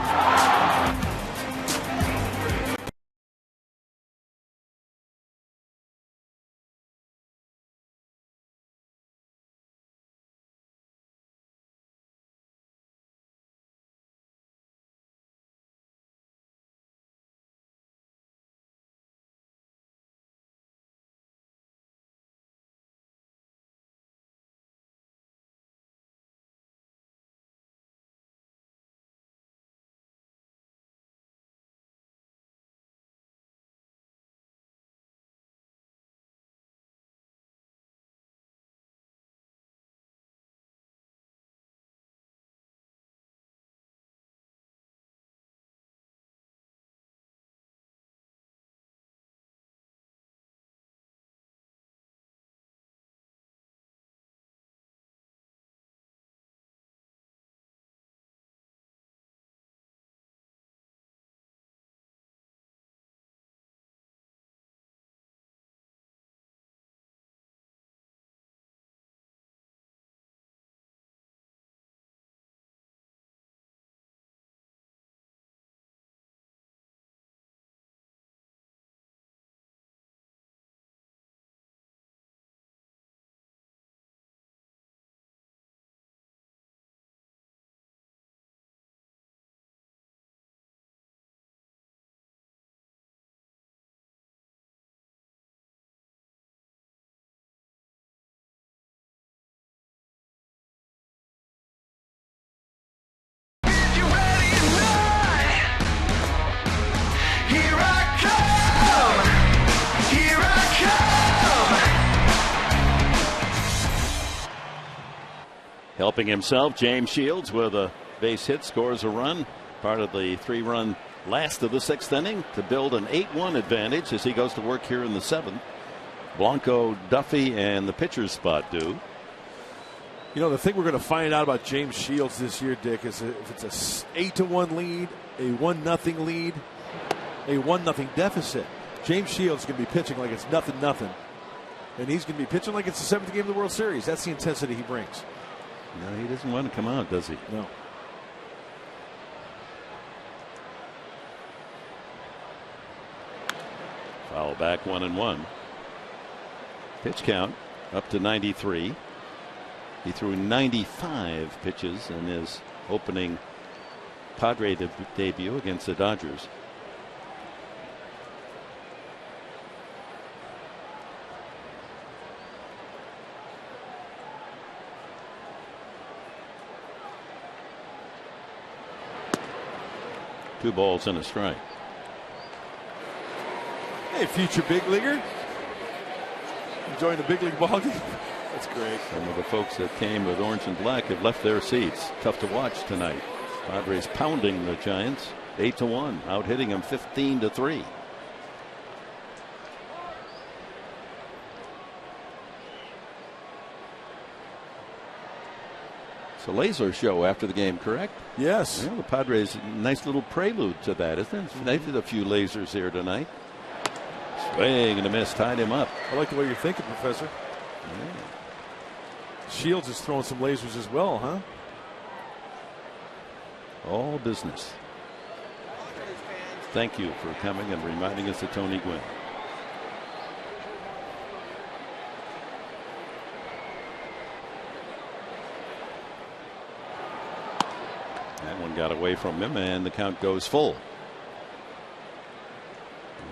A: Helping himself, James Shields with a base hit, scores a run. Part of the 3-run last of the 6th inning to build an 8-1 advantage as he goes to work here in the 7th. Blanco, Duffy, and the pitcher's spot do.
B: You know, the thing we're going to find out about James Shields this year, Dick, is if it's a 8-1 lead, a 1-0 lead, a 1-0 deficit, James Shields is going to be pitching like it's 0-0. And he's going to be pitching like it's the 7th game of the World Series. That's the intensity he brings.
A: No, he doesn't want to come out, does he?
B: No.
A: Foul back, 1-1. Pitch count up to 93. He threw 95 pitches in his opening Padre debut against the Dodgers. Two balls and a strike.
B: Hey, future big leaguer. Enjoying the big league ball game. That's great.
A: Some of the folks that came with orange and black have left their seats. Tough to watch tonight. Padres pounding the Giants 8-1, out hitting them 15-3. It's a laser show after the game, correct?
B: Yes.
A: Yeah, the Padres, nice little prelude to that, isn't it? They did a few lasers here tonight. Swing and a miss, tied him up.
B: I like the way you're thinking, Professor.
A: Yeah.
B: Shields is throwing some lasers as well, huh?
A: All business. Thank you for coming and reminding us of Tony Gwynn. That one got away from him, and the count goes full.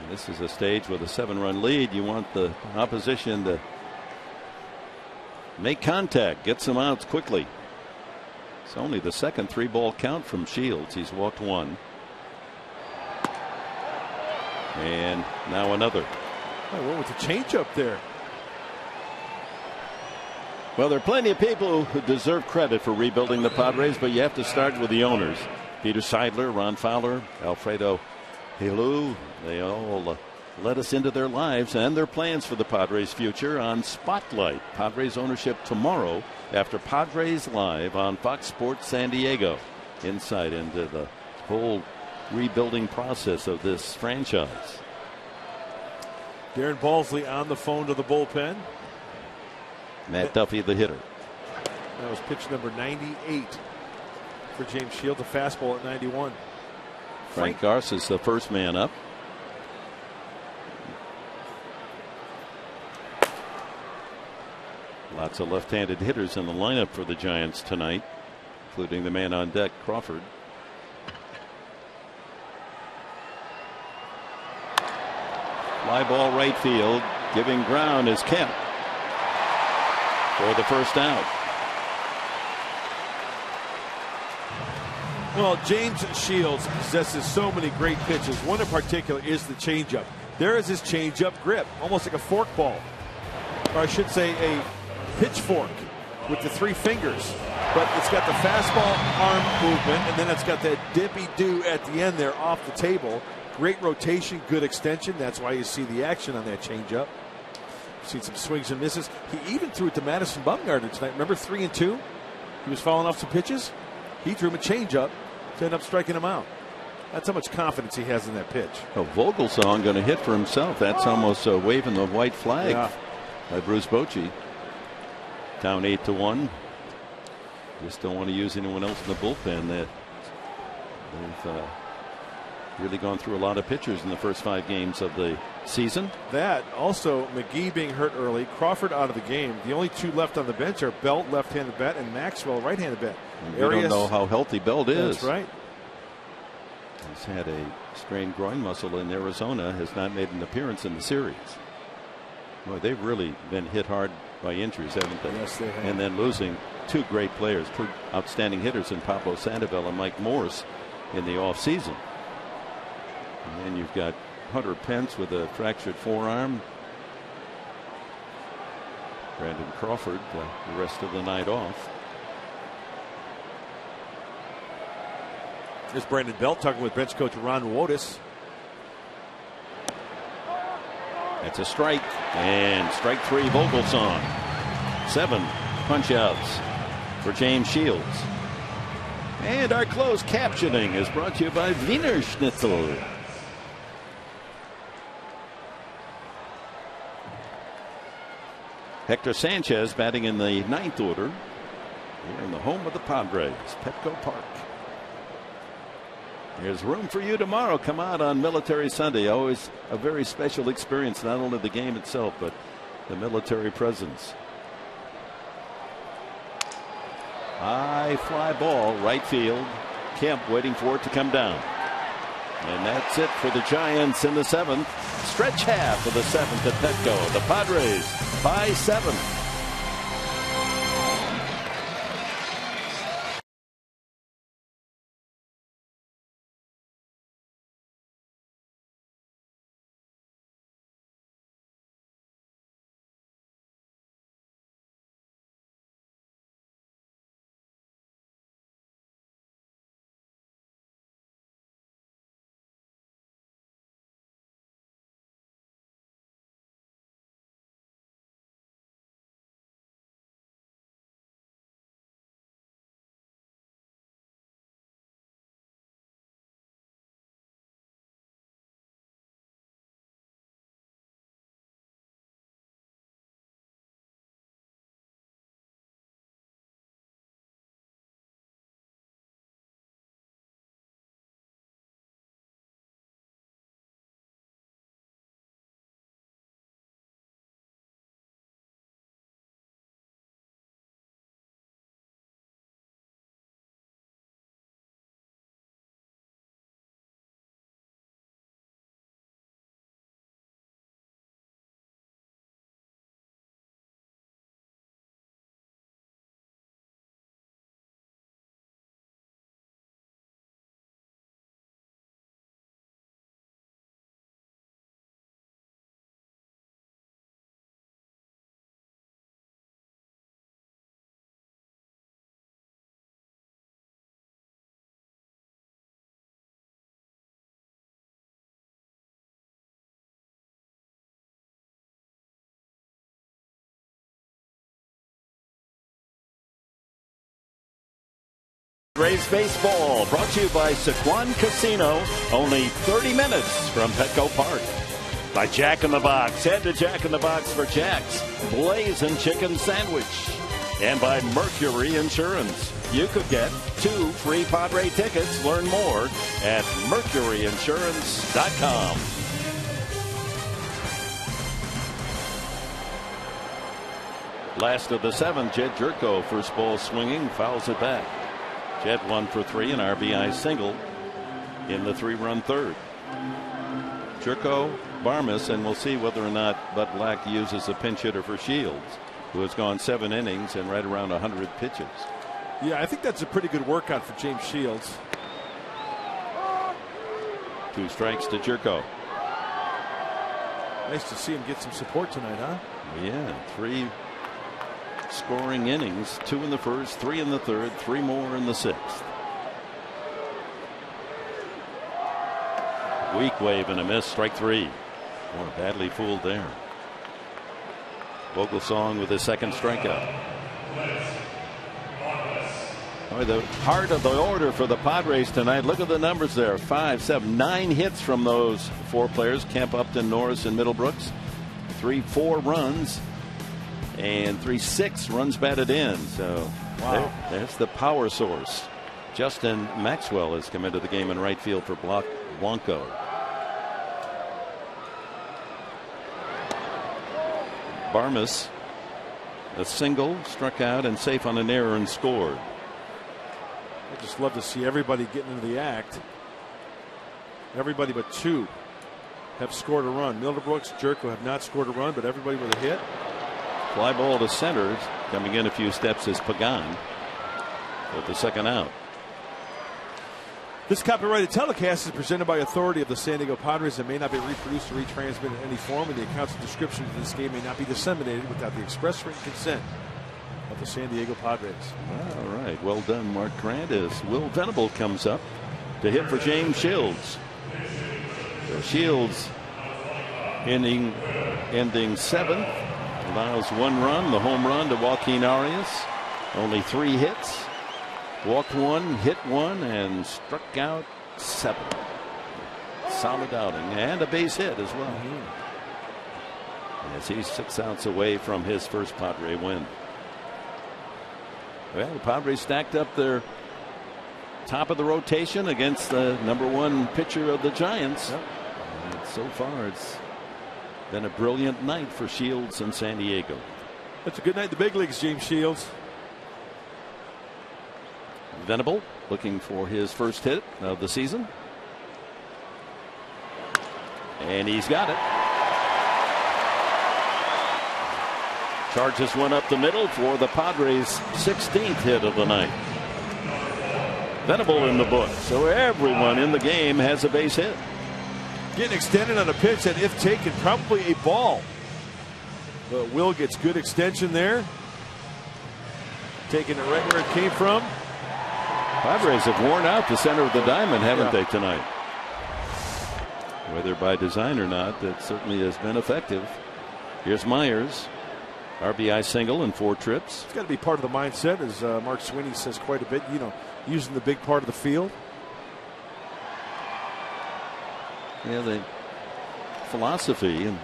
A: And this is a stage with a 7-run lead. You want the opposition to make contact, get some outs quickly. It's only the second 3-ball count from Shields. He's walked one. And now another.
B: I went with the changeup there.
A: Well, there are plenty of people who deserve credit for rebuilding the Padres, but you have to start with the owners. Peter Seidler, Ron Fowler, Alfredo Helu, they all let us into their lives and their plans for the Padres' future on Spotlight. Padres ownership tomorrow after Padres Live on Fox Sports San Diego. Insight into the whole rebuilding process of this franchise.
B: Darren Balsley on the phone to the bullpen.
A: Matt Duffy, the hitter.
B: That was pitch number 98 for James Shields, a fastball at 91.
A: Frank Garces, the first man up. Lots of left-handed hitters in the lineup for the Giants tonight, including the man on deck, Crawford. Fly ball right field. Giving ground is Kemp for the first out.
B: Well, James Shields possesses so many great pitches. One in particular is the changeup. There is his changeup grip, almost like a forkball, or I should say a pitchfork with the 3 fingers. But it's got the fastball arm movement, and then it's got that dippy-do at the end there off the table. Great rotation, good extension. That's why you see the action on that changeup. Seen some swings and misses. He even threw it to Madison Bumgarner tonight. Remember 3-2? He was fouling off some pitches. He threw him a changeup to end up striking him out. That's how much confidence he has in that pitch.
A: Oh, Vogelsong going to hit for himself. That's almost waving the white flag by Bruce Bochy. Down 8-1. Just don't want to use anyone else in the bullpen. They've really gone through a lot of pitchers in the first 5 games of the season.
B: That also McGee being hurt early, Crawford out of the game. The only 2 left on the bench are Belt, left-handed bat, and Maxwell, right-handed bat.
A: We don't know how healthy Belt is.
B: That's right.
A: He's had a strained groin muscle in Arizona, has not made an appearance in the series. Boy, they've really been hit hard by injuries, haven't they?
B: Yes, they have.
A: And then losing 2 great players, 2 outstanding hitters in Pablo Sandoval and Mike Morse in the offseason. And then you've got Hunter Pence with a fractured forearm. Brandon Crawford the rest of the night off.
B: Here's Brandon Belt talking with bench coach Ron Wotus.
A: That's a strike, and strike 3 Vogelsong. 7 punch outs for James Shields. And our closed captioning is brought to you by Wiener Schnitzel. Hector Sanchez batting in the 9th order here in the home of the Padres, Petco Park. There's room for you tomorrow. Come out on Military Sunday. Always a very special experience, not only the game itself, but the military presence. High fly ball, right field. Kemp waiting for it to come down. And that's it for the Giants in the 7th. Stretch half of the 7th at Petco. The Padres by 7. Rays baseball brought to you by Sequan Casino. Only 30 minutes from Petco Park. By Jack in the Box. Head to Jack in the Box for Jack's Blazing Chicken Sandwich. And by Mercury Insurance. You could get 2 free Padre tickets. Learn more at mercuryinsurance.com. Last of the 7, Jed Jerko, first ball swinging, fouls it back. Jed 1 for 3, an RBI single in the 3-run third. Jerko, Barmes, and we'll see whether or not Bud Black uses a pinch hitter for Shields, who has gone 7 innings and right around 100 pitches.
B: Yeah, I think that's a pretty good workout for James Shields.
A: 2 strikes to Jerko.
B: Nice to see him get some support tonight, huh?
A: Yeah, 3 scoring innings, 2 in the first, 3 in the third, 3 more in the 6th. Weak wave and a miss, strike 3. Oh, badly fooled there. Vogelsong with his second strikeout. Oh, the heart of the order for the Padres tonight. Look at the numbers there. 5, 7, 9 hits from those 4 players. Kemp, Upton, Norris, and Middlebrooks. 3, 4 runs. And 3, 6 runs batted in. So wow. There's the power source. Justin Maxwell has come into the game in right field for Blanco. Barmes, a single, struck out and safe on an error and scored.
B: I just love to see everybody getting into the act. Everybody but 2 have scored a run. Middlebrooks, Jerko have not scored a run, but everybody with a hit.
A: Fly ball to center. Coming in a few steps is Pagan with the second out.
B: This copyrighted telecast is presented by authority of the San Diego Padres and may not be reproduced or retransmitted in any form, and the accounts and descriptions of this game may not be disseminated without the express written consent of the San Diego Padres.
A: All right. Well done, Mark Grant, as Will Venable comes up to hit for James Shields. So Shields ending 7th. Allows 1 run, the home run to Joaquin Arias. Only 3 hits. Walked 1, hit 1, and struck out 7. Solid outing and a base hit as well. As he's 6 outs away from his first Padre win. Well, the Padres stacked up their top of the rotation against the #1 pitcher of the Giants.
B: Yep.
A: And so far, it's been a brilliant night for Shields in San Diego.
B: It's a good night in the big leagues, James Shields.
A: Venable looking for his first hit of the season. And he's got it. Charges one up the middle for the Padres' 16th hit of the night. Venable in the book, so everyone in the game has a base hit.
B: Getting extended on a pitch that, if taken, probably a ball. But Will gets good extension there. Taking it right where it came from.
A: Padres have worn out the center of the diamond, haven't they, tonight? Whether by design or not, that certainly has been effective. Here's Myers. RBI single in 4 trips.
B: It's got to be part of the mindset, as Mark Sweeney says quite a bit, using the big part of the field.
A: Yeah, the philosophy, and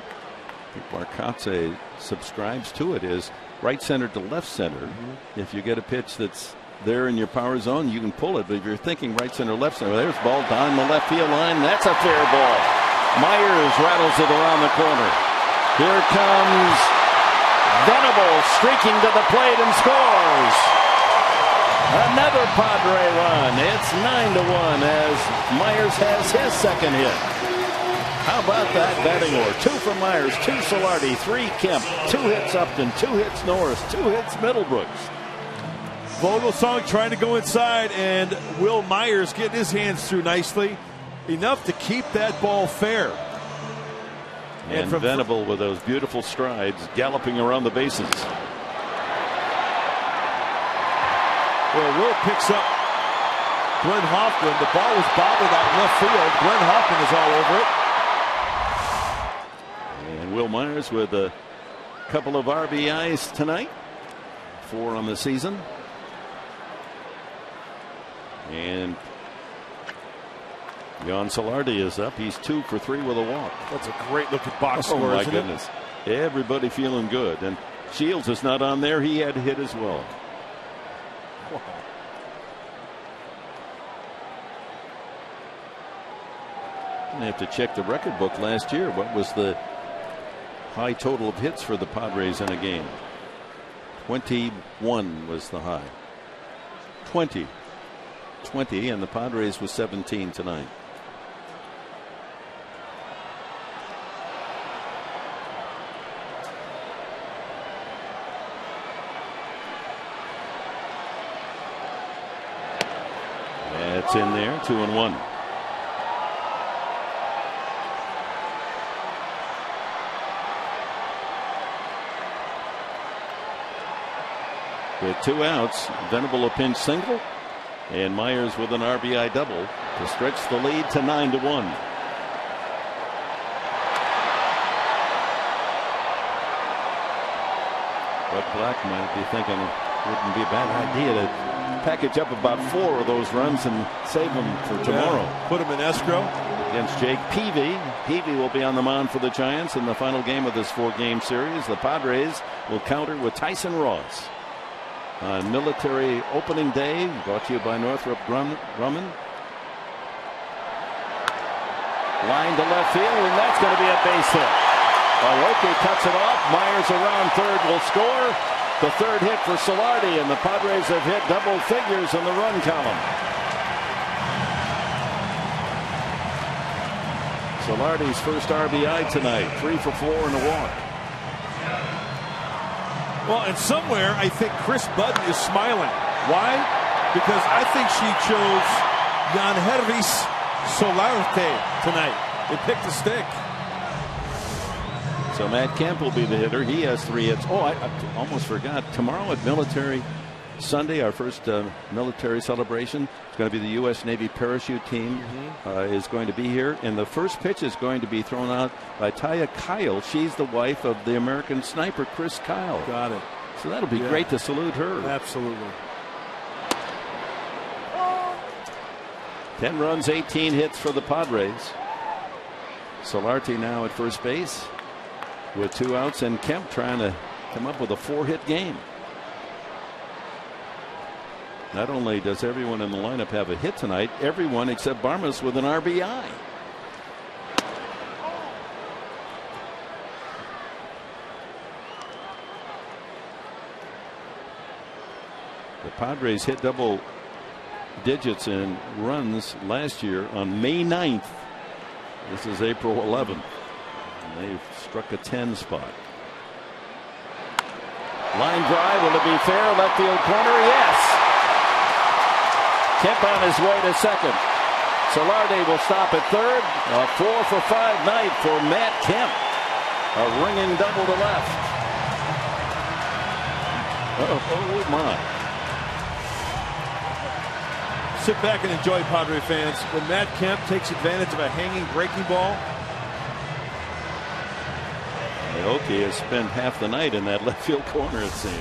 A: Marcotte subscribes to it, is right center to left center. If you get a pitch that's there in your power zone, you can pull it. But if you're thinking right center, left center, there's ball down the left field line. That's a fair ball. Myers rattles it around the corner. Here comes Venable streaking to the plate and scores. Another Padre run. It's 9-1 as Myers has his second hit. How about that batting order? 2 for Myers, 2 Solardi, 3 Kemp, 2 hits Upton, 2 hits Norris, 2 hits Middlebrooks.
B: Vogelsong trying to go inside, and Will Myers getting his hands through nicely. Enough to keep that ball fair.
A: And from Venable with those beautiful strides galloping around the bases.
B: Well, Will picks up Glenn Hoffman. The ball was bobbled out left field. Glenn Hoffman is all over it.
A: And Will Myers with a couple of RBIs tonight. 4 on the season. And Jan Solardi is up. He's 2 for 3 with a walk.
B: That's a great looking box
A: Oh,
B: score,
A: my
B: isn't
A: goodness. Everybody feeling good. And Shields is not on there. He had hit as well.
B: Wow.
A: I have to check the record book last year. What was the high total of hits for the Padres in a game? 21 was the high. 20, and the Padres was 17 tonight. That's in there, 2-1. With 2 outs, Venable a pinch single, and Myers with an RBI double to stretch the lead to 9-1. But Black might be thinking it wouldn't be a bad idea to package up about 4 of those runs and save them for tomorrow.
B: Yeah, put them in escrow.
A: Against Jake Peavy. Peavy will be on the mound for the Giants in the final game of this 4-game series. The Padres will counter with Tyson Ross. On military opening day, brought to you by Northrop Grumman. Line to left field, and that's going to be a base hit. Aoki cuts it off. Myers around third will score. The 3rd hit for Solardi, and the Padres have hit double figures in the run column. Solardi's first RBI tonight, 3 for 4 and a walk.
B: Well, and somewhere I think Chris Budden is smiling. Why? Because I think she chose Jan Hervis Solarte tonight. They picked a stick.
A: So Matt Kemp will be the hitter. He has 3 hits. Oh, I almost forgot. Tomorrow at Military Sunday, our first military celebration, it's going to be the U.S. Navy parachute team is going to be here. And the first pitch is going to be thrown out by Taya Kyle. She's the wife of the American sniper, Chris Kyle.
B: Got it.
A: So that'll be great to salute her.
B: Absolutely.
A: 10 runs, 18 hits for the Padres. Solarte now at first base with 2 outs, and Kemp trying to come up with a 4-hit game. Not only does everyone in the lineup have a hit tonight, everyone except Barmas with an RBI. The Padres hit double digits in runs last year on May 9th. This is April 11th. And they've struck a 10 spot. Line drive, will it be fair? Left field corner, yes. Kemp on his way to second. Solardi will stop at third. A 4 for 5 night for Matt Kemp. A ringing double to left. Oh my.
B: Sit back and enjoy, Padre fans. When Matt Kemp takes advantage of a hanging breaking ball.
A: Aoki has spent half the night in that left field corner, it seems.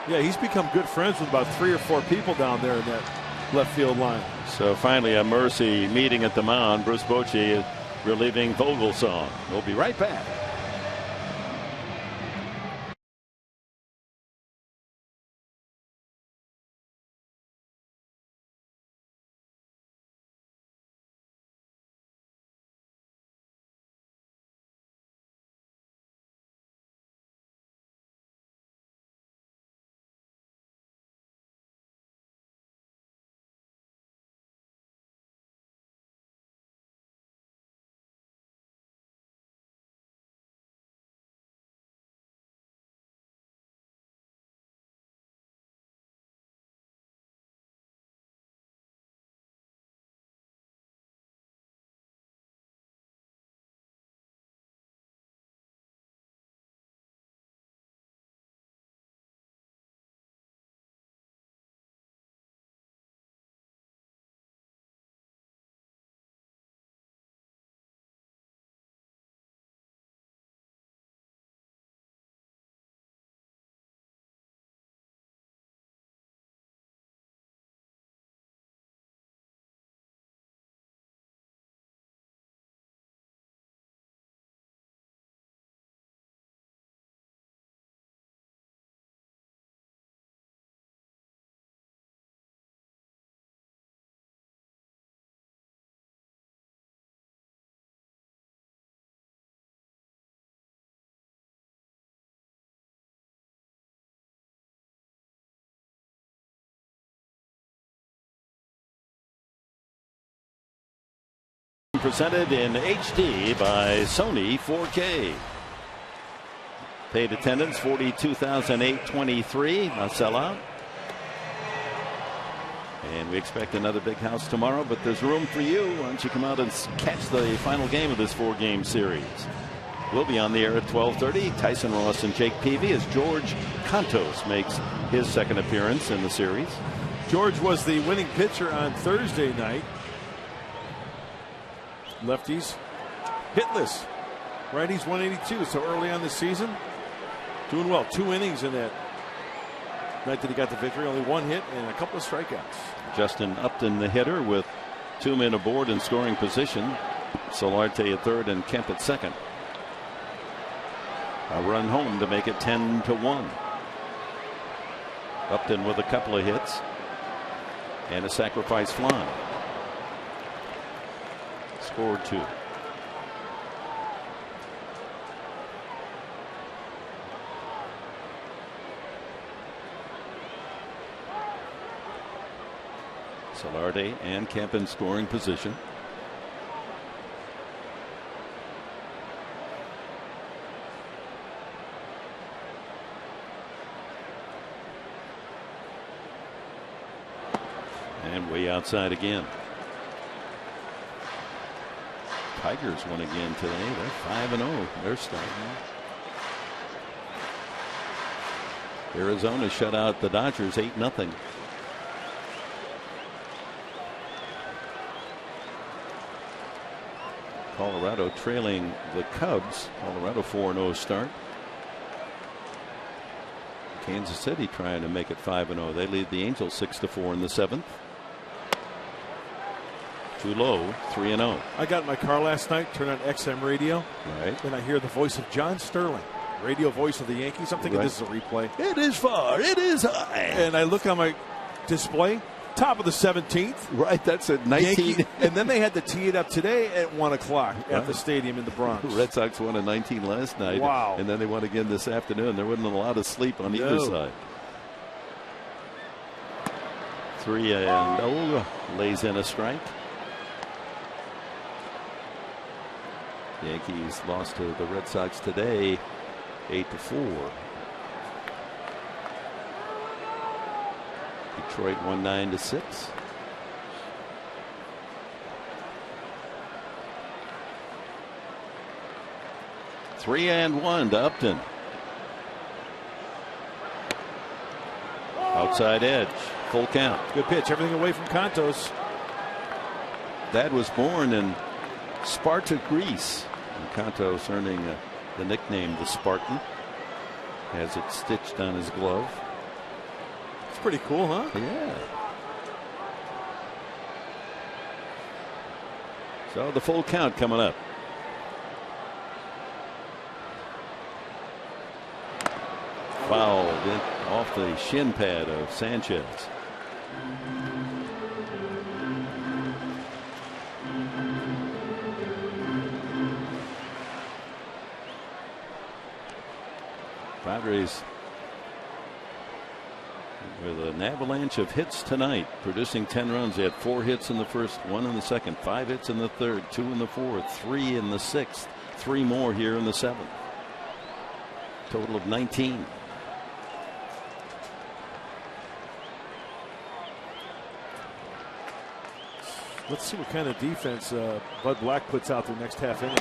B: Yeah, he's become good friends with about 3 or 4 people down there in that left field line.
A: So finally a mercy meeting at the mound. Bruce Bochy relieving Vogelsong. We'll be right back. presented in HD by Sony 4K. Paid attendance 42,823, a sellout. And we expect another big house tomorrow, but there's room for you. Why don't you come out and catch the final game of this 4-game series? We'll be on the air at 12:30. Tyson Ross and Jake Peavy as George Cantos makes his second appearance in the series.
B: George was the winning pitcher on Thursday night. Lefties hitless. Righties 182. So early on this season, doing well. 2 innings in that night that he got the victory. Only 1 hit and a couple of strikeouts.
A: Justin Upton, the hitter, with 2 men aboard in scoring position. Solarte at third and Kemp at second. A run home to make it 10-1. Upton with a couple of hits and a sacrifice fly. Scored 2. Solarte and Kemp in scoring position. And way outside again. Tigers won again today. They're 5-0. They're starting. Arizona shut out the Dodgers 8-0. Colorado trailing the Cubs. Colorado 4-0 start. Kansas City trying to make it 5-0. They lead the Angels 6-4 in the 7th. Too low, 3-0.
B: I got in my car last night, turned on XM radio.
A: Right.
B: And I hear the voice of John Sterling, radio voice of the Yankees. I'm thinking this is a replay.
A: It is far, it is high.
B: And I look on my display, top of the 17th.
A: Right, that's at 19.
B: Yankee, and then they had to tee it up today at 1 o'clock at the stadium in the Bronx.
A: Red Sox won at 19 last night.
B: Wow.
A: And then they won again this afternoon. There wasn't a lot of sleep on either side. 3-0, lays in a strike. Yankees lost to the Red Sox today 8-4. Detroit won 9-6. Three and one to Upton. Outside edge, full count.
B: Good pitch, everything away from Cantos.
A: That was born in Sparta, Greece. And Cantos earning the nickname the Spartan. Has it stitched on his glove.
B: It's pretty cool, huh?
A: Yeah. So the full count coming up. Fouled off the shin pad of Sanchez. Padres with an avalanche of hits tonight, producing 10 runs. They had 4 hits in the first, 1 in the second, 5 hits in the third, 2 in the fourth, 3 in the sixth, 3 more here in the seventh. Total of 19.
B: Let's see what kind of defense Bud Black puts out the next half inning.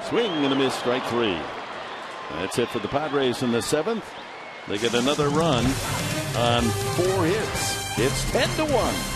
A: Swing and a miss, strike 3. That's it for the Padres in the 7th. They get another run on 4 hits. It's 10-1.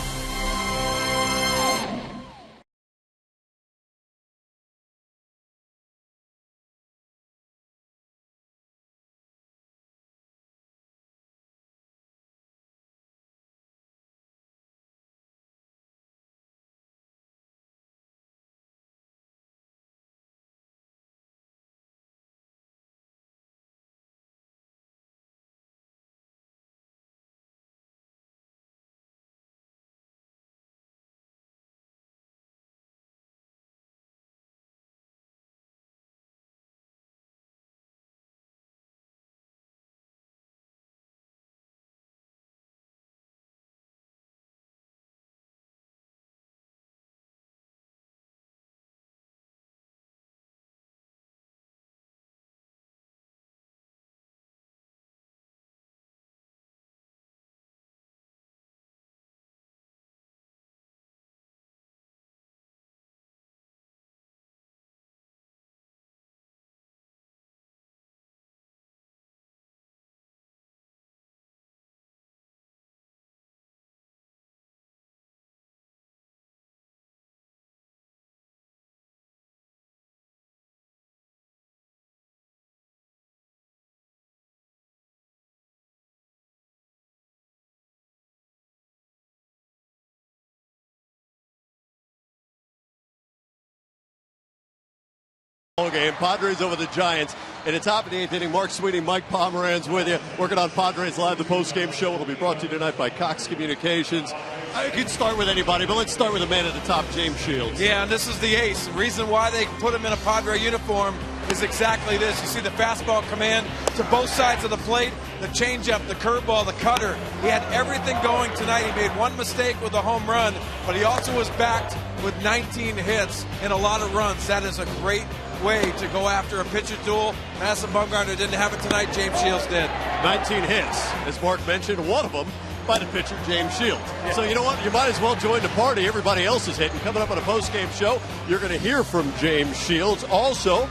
F: Game. Padres over the Giants. In the top of the 8th inning, Mark Sweeney, Mike Pomeranz with you. Working on Padres Live, the post-game show. It'll be brought to you tonight by Cox Communications. I could start with anybody, but let's start with the man at the top, James Shields.
D: Yeah, and this is the ace. The reason why they put him in a Padre uniform is exactly this. You see the fastball command to both sides of the plate, the changeup, the curveball, the cutter. He had everything going tonight. He made one mistake with a home run, but he also was backed with 19 hits and a lot of runs. That is a great way to go after a pitcher duel. Madison Bumgarner didn't have it tonight. James Shields did.
F: 19 hits, as Mark mentioned, one of them by the pitcher, James Shields. Yeah. So you know what? You might as well join the party. Everybody else is hitting. Coming up on a post-game show, you're going to hear from James Shields. Also,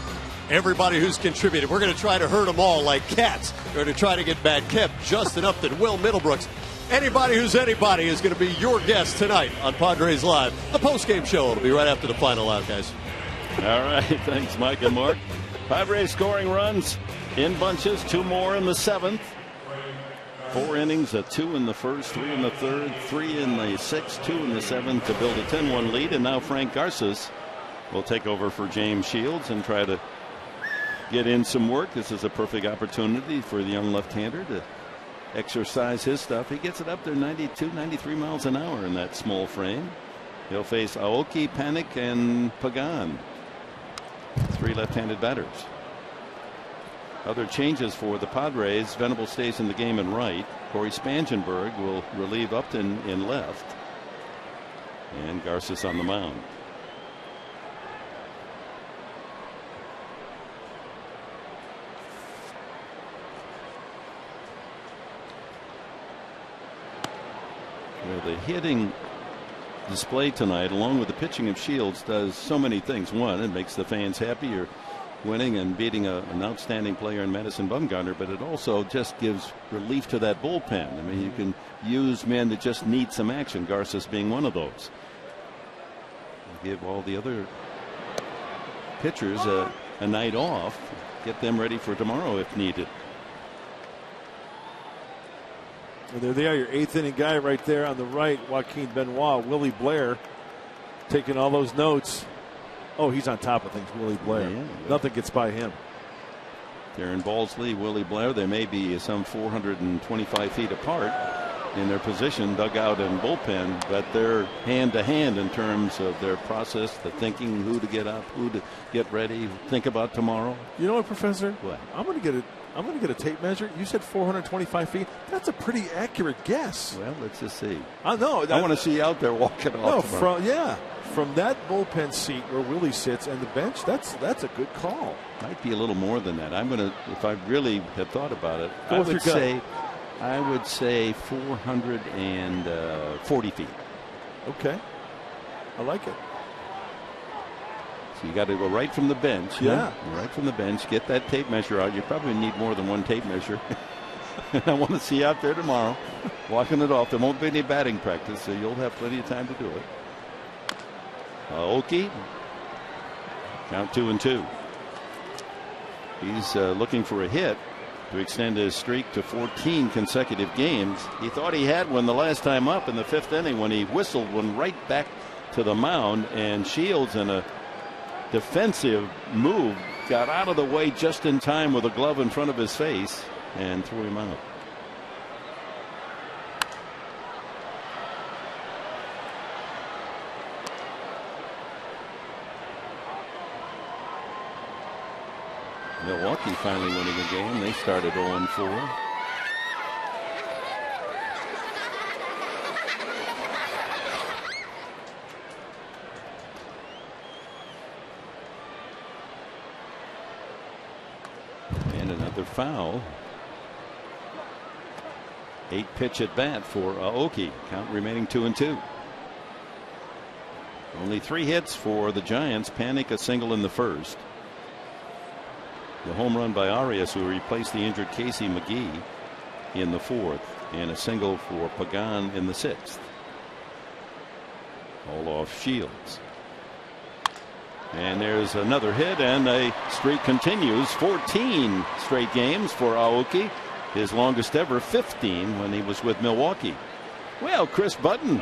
F: everybody who's contributed. We're going to try to herd them all like cats. We're going to try to get Bad Kept, Justin Upton, Will Middlebrooks. Anybody who's anybody is going to be your guest tonight on Padres Live. The post-game show will be right after the final out, guys.
A: All right, thanks, Mike and Mark. Padres scoring runs in bunches, 2 more in the 7th. 4 innings, 2 in the first, 3 in the third, 3 in the 6th, 2 in the 7th to build a 10-1 lead. And now Frank Garces will take over for James Shields and try to get in some work. This is a perfect opportunity for the young left-hander to exercise his stuff. He gets it up there 92, 93 miles an hour in that small frame. He'll face Aoki, Panik, and Pagan. 3 left-handed batters. Other changes for the Padres. Venable stays in the game in right. Corey Spangenberg will relieve Upton in left. And Garces on the mound. Well, the hitting display tonight, along with the pitching of Shields, does so many things. One, it makes the fans happy. You're winning and beating an outstanding player in Madison Bumgarner, but it also just gives relief to that bullpen. I mean, you can use men that just need some action, Garces being one of those. Give all the other pitchers a night off, get them ready for tomorrow if needed.
B: And there they are, your 8th inning guy right there on the right, Joaquin Benoit, Willie Blair, taking all those notes. Oh, he's on top of things, Willie Blair. Yeah. Nothing gets by him.
A: Darren Balsley, Willie Blair, they may be some 425 feet apart in their position, dugout and bullpen, but they're hand to hand in terms of their process, the thinking, who to get up, who to get ready, think about tomorrow.
B: You know what, Professor?
A: What?
B: I'm going to get a tape measure. You said 425 feet. That's a pretty accurate guess.
A: Well, let's just see.
B: I know.
A: I want to see you out there walking off.
B: No, from that bullpen seat where Willie sits and the bench, that's a good call.
A: Might be a little more than that. I'm going to, if I really had thought about it, I would say 440 feet.
B: Okay. I like it.
A: So you got to go right from the bench.
B: Yeah.
A: Right from the bench. Get that tape measure out. You probably need more than one tape measure. I want to see you out there tomorrow walking it off. There won't be any batting practice, so you'll have plenty of time to do it. Aoki. Count 2-2. He's looking for a hit to extend his streak to 14 consecutive games. He thought he had one the last time up in the 5th inning when he whistled one right back to the mound, and Shields, in a defensive move, got out of the way just in time with a glove in front of his face and threw him out. Milwaukee finally winning a game. They started 0-4. And another foul. 8-pitch at bat for Aoki. Count remaining 2-2. Only 3 hits for the Giants. Panik a single in the first. The home run by Arias, who replaced the injured Casey McGee, in the 4th, and a single for Pagan in the 6th. All off Shields. And there's another hit, and a streak continues. 14 straight games for Aoki. His longest ever, 15 when he was with Milwaukee. Well, Chris Button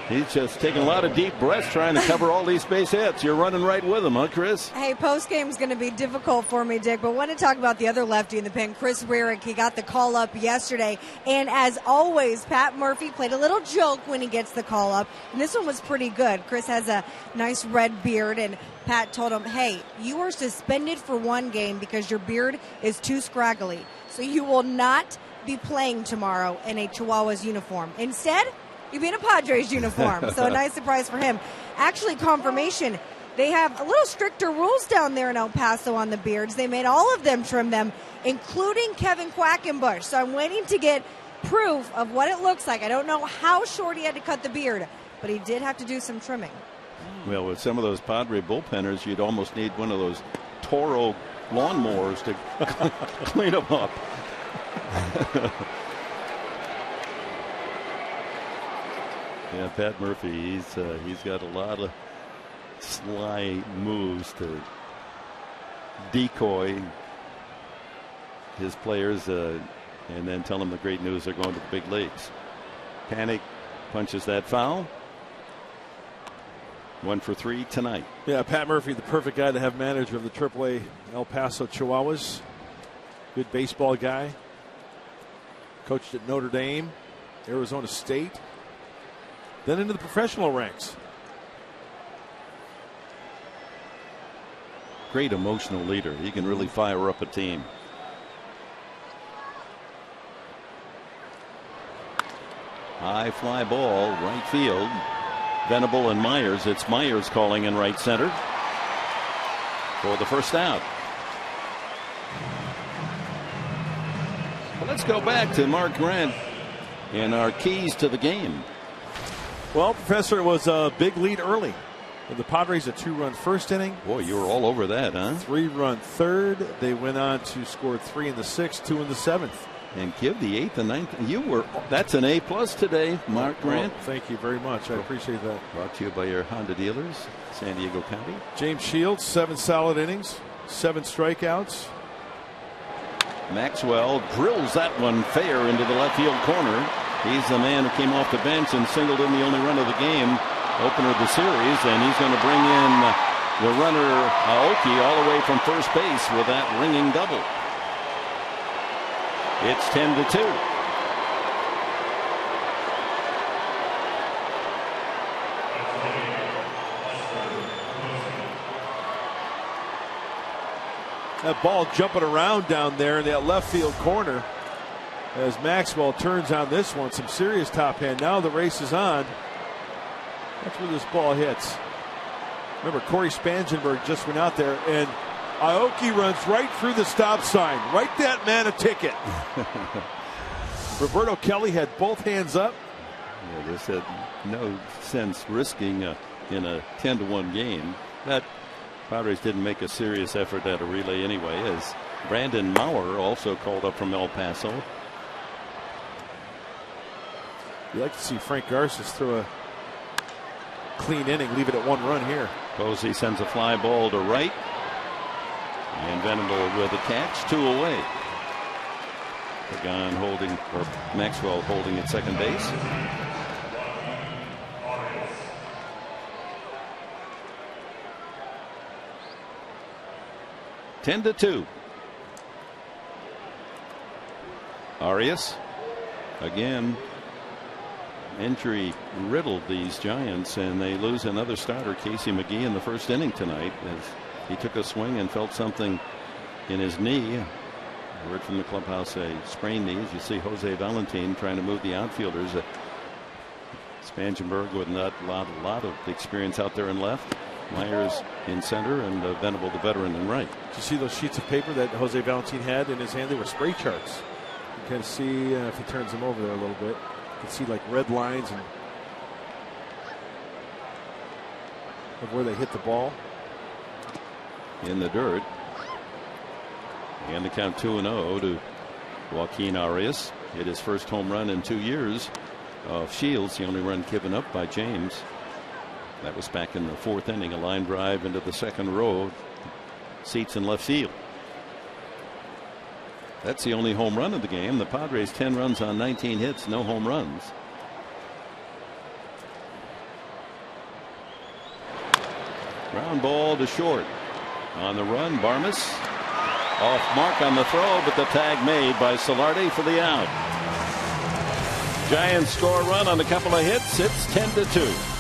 A: He's just taking a lot of deep breaths trying to cover all these base hits. You're running right with him, huh, Chris?
G: Hey, post-game's going to be difficult for me, Dick, but I want to talk about the other lefty in the pen, Chris Weirick. He got the call up yesterday, and as always, Pat Murphy played a little joke when he gets the call up, and this one was pretty good. Chris has a nice red beard, and Pat told him, hey, you are suspended for one game because your beard is too scraggly, so you will not be playing tomorrow in a Chihuahuas uniform. Instead, you'll be in a Padres uniform, so a nice surprise for him. Actually, confirmation, they have a little stricter rules down there in El Paso on the beards. They made all of them trim them, including Kevin Quackenbush. So I'm waiting to get proof of what it looks like. I don't know how short he had to cut the beard, but he did have to do some trimming.
A: Well, with some of those Padre bullpenners, you'd almost need one of those Toro lawnmowers to clean them up. Yeah, Pat Murphy, he's got a lot of sly moves to decoy his players and then tell them the great news, they're going to the big leagues. Panic punches that foul. 1 for 3 tonight.
B: Yeah, Pat Murphy, the perfect guy to have manager of the AAA El Paso Chihuahuas. Good baseball guy. Coached at Notre Dame, Arizona State, then into the professional ranks.
A: Great emotional leader. He can really fire up a team. High fly ball, right field. Venable and Myers. It's Myers calling in right center for the first out. Well, let's go back to Mark Grant and our keys to the game.
B: Well, Professor, it was a big lead early. The Padres a 2-run first inning.
A: Boy, you were all over that, huh?
B: 3-run third. They went on to score 3 in the 6th, 2 in the 7th.
A: And give the 8th and 9th. That's an A+ today, Mark Grant.
B: Well, thank you very much. I appreciate that.
A: Brought to you by your Honda dealers, San Diego County.
B: James Shields, 7 solid innings, 7 strikeouts.
A: Maxwell drills that one fair into the left field corner. He's the man who came off the bench and singled in the only run of the game, opener of the series, and he's going to bring in the runner Aoki all the way from first base with that ringing double. It's 10-2.
B: That ball jumping around down there in that left field corner as Maxwell turns on this one. Some serious top hand. Now the race is on. That's where this ball hits. Remember, Corey Spangenberg just went out there, and Aoki runs right through the stop sign. Write that man a ticket. Roberto Kelly had both hands up.
A: Yeah, this had no sense risking in a 10-1 game. That Padres didn't make a serious effort at a relay anyway, as Brandon Maurer also called up from El Paso.
B: You like to see Frank Garces throw a clean inning, leave it at 1 run here.
A: Posey sends a fly ball to right. And Venable with a catch, 2 away. Pagan holding, or Maxwell holding at second base. Ten to 2. Arias again. Injury riddled these Giants, and they lose another starter, Casey McGee, in the first inning tonight, as he took a swing and felt something in his knee. Word from the clubhouse, a sprained knee. As you see Jose Valentin trying to move the outfielders. Spangenberg with not a lot of experience out there in left. Myers in center, and Venable, the veteran, in right.
B: Did you see those sheets of paper that Jose Valentin had in his hand? They were spray charts. You can see if he turns them over there a little bit. You can see like red lines and of where they hit the ball.
A: In the dirt. And the count 2-0 to Joaquin Arias. Hit his first home run in 2 years of Shields. The only run given up by James. That was back in the 4th inning. A line drive into the second row. Seats in left field. That's the only home run of the game. The Padres 10 runs on 19 hits, no home runs. Ground ball to short. On the run, Barmes. Off mark on the throw, but the tag made by Solardi for the out. Giants score a run on a couple of hits. It's 10-2.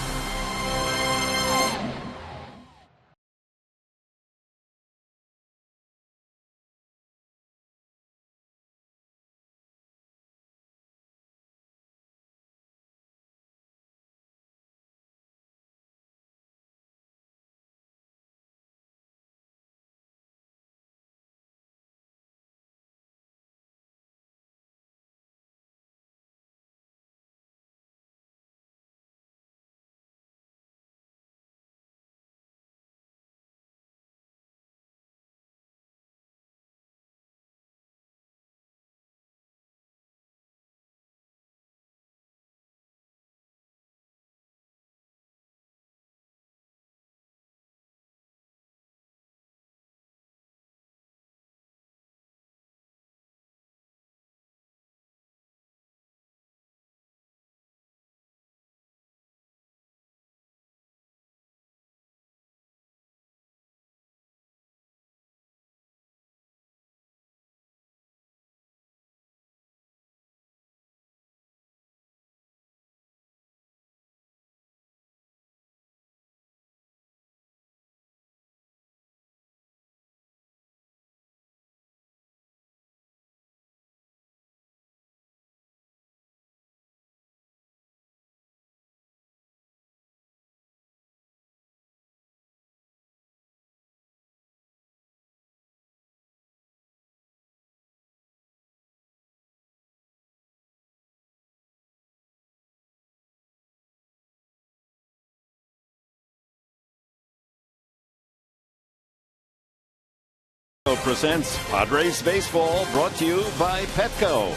A: Presents Padres Baseball, brought to you by Petco.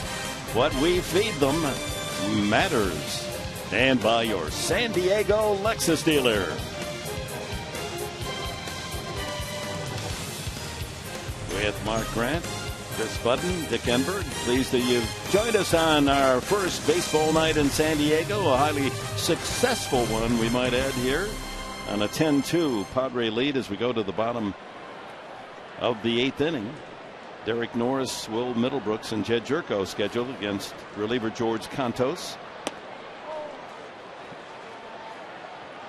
A: What we feed them matters. And by your San Diego Lexus dealer. With Mark Grant, Chris Budden, Dick Enberg, pleased that you've joined us on our first baseball night in San Diego, a highly successful one, we might add here, on a 10-2 Padre lead as we go to the bottom of the 8th inning. Derek Norris, Will Middlebrooks, and Jed Jerko scheduled against reliever George Cantos.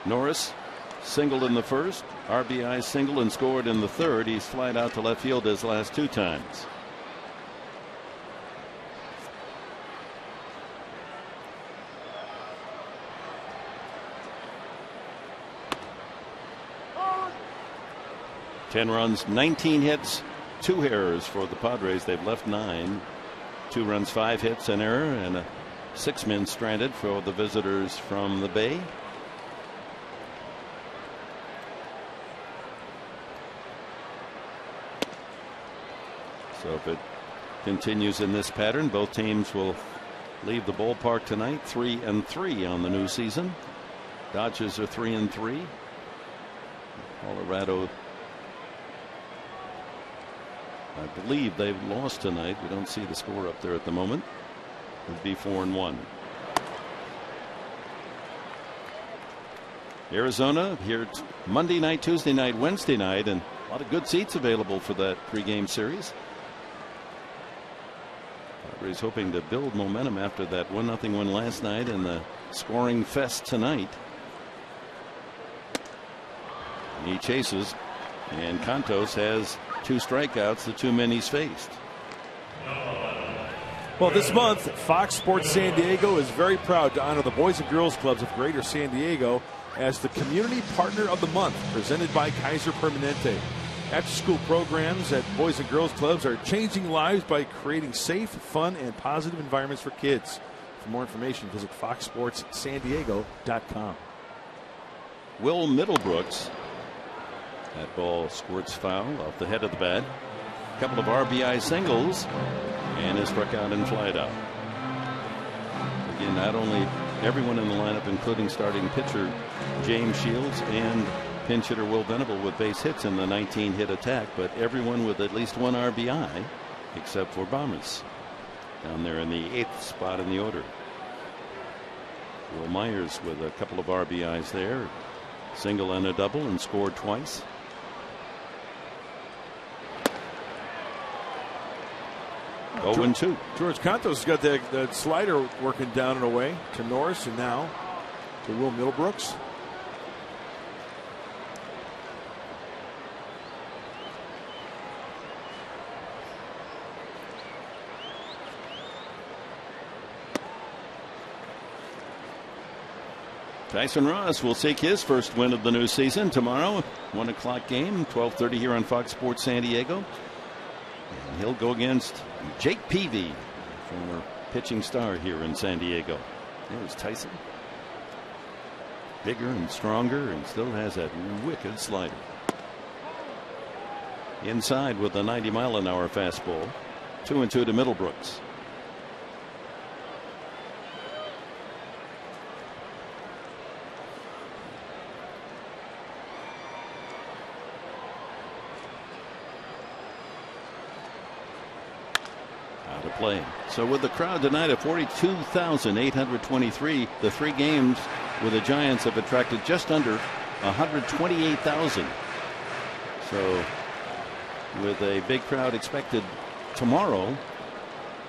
A: Norris singled in the first, RBI single, and scored in the third. He's flied out to left field his last 2 times. Ten runs, 19 hits, 2 errors for the Padres. They've left 9. 2 runs, 5 hits, an error, and 6 men stranded for the visitors from the Bay. So if it continues in this pattern, both teams will leave the ballpark tonight 3-3 on the new season. Dodgers are 3-3. Colorado, I believe they've lost tonight. We don't see the score up there at the moment. It would be 4-1. Arizona here Monday night, Tuesday night, Wednesday night, and a lot of good seats available for that pregame series. Padres hoping to build momentum after that 1-0 win last night and the scoring fest tonight. He chases, and Cantos has 2 strikeouts, the 2 men he's faced.
B: Well, this month, Fox Sports San Diego is very proud to honor the Boys and Girls Clubs of Greater San Diego as the Community Partner of the Month, presented by Kaiser Permanente. After-school programs at Boys and Girls Clubs are changing lives by creating safe, fun, and positive environments for kids. For more information, visit foxsportssandiego.com.
A: Will Middlebrooks. That ball squirts foul off the head of the bat. A couple of RBI singles, and is struck out and flied out. Again, not only everyone in the lineup, including starting pitcher James Shields and pinch hitter Will Venable with base hits in the 19-hit attack, but everyone with at least 1 RBI except for Bombers down there in the 8th spot in the order. Will Myers with a couple of RBIs there. single and a double and scored twice. Oh, 0-2.
B: George Contos has got that slider working down and away to Norris, and now to Will Middlebrooks.
A: Tyson Ross will seek his first win of the new season tomorrow. 1 o'clock game, 12:30 here on Fox Sports San Diego. And he'll go against Jake Peavy, former pitching star here in San Diego. There's Tyson. Bigger and stronger and still has that wicked slider. Inside with a 90-mile-an-hour fastball. 2-2 to Middlebrooks. Play. So with the crowd tonight at 42,823, the 3 games with the Giants have attracted just under 128,000. So with a big crowd expected tomorrow,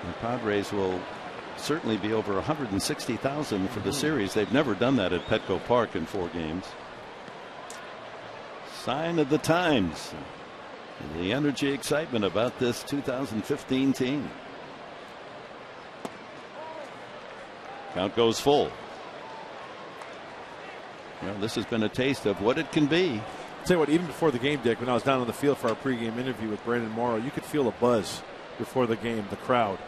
A: the Padres will certainly be over 160,000 for the series. They've never done that at Petco Park in 4 games. Sign of the times. The energy, excitement about this 2015 team. Count goes full. Well, this has been a taste of what it can be.
B: I'll tell you what, even before the game, Dick, when I was down on the field for our pregame interview with Brandon Morrow, you could feel a buzz before the game, the crowd,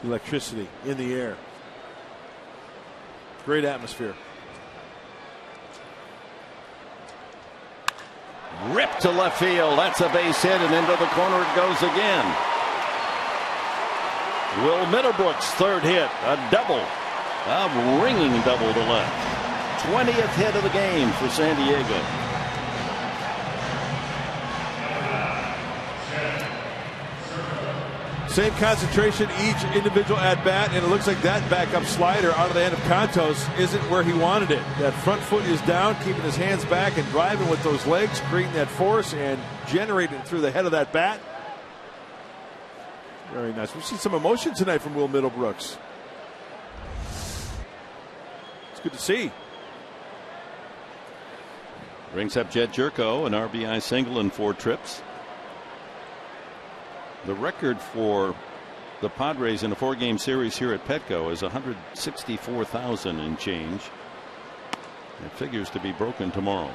B: the electricity in the air. Great atmosphere.
A: Ripped to left field. That's a base hit, and into the corner it goes again. Will Middlebrooks' third hit, a double. A ringing double to left. 20th hit of the game for San Diego.
B: Same concentration each individual at bat, and it looks like that backup slider out of the hand of Contos isn't where he wanted it. That front foot is down, keeping his hands back and driving with those legs, creating that force and generating through the head of that bat. Very nice. We've seen some emotion tonight from Will Middlebrooks. Good to see.
A: Brings up Jed Jerko, an RBI single in 4 trips. The record for the Padres in a 4-game series here at Petco is 164,000 and change. It figures to be broken tomorrow.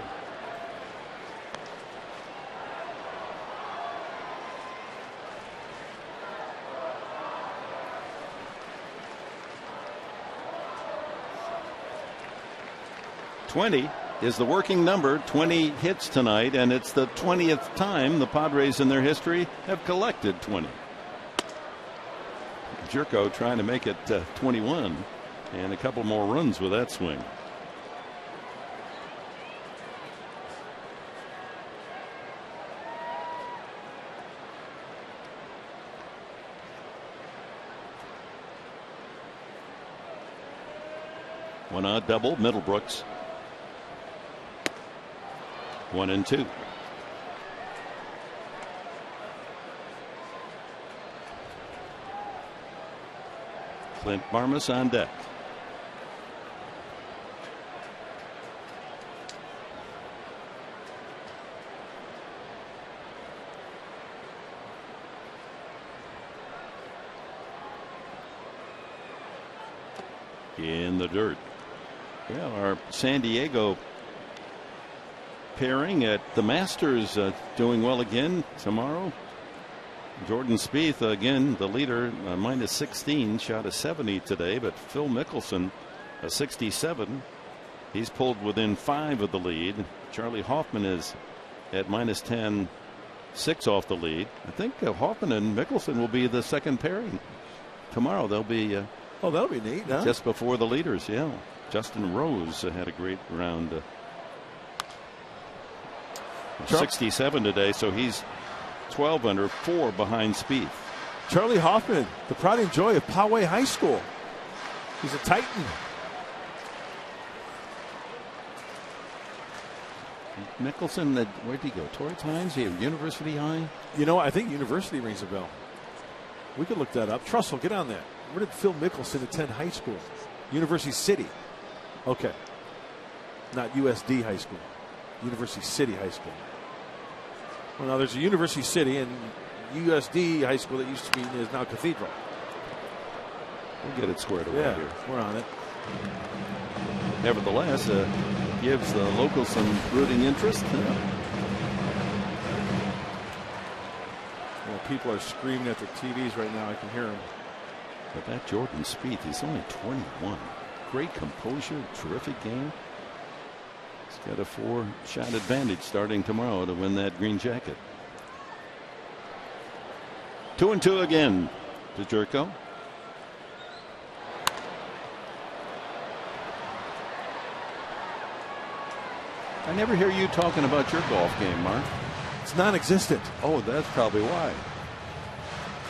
A: .20 is the working number. 20 hits tonight, and it's the 20th time the Padres in their history have collected 20. Jerko trying to make it 21, and a couple more runs with that swing. One odd double, Middlebrooks. 1-2. Clint Barmas on deck. In the dirt. Well, our San Diego pairing at the Masters doing well again tomorrow. Jordan Spieth again the leader, minus 16, shot a 70 today, but Phil Mickelson a 67. He's pulled within 5 of the lead. Charlie Hoffman is at minus 10, 6 off the lead. I think Hoffman and Mickelson will be the second pairing tomorrow. They'll be
B: oh, that'll be neat, huh?
A: Just before the leaders. Yeah, Justin Rose had a great round. 67 today, so he's 12 under, 4 behind Spieth.
B: Charlie Hoffman, the pride and joy of Poway High School. He's a Titan.
A: Mickelson, where'd he go? Torrey Hines? University High?
B: You know, I think University rings a bell. We could look that up. Trussell, get on that. Where did Phil Mickelson attend high school? University City. Okay. Not USD High School. University City High School. Well, now there's a University City and USD High School that used to be is now Cathedral.
A: We'll get it squared away here.
B: We're on it.
A: Nevertheless, gives the locals some rooting interest.
B: Well, people are screaming at their TVs right now. I can hear them.
A: But that Jordan Spieth, he's only 21. Great composure, terrific game. He's got a 4-shot advantage starting tomorrow to win that green jacket. 2-2 again to Jerko. I never hear you talking about your golf game, Mark.
B: It's non-existent.
A: Oh, that's probably why.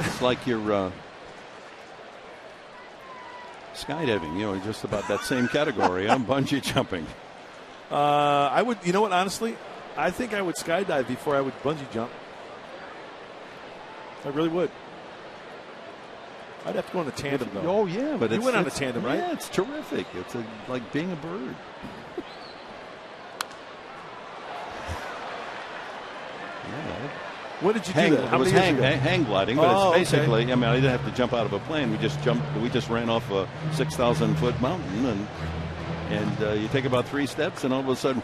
A: It's like you're skydiving, you know, just about that same category. I'm bungee jumping.
B: I would, you know what, honestly, I think I would skydive before I would bungee jump. I really would. I'd have to go on a tandem, though.
A: Oh, yeah, but
B: you went on a tandem, right?
A: Yeah, it's terrific. It's like being a bird. Yeah.
B: What did you do?
A: It was hang gliding, but it's basically. Okay. I mean, I didn't have to jump out of a plane. We just jumped. We just ran off a 6,000-foot mountain, and you take about 3 steps, and all of a sudden,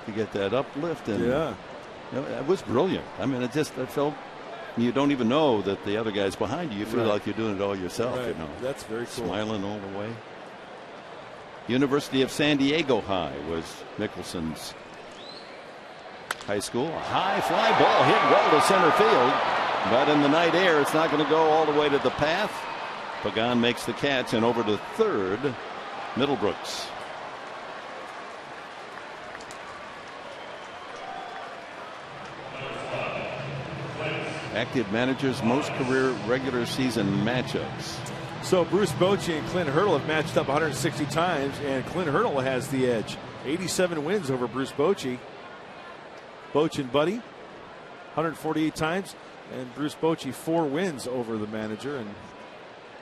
A: you get that uplift, and you know, it was brilliant. I mean, it felt. You don't even know that the other guy's behind you. You feel like you're doing it all yourself.
B: Right.
A: You know,
B: that's very cool.
A: Smiling all the way. University of San Diego High was Mickelson's high school. A high fly ball hit well to center field, but in the night air, it's not going to go all the way to the path. Pagan makes the catch, and over to third, Middlebrooks. Active managers' most career regular season matchups.
B: So Bruce Bochy and Clint Hurdle have matched up 160 times, and Clint Hurdle has the edge. 87 wins over Bruce Bochy. Boch and Buddy, 148 times, and Bruce Bochy 4 wins over the manager. And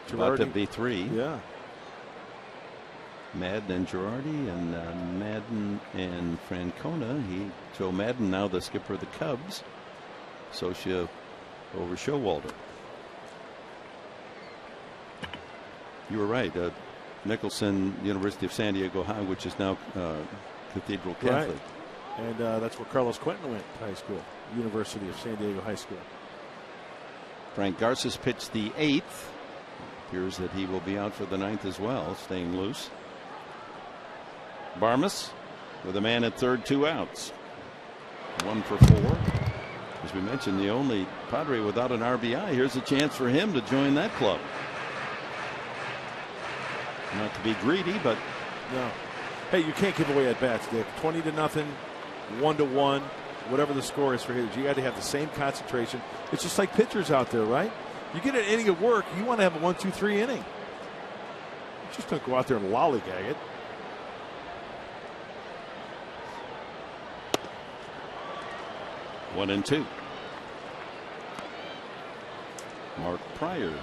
A: Girardi, about to be 3.
B: Yeah.
A: Madden and Girardi, and Madden and Francona. Joe Madden now the skipper of the Cubs. Socia over Showalter. You were right. Nicholson, University of San Diego High, which is now Cathedral Catholic.
B: Right. And that's where Carlos Quentin went to high school, University of San Diego High School.
A: Frank Garces pitched the 8th. Appears that he will be out for the 9th as well, staying loose. Barmas with a man at third, 2 outs. 1 for 4. As we mentioned, the only Padre without an RBI. Here's a chance for him to join that club. Not to be greedy, but
B: no. Hey, you can't give away at bats, Dick. 20-0, 1-1, whatever the score is for hitters. You got to have the same concentration. It's just like pitchers out there, right? You get an inning of work, you want to have a 1-2-3 inning. You just don't go out there and lollygag it.
A: One and 2. Mark Pryor.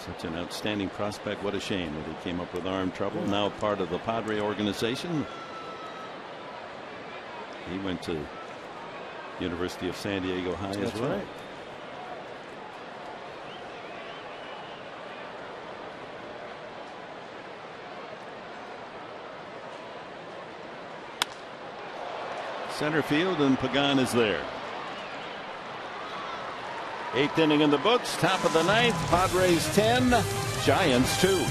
A: Such an outstanding prospect. What a shame that he came up with arm trouble. Yeah. Now part of the Padre organization. He went to University of San Diego High as well. Right. Center field, and Pagan is there. 8th inning in the books, top of the 9th. Padres 10, Giants 2.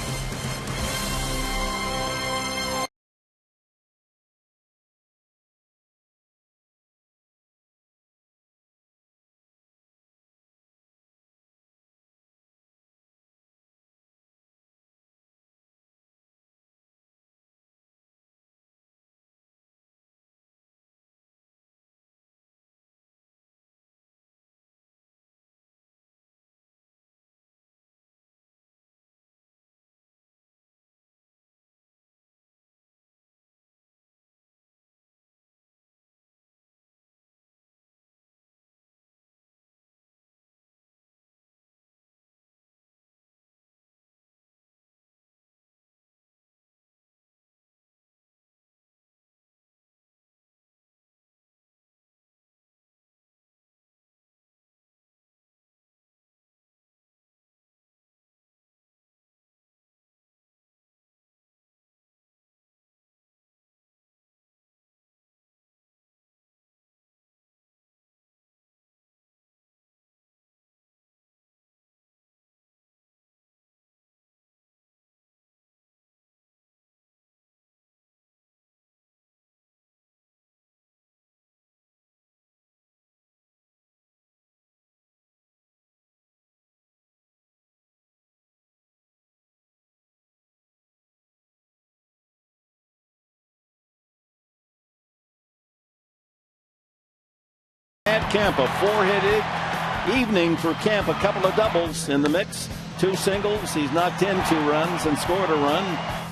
A: Kemp. A 4-hit evening for Kemp. A couple of doubles in the mix. 2 singles. He's knocked in 2 runs and scored a run.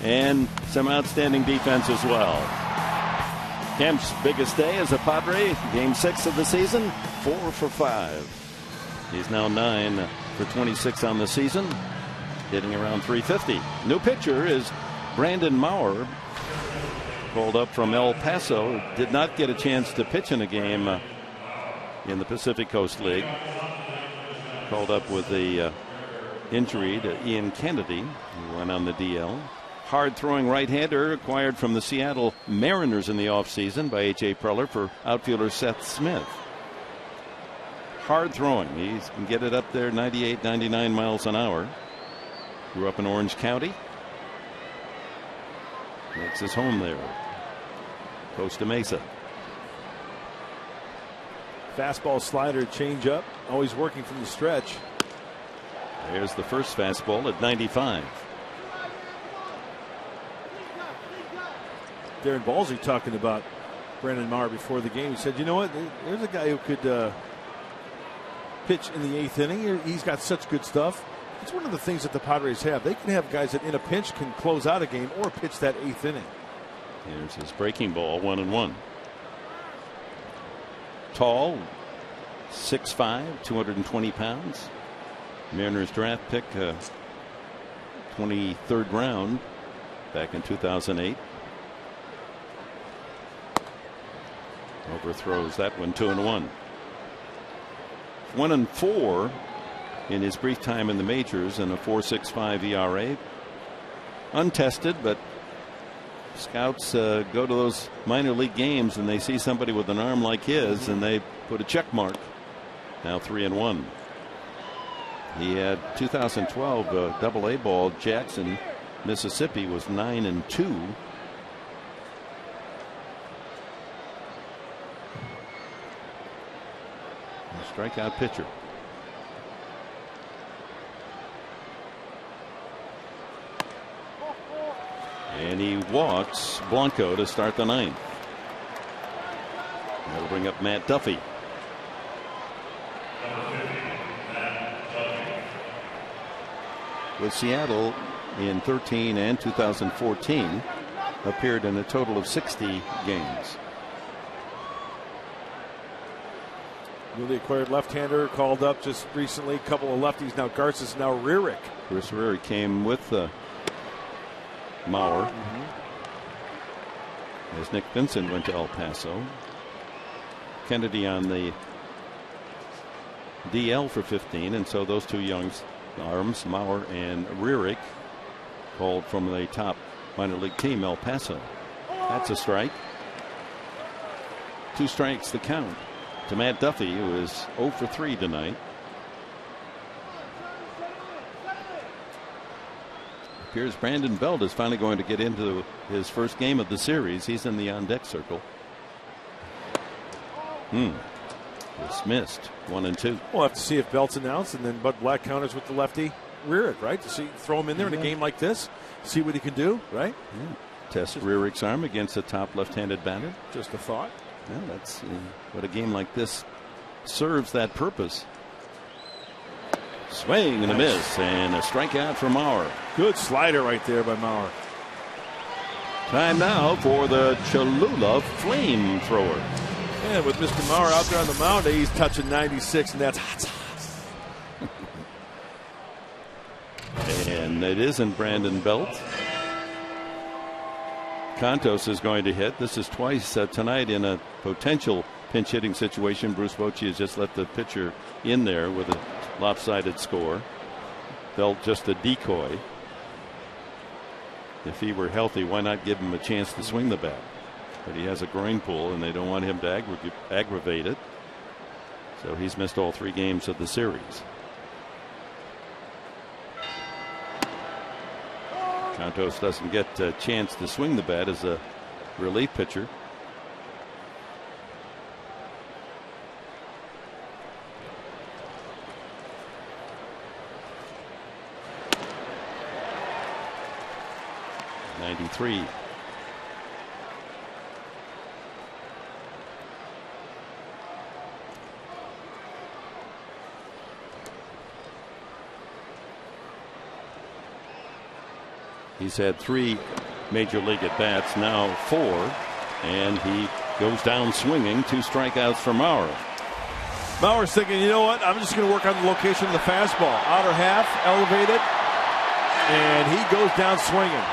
A: And some outstanding defense as well. Kemp's biggest day as a Padre. Game 6 of the season. 4 for 5. He's now 9 for 26 on the season. Hitting around 350. New pitcher is Brandon Maurer. Called up from El Paso. Did not get a chance to pitch in a game in the Pacific Coast League. Called up with the injury to Ian Kennedy, who went on the DL. Hard-throwing right-hander acquired from the Seattle Mariners in the offseason by H.A. Preller for outfielder Seth Smith. Hard-throwing. He can get it up there 98, 99 miles an hour. Grew up in Orange County. Makes his home there. Costa Mesa.
B: Fastball, slider, changeup, always working from the stretch.
A: There's the first fastball at 95.
B: Darren Balsley talking about Brandon Maurer before the game. He said, you know what, there's a guy who could pitch in the 8th inning. He's got such good stuff. It's one of the things that the Padres have. They can have guys that in a pinch can close out a game or pitch that 8th inning.
A: Here's his breaking ball, 1-1. Tall, 6'5", 220 pounds. Mariners draft pick, 23rd round back in 2008. Overthrows that one, 2-1. 1-4 in his brief time in the majors and a 4.65 ERA. Untested, but scouts go to those minor league games and they see somebody with an arm like his and they put a check mark. Now 3-1. He had 2012 Double-A ball. Jackson, Mississippi was 9-2. Strikeout pitcher. And he walks Blanco to start the 9th. That'll bring up Matt Duffy. With Seattle in 13 and 2014, appeared in a total of 60 games.
B: Newly acquired left-hander called up just recently. A couple of lefties now. Garces, now Ririck.
A: Chris Ririck came with Maurer. As Nick Vincent went to El Paso. Kennedy on the DL for 15, and so those two young arms, Maurer and Ririck, called from the top minor league team, El Paso. That's a strike. 2 strikes the count to Matt Duffy, who is 0 for 3 tonight. Appears Brandon Belt is finally going to get into his first game of the series. He's in the on-deck circle. Dismissed. 1-2.
B: We'll have to see if Belt's announced, and then Bud Black counters with the lefty Ririck, right? To see, throw him in there in a game like this, see what he can do, right?
A: Yeah. Test Ririck's arm against a top left-handed batter.
B: Just a thought.
A: Yeah, that's what a game like this serves that purpose. Swing and a miss, and a strikeout for Maurer.
B: Good slider right there by Maurer.
A: Time now for the Cholula flamethrower.
B: Yeah, with Mr. Maurer out there on the mound, he's touching 96, and that's hot.
A: And it isn't Brandon Belt. Contos is going to hit. This is twice tonight in a potential pinch hitting situation. Bruce Bochy has just let the pitcher in there with a lopsided score. Belt just a decoy. If he were healthy, why not give him a chance to swing the bat? But he has a groin pull and they don't want him to aggravate it. So he's missed all 3 games of the series. Contos doesn't get a chance to swing the bat as a relief pitcher. '93. He's had 3 major league at bats, now 4, and he goes down swinging. 2 strikeouts for Maurer.
B: Maurer's thinking, you know what? I'm just going to work on the location of the fastball. Outer half, elevated, and he goes down swinging.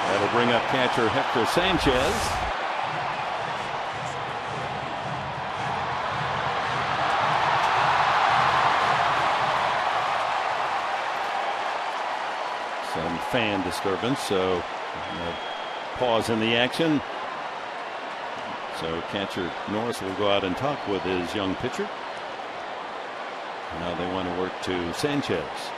A: That'll bring up catcher Hector Sanchez. Some fan disturbance, so pause in the action. So catcher Norris will go out and talk with his young pitcher. Now they want to work to Sanchez.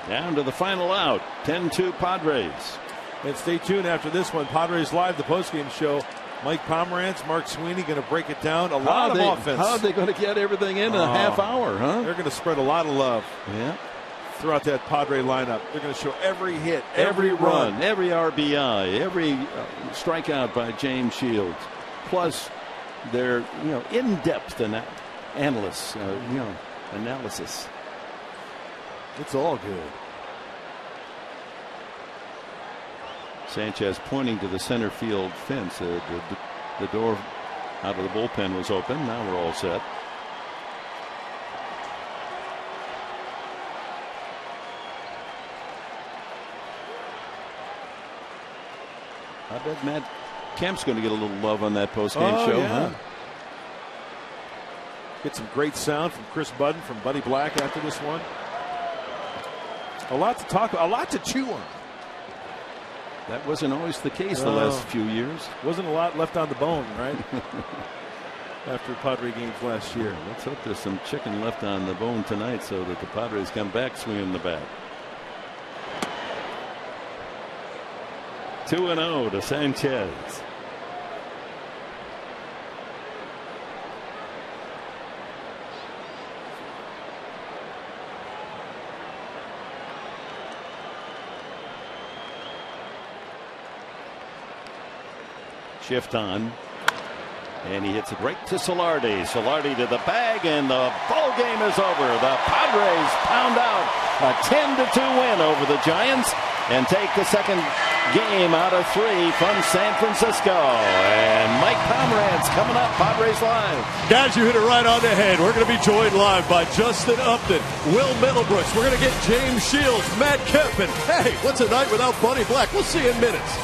A: Down to the final out. 10-2 Padres.
B: And stay tuned after this one. Padres Live, the postgame show. Mike Pomerantz, Mark Sweeney going to break it down. A lot of offense.
A: How are they going to get everything in a half hour, huh?
B: They're going to spread a lot of love.
A: Yeah.
B: Throughout that Padre lineup. They're going to show every hit, every run,
A: every RBI, every strikeout by James Shields. Plus their in-depth analysis.
B: It's all good.
A: Sanchez pointing to the center field fence. The door out of the bullpen was open. Now we're all set. I bet Matt Kemp's going to get a little love on that postgame show.
B: Yeah.
A: Huh?
B: Get some great sound from Chris Budden, from Buddy Black after this one. A lot to talk about, a lot to chew on.
A: That wasn't always the case the last few years.
B: Wasn't a lot left on the bone, right? After Padre games last year.
A: Let's hope there's some chicken left on the bone tonight so that the Padres come back swinging the bat. 2-0 to Sanchez. Shift on, and he hits it right to Solardi. Solardi to the bag, and the ball game is over. The Padres pound out a 10-2 win over the Giants and take the second game out of 3 from San Francisco. And Mike Pomerantz coming up, Padres Live.
F: Guys, you hit it right on the head. We're going to be joined live by Justin Upton, Will Middlebrooks. We're going to get James Shields, Matt Kemp, and hey, what's a night without Buddy Black? We'll see you in minutes.